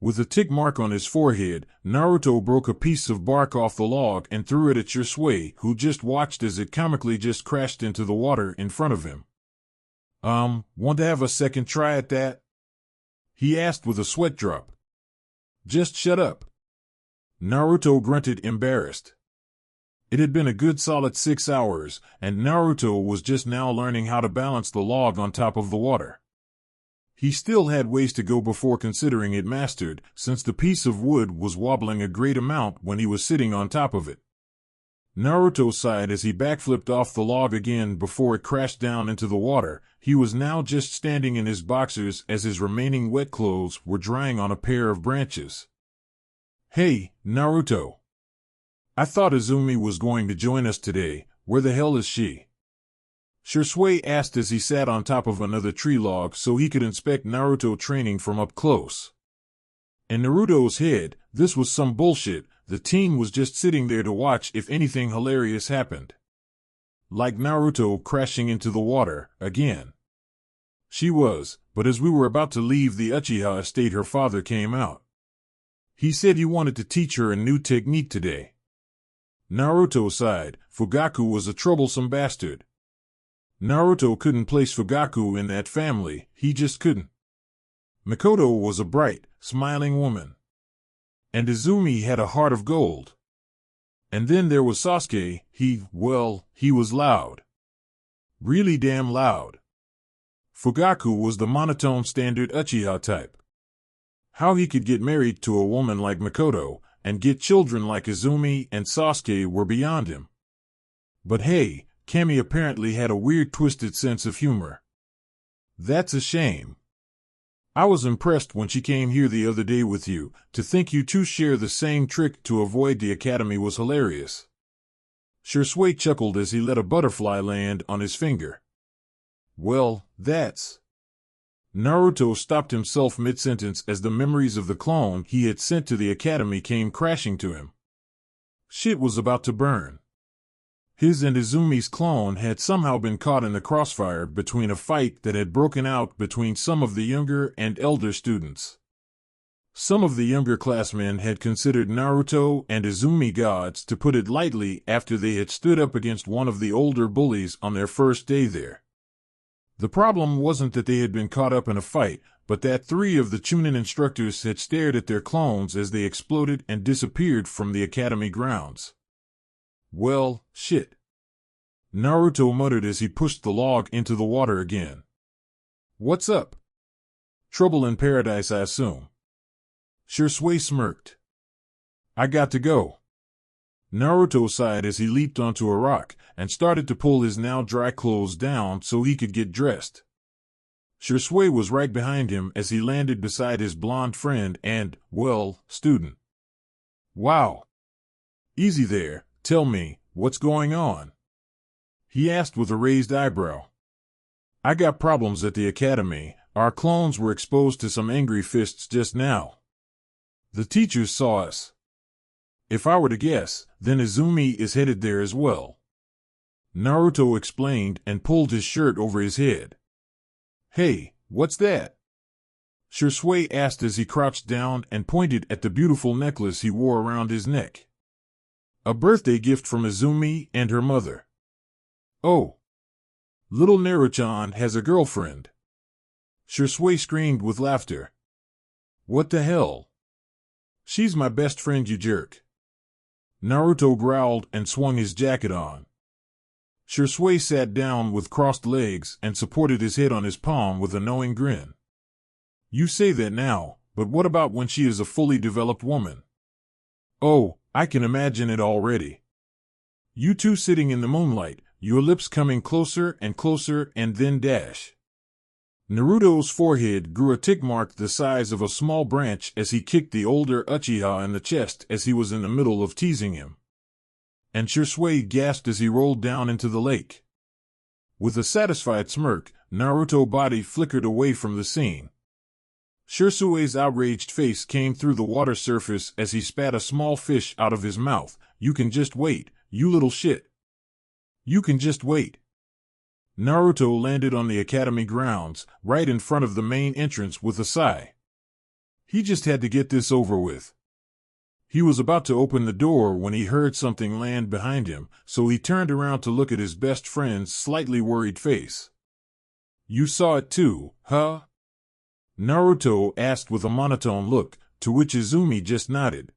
With a tick mark on his forehead, Naruto broke a piece of bark off the log and threw it at Shisui, who just watched as it comically just crashed into the water in front of him. Want to have a second try at that? He asked with a sweat drop. Just shut up. Naruto grunted, embarrassed. It had been a good solid 6 hours, and Naruto was just now learning how to balance the log on top of the water. He still had ways to go before considering it mastered, since the piece of wood was wobbling a great amount when he was sitting on top of it. Naruto sighed as he backflipped off the log again before it crashed down into the water. He was now just standing in his boxers as his remaining wet clothes were drying on a pair of branches. Hey, Naruto. I thought Izumi was going to join us today. Where the hell is she? Shisui asked as he sat on top of another tree log so he could inspect Naruto training from up close. In Naruto's head, this was some bullshit. The teen was just sitting there to watch if anything hilarious happened. Like Naruto crashing into the water, again. She was, but as we were about to leave the Uchiha estate her father came out. He said he wanted to teach her a new technique today. Naruto sighed. Fugaku was a troublesome bastard. Naruto couldn't place Fugaku in that family, he just couldn't. Mikoto was a bright, smiling woman. And Izumi had a heart of gold. And then there was Sasuke. He was loud. Really damn loud. Fugaku was the monotone standard Uchiha type. How he could get married to a woman like Mikoto, and get children like Izumi and Sasuke were beyond him. But hey, Kami apparently had a weird twisted sense of humor. That's a shame. I was impressed when she came here the other day with you. To think you two share the same trick to avoid the academy was hilarious. Shisui chuckled as he let a butterfly land on his finger. Well, that's... Naruto stopped himself mid-sentence as the memories of the clone he had sent to the academy came crashing to him. Shit was about to burn. His and Izumi's clone had somehow been caught in the crossfire between a fight that had broken out between some of the younger and elder students. Some of the younger classmen had considered Naruto and Izumi gods, to put it lightly, after they had stood up against one of the older bullies on their first day there. The problem wasn't that they had been caught up in a fight, but that 3 of the Chunin instructors had stared at their clones as they exploded and disappeared from the academy grounds. Well, shit. Naruto muttered as he pushed the log into the water again. What's up? Trouble in paradise, I assume. Shisui smirked. I got to go. Naruto sighed as he leaped onto a rock and started to pull his now dry clothes down so he could get dressed. Shisui was right behind him as he landed beside his blonde friend and, well, student. Wow. Easy there, tell me, what's going on? He asked with a raised eyebrow. I got problems at the academy. Our clones were exposed to some angry fists just now. The teachers saw us. If I were to guess, then Izumi is headed there as well. Naruto explained and pulled his shirt over his head. Hey, what's that? Shisui asked as he crouched down and pointed at the beautiful necklace he wore around his neck. A birthday gift from Izumi and her mother. Oh. Little Naruto-chan has a girlfriend. Shisui screamed with laughter. What the hell? She's my best friend, you jerk. Naruto growled and swung his jacket on. Shisui sat down with crossed legs and supported his head on his palm with a knowing grin. You say that now, but what about when she is a fully developed woman? Oh, I can imagine it already. You two sitting in the moonlight, your lips coming closer and closer and then dash. Naruto's forehead grew a tick mark the size of a small branch as he kicked the older Uchiha in the chest as he was in the middle of teasing him. And Shisui gasped as he rolled down into the lake. With a satisfied smirk, Naruto's body flickered away from the scene. Shisui's outraged face came through the water surface as he spat a small fish out of his mouth. You can just wait, you little shit. You can just wait. Naruto landed on the academy grounds, right in front of the main entrance with a sigh. He just had to get this over with. He was about to open the door when he heard something land behind him, so he turned around to look at his best friend's slightly worried face. You saw it too, huh? Naruto asked with a monotone look, to which Izumi just nodded.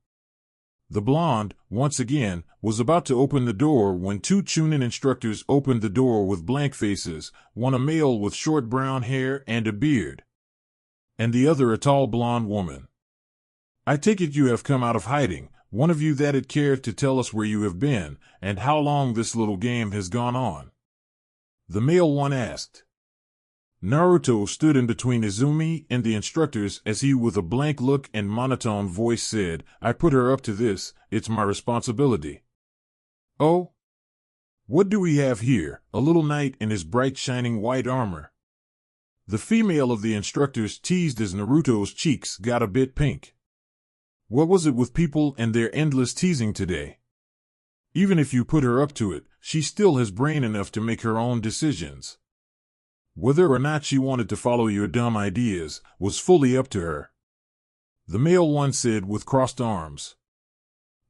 The blonde, once again, was about to open the door when two Chunin instructors opened the door with blank faces, one a male with short brown hair and a beard, and the other a tall blonde woman. I take it you have come out of hiding, one of you that'd care to tell us where you have been, and how long this little game has gone on? The male one asked. Naruto stood in between Izumi and the instructors as he with a blank look and monotone voice said, I put her up to this, it's my responsibility. Oh? What do we have here, a little knight in his bright shining white armor? The female of the instructors teased as Naruto's cheeks got a bit pink. What was it with people and their endless teasing today? Even if you put her up to it, she still has brain enough to make her own decisions. Whether or not she wanted to follow your dumb ideas was fully up to her. The male one said with crossed arms.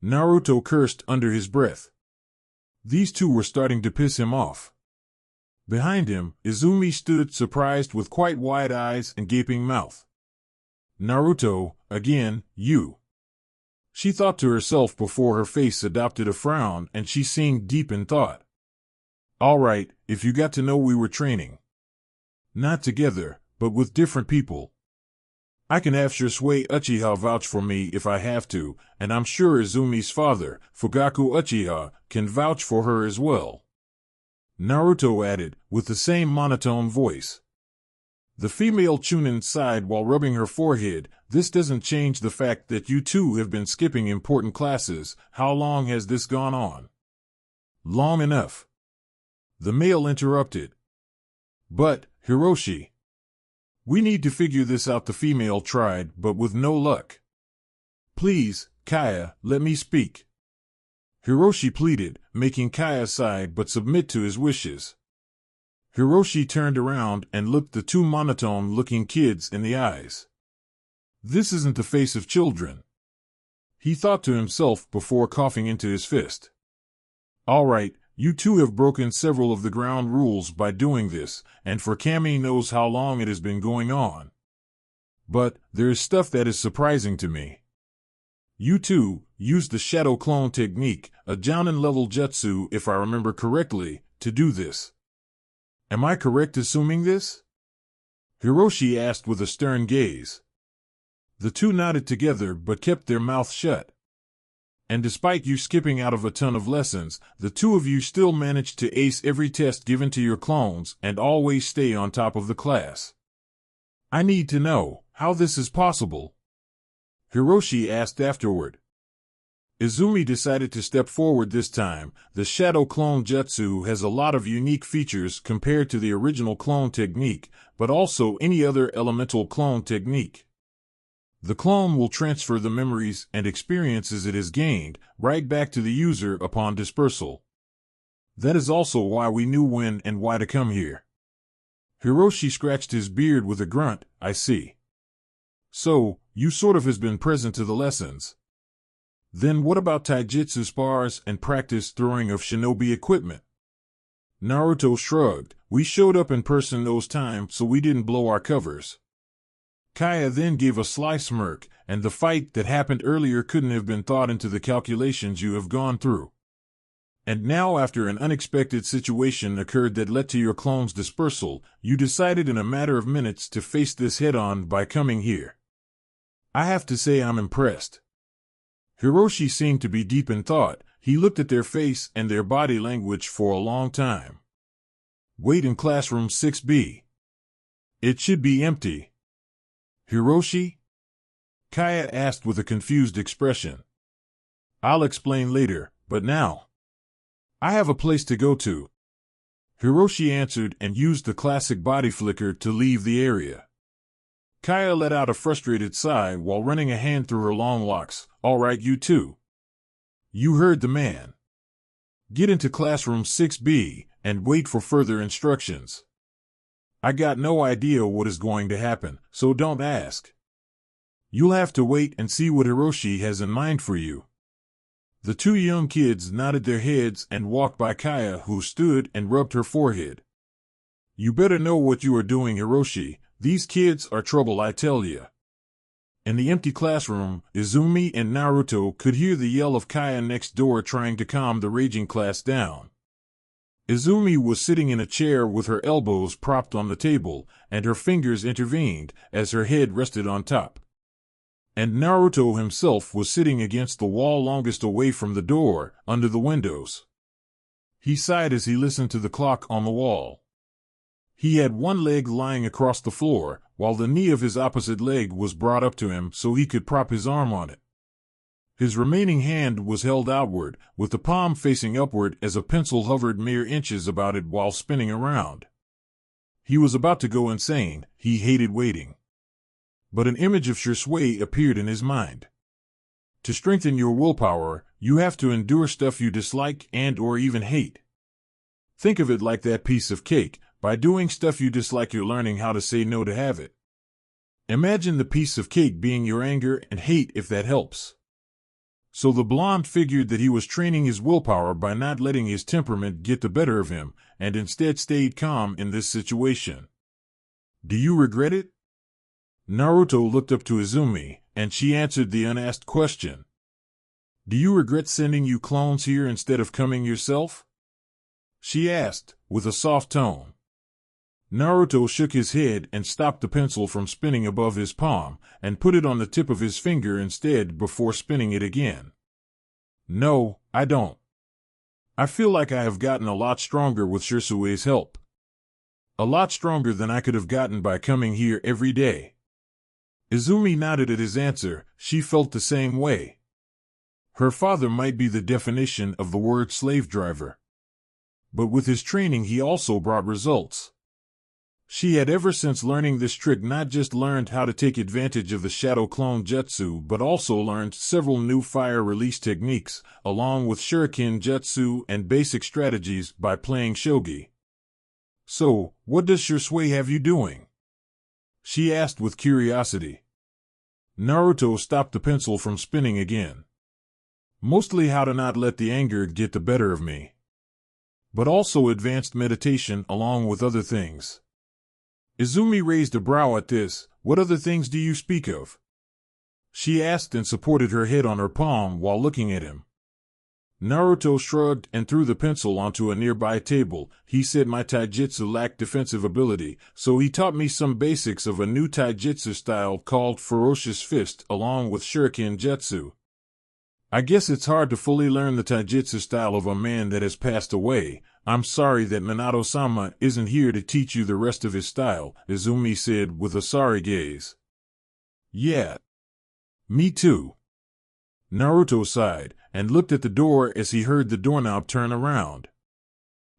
Naruto cursed under his breath. These two were starting to piss him off. Behind him, Izumi stood surprised with quite wide eyes and gaping mouth. Naruto, again, you. She thought to herself before her face adopted a frown and she seemed deep in thought. All right, if you got to know we were training. Not together, but with different people. I can have Shisui Uchiha vouch for me if I have to, and I'm sure Izumi's father, Fugaku Uchiha, can vouch for her as well. Naruto added, with the same monotone voice. The female Chunin sighed while rubbing her forehead. This doesn't change the fact that you two have been skipping important classes. How long has this gone on? Long enough. The male interrupted. But, Hiroshi, we need to figure this out, the female tried, but with no luck. Please, Kaya, let me speak. Hiroshi pleaded, making Kaya sigh but submit to his wishes. Hiroshi turned around and looked the two monotone-looking kids in the eyes. This isn't the face of children. He thought to himself before coughing into his fist. All right, you two have broken several of the ground rules by doing this, and for Kami knows how long it has been going on. But there is stuff that is surprising to me. You two used the shadow clone technique, a Jounin-level jutsu if I remember correctly, to do this. Am I correct assuming this? Hiroshi asked with a stern gaze. The two nodded together but kept their mouths shut. And despite you skipping out of a ton of lessons, the two of you still managed to ace every test given to your clones and always stay on top of the class. I need to know how this is possible, Hiroshi asked afterward. Izumi decided to step forward this time. The Shadow Clone Jutsu has a lot of unique features compared to the original clone technique, but also any other elemental clone technique. The clone will transfer the memories and experiences it has gained right back to the user upon dispersal. That is also why we knew when and why to come here. Hiroshi scratched his beard with a grunt. I see. So, you sort of has been present to the lessons. Then what about taijutsu spars and practice throwing of shinobi equipment? Naruto shrugged. We showed up in person those times, so we didn't blow our covers. Kaya then gave a sly smirk, and the fight that happened earlier couldn't have been thought into the calculations you have gone through. And now, after an unexpected situation occurred that led to your clone's dispersal, you decided in a matter of minutes to face this head-on by coming here. I have to say I'm impressed. Hiroshi seemed to be deep in thought. He looked at their face and their body language for a long time. Wait in classroom 6B. It should be empty. Hiroshi? Kaya asked with a confused expression. I'll explain later, but now I have a place to go to. Hiroshi answered and used the classic body flicker to leave the area. Kaya let out a frustrated sigh while running a hand through her long locks. All right, you two. You heard the man. Get into classroom 6B and wait for further instructions. I got no idea what is going to happen, so don't ask. You'll have to wait and see what Hiroshi has in mind for you. The two young kids nodded their heads and walked by Kaya, who stood and rubbed her forehead. You better know what you are doing, Hiroshi. These kids are trouble, I tell ya. In the empty classroom, Izumi and Naruto could hear the yell of Kaya next door trying to calm the raging class down. Izumi was sitting in a chair with her elbows propped on the table, and her fingers intervened as her head rested on top. And Naruto himself was sitting against the wall longest away from the door, under the windows. He sighed as he listened to the clock on the wall. He had one leg lying across the floor, while the knee of his opposite leg was brought up to him so he could prop his arm on it. His remaining hand was held outward, with the palm facing upward as a pencil hovered mere inches about it while spinning around. He was about to go insane. He hated waiting. But an image of Shisui appeared in his mind. To strengthen your willpower, you have to endure stuff you dislike and or even hate. Think of it like that piece of cake. By doing stuff you dislike, you're learning how to say no to have it. Imagine the piece of cake being your anger and hate, if that helps. So the blonde figured that he was training his willpower by not letting his temperament get the better of him, and instead stayed calm in this situation. Do you regret it? Naruto looked up to Izumi, and she answered the unasked question. Do you regret sending you clones here instead of coming yourself? She asked, with a soft tone. Naruto shook his head and stopped the pencil from spinning above his palm, and put it on the tip of his finger instead before spinning it again. No, I don't. I feel like I have gotten a lot stronger with Shisui's help. A lot stronger than I could have gotten by coming here every day. Izumi nodded at his answer. She felt the same way. Her father might be the definition of the word slave driver. But with his training he also brought results. She had ever since learning this trick not just learned how to take advantage of the Shadow Clone Jutsu but also learned several new fire release techniques, along with Shuriken Jutsu and basic strategies by playing shogi. So, what does Shisui have you doing? She asked with curiosity. Naruto stopped the pencil from spinning again. Mostly how to not let the anger get the better of me. But also advanced meditation along with other things. Izumi raised a brow at this. What other things do you speak of? She asked and supported her head on her palm while looking at him. Naruto shrugged and threw the pencil onto a nearby table. He said my taijutsu lacked defensive ability, so he taught me some basics of a new taijutsu style called Ferocious Fist along with Shuriken Jutsu. I guess it's hard to fully learn the taijutsu style of a man that has passed away. I'm sorry that Minato-sama isn't here to teach you the rest of his style, Izumi said with a sorry gaze. Yeah. Me too. Naruto sighed, and looked at the door as he heard the doorknob turn around.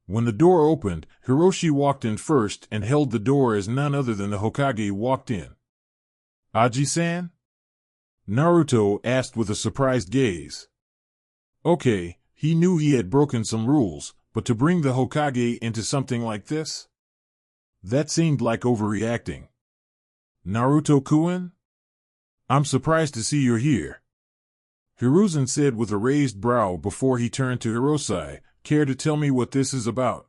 When the door opened, Hiroshi walked in first and held the door as none other than the Hokage walked in. Aji-san? Naruto asked with a surprised gaze. Okay, he knew he had broken some rules, but to bring the Hokage into something like this? That seemed like overreacting. Naruto-kun? I'm surprised to see you're here. Hiruzen said with a raised brow before he turned to Hirosai. Care to tell me what this is about?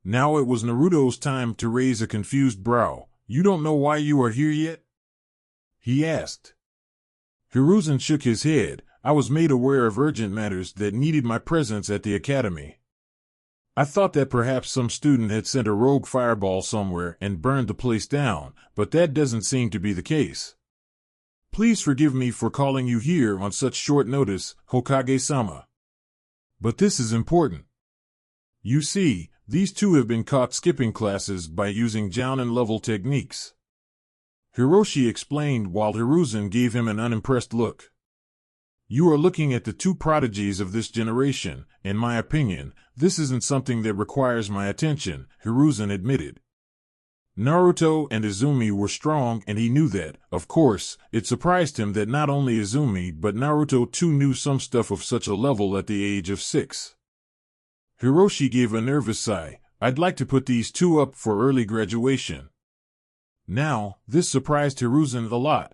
Now it was Naruto's time to raise a confused brow. You don't know why you are here yet? He asked. Hiruzen shook his head. I was made aware of urgent matters that needed my presence at the academy. I thought that perhaps some student had sent a rogue fireball somewhere and burned the place down, but that doesn't seem to be the case. Please forgive me for calling you here on such short notice, Hokage-sama. But this is important. You see, these two have been caught skipping classes by using Jounin-level techniques. Hiroshi explained while Hiruzen gave him an unimpressed look. You are looking at the two prodigies of this generation. In my opinion, this isn't something that requires my attention, Hiruzen admitted. Naruto and Izumi were strong and he knew that. Of course, it surprised him that not only Izumi but Naruto too knew some stuff of such a level at the age of 6. Hiroshi gave a nervous sigh. I'd like to put these two up for early graduation. Now, this surprised Hiruzen a lot.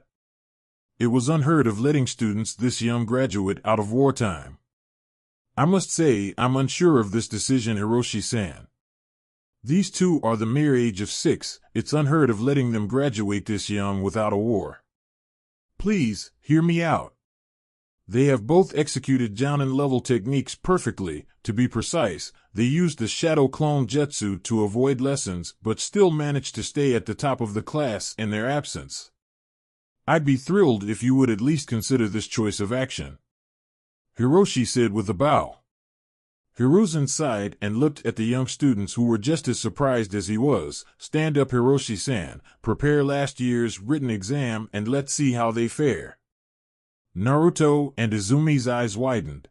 It was unheard of letting students this young graduate out of wartime. I must say, I'm unsure of this decision, Hiroshi-san. These two are the mere age of 6, it's unheard of letting them graduate this young without a war. Please, hear me out. They have both executed Jounin-level techniques perfectly. To be precise, they used the Shadow Clone Jutsu to avoid lessons but still managed to stay at the top of the class in their absence. I'd be thrilled if you would at least consider this choice of action. Hiroshi said with a bow. Hiruzen sighed and looked at the young students who were just as surprised as he was. Stand up, Hiroshi-san, prepare last year's written exam and let's see how they fare. Naruto and Izumi's eyes widened.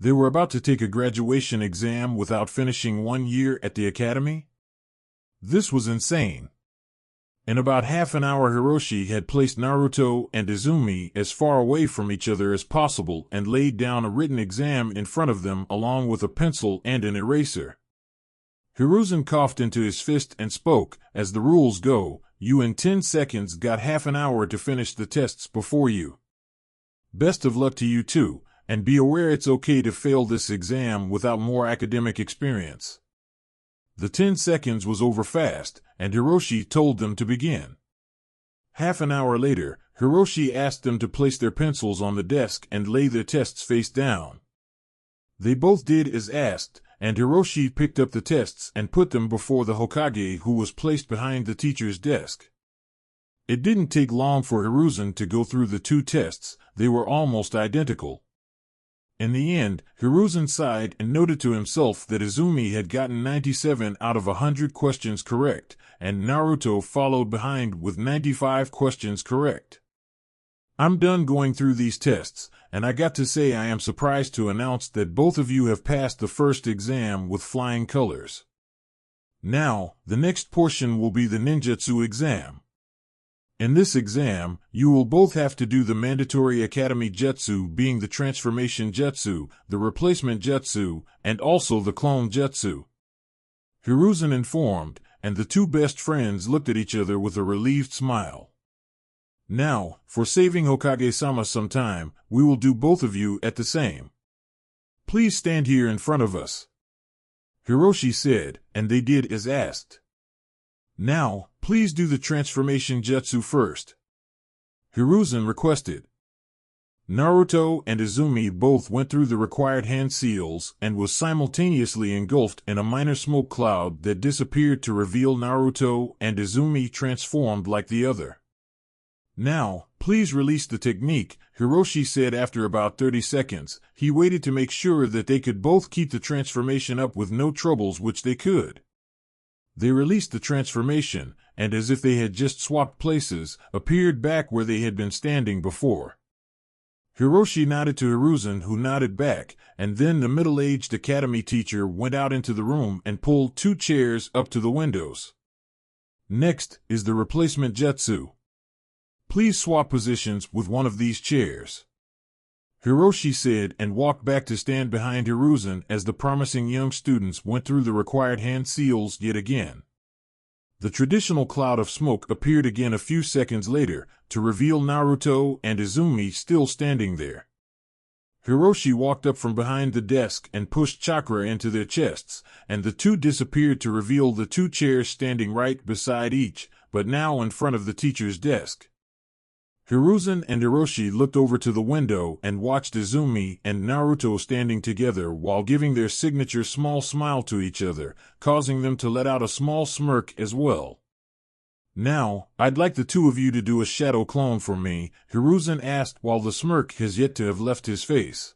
They were about to take a graduation exam without finishing 1 year at the academy? This was insane. In about half an hour, Hiroshi had placed Naruto and Izumi as far away from each other as possible and laid down a written exam in front of them along with a pencil and an eraser. Hiruzen coughed into his fist and spoke, as the rules go, you in 10 seconds got half an hour to finish the tests before you. Best of luck to you too, and be aware it's okay to fail this exam without more academic experience. The 10 seconds was over fast, and Hiroshi told them to begin. Half an hour later, Hiroshi asked them to place their pencils on the desk and lay their tests face down. They both did as asked, and Hiroshi picked up the tests and put them before the Hokage, who was placed behind the teacher's desk. It didn't take long for Hiruzen to go through the two tests. They were almost identical. In the end, Hiruzen sighed and noted to himself that Izumi had gotten 97 out of 100 questions correct, and Naruto followed behind with 95 questions correct. I'm done going through these tests, and I got to say I am surprised to announce that both of you have passed the first exam with flying colors. Now, the next portion will be the ninjutsu exam. In this exam, you will both have to do the mandatory academy jutsu, being the transformation jutsu, the replacement jutsu, and also the clone jutsu. Hiruzen informed, and the two best friends looked at each other with a relieved smile. Now, for saving Hokage-sama some time, we will do both of you at the same. Please stand here in front of us. Hiroshi said, and they did as asked. Now, please do the transformation jutsu first. Hiruzen requested. Naruto and Izumi both went through the required hand seals and was simultaneously engulfed in a minor smoke cloud that disappeared to reveal Naruto and Izumi transformed like the other. Now, Please release the technique, Hiroshi said after about 30 seconds. He waited to make sure that they could both keep the transformation up with no troubles, which they could. They released the transformation, and as if they had just swapped places, appeared back where they had been standing before. Hiroshi nodded to Hiruzen, who nodded back, and then the middle-aged academy teacher went out into the room and pulled 2 chairs up to the windows. Next is the replacement jutsu. Please swap positions with one of these chairs, Hiroshi said, and walked back to stand behind Hiruzen as the promising young students went through the required hand seals yet again. The traditional cloud of smoke appeared again a few seconds later to reveal Naruto and Izumi still standing there. Hiroshi walked up from behind the desk and pushed chakra into their chests, and the two disappeared to reveal the 2 chairs standing right beside each, but now in front of the teacher's desk. Hiruzen and Hiroshi looked over to the window and watched Izumi and Naruto standing together while giving their signature small smile to each other, causing them to let out a small smirk as well. Now, I'd like the 2 of you to do a shadow clone for me, Hiruzen asked while the smirk has yet to have left his face.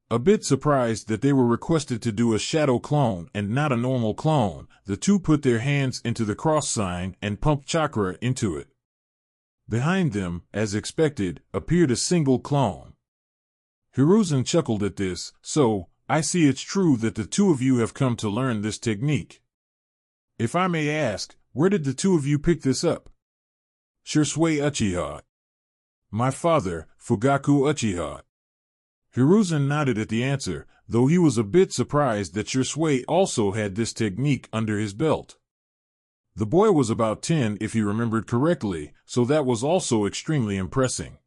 A bit surprised that they were requested to do a shadow clone and not a normal clone, the 2 put their hands into the cross sign and pumped chakra into it. Behind them, as expected, appeared a single clone. Hiruzen chuckled at this. So, I see it's true that the 2 of you have come to learn this technique. If I may ask, where did the 2 of you pick this up? Shursui Uchiha. My father, Fugaku Uchiha. Hiruzen nodded at the answer, though he was a bit surprised that Shursui also had this technique under his belt. The boy was about 10 if he remembered correctly, so that was also extremely impressive.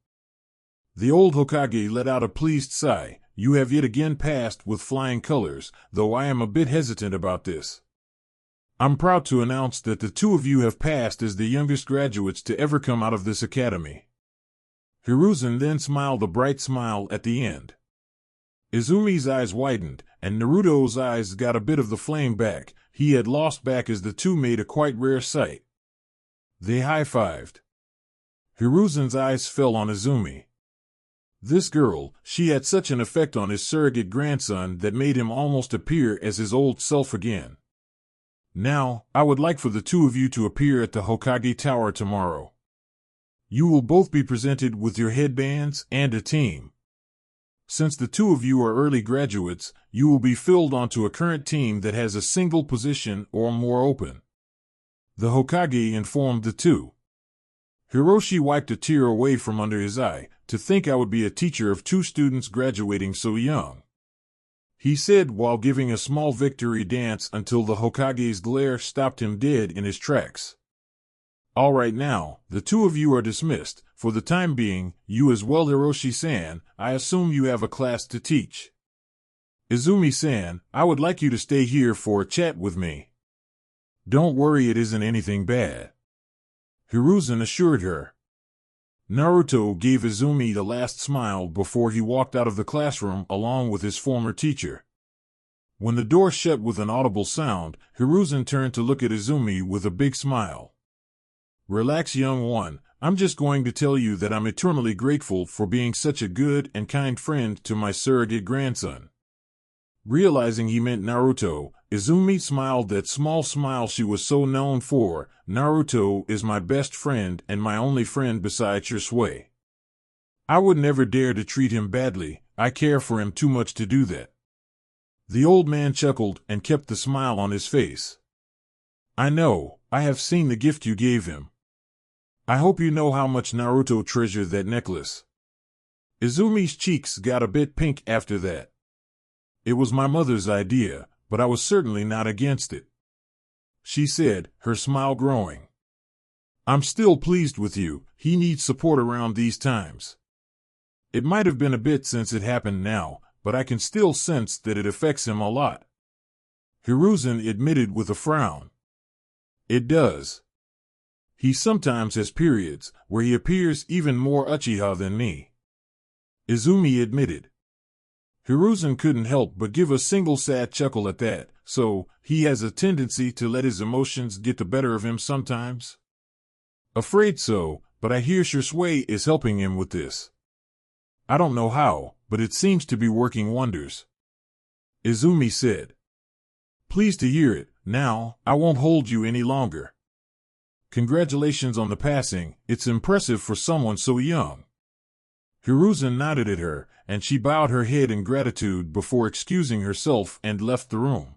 The old Hokage let out a pleased sigh. You have yet again passed with flying colors, though I am a bit hesitant about this. I'm proud to announce that the 2 of you have passed as the youngest graduates to ever come out of this academy. Hiruzen then smiled a bright smile at the end. Izumi's eyes widened, and Naruto's eyes got a bit of the flame back. He had lost back as the 2 made a quite rare sight. They high-fived. Hiruzen's eyes fell on Izumi. This girl, she had such an effect on his surrogate grandson that made him almost appear as his old self again. Now, I would like for the 2 of you to appear at the Hokage Tower tomorrow. You will both be presented with your headbands and a team. Since the 2 of you are early graduates, you will be filled onto a current team that has a single position or more open. The Hokage informed the 2. Hiroshi wiped a tear away from under his eye. To think I would be a teacher of 2 students graduating so young, he said while giving a small victory dance until the Hokage's glare stopped him dead in his tracks. All right, now, the 2 of you are dismissed. For the time being, you as well, Hiroshi-san. I assume you have a class to teach. Izumi-san, I would like you to stay here for a chat with me. Don't worry, it isn't anything bad, Hiruzen assured her. Naruto gave Izumi the last smile before he walked out of the classroom along with his former teacher. When the door shut with an audible sound, Hiruzen turned to look at Izumi with a big smile. Relax, young one. I'm just going to tell you that I'm eternally grateful for being such a good and kind friend to my surrogate grandson. Realizing he meant Naruto, Izumi smiled that small smile she was so known for. Naruto is my best friend and my only friend besides Shursui. I would never dare to treat him badly. I care for him too much to do that. The old man chuckled and kept the smile on his face. I know, I have seen the gift you gave him. I hope you know how much Naruto treasured that necklace. Izumi's cheeks got a bit pink after that. It was my mother's idea, but I was certainly not against it, she said, her smile growing. I'm still pleased with you. He needs support around these times. It might have been a bit since it happened now, but I can still sense that it affects him a lot, Hiruzen admitted with a frown. It does. He sometimes has periods where he appears even more Uchiha than me, Izumi admitted. Hiruzen couldn't help but give a single sad chuckle at that. So, he has a tendency to let his emotions get the better of him sometimes? Afraid so. but I hear Shisui is helping him with this. I don't know how, but it seems to be working wonders. Izumi said. Pleased to hear it. Now, I won't hold you any longer. Congratulations on the passing, it's impressive for someone so young. Hiruzen nodded at her, and she bowed her head in gratitude before excusing herself and left the room.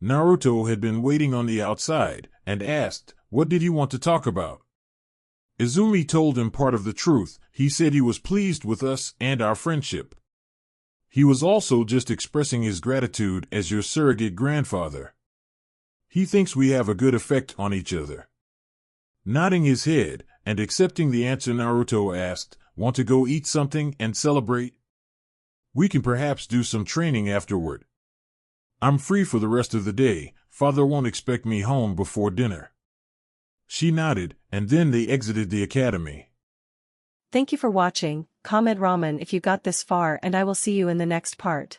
Naruto had been waiting on the outside, and asked, "What did you want to talk about?" Izumi told him part of the truth. He said he was pleased with us and our friendship. He was also just expressing his gratitude as your surrogate grandfather. He thinks we have a good effect on each other. Nodding his head and accepting the answer, Naruto asked, "Want to go eat something and celebrate? We can perhaps do some training afterward. I'm free for the rest of the day. Father won't expect me home before dinner." She nodded, and then they exited the academy. Thank you for watching. Comment ramen if you got this far, and I will see you in the next part.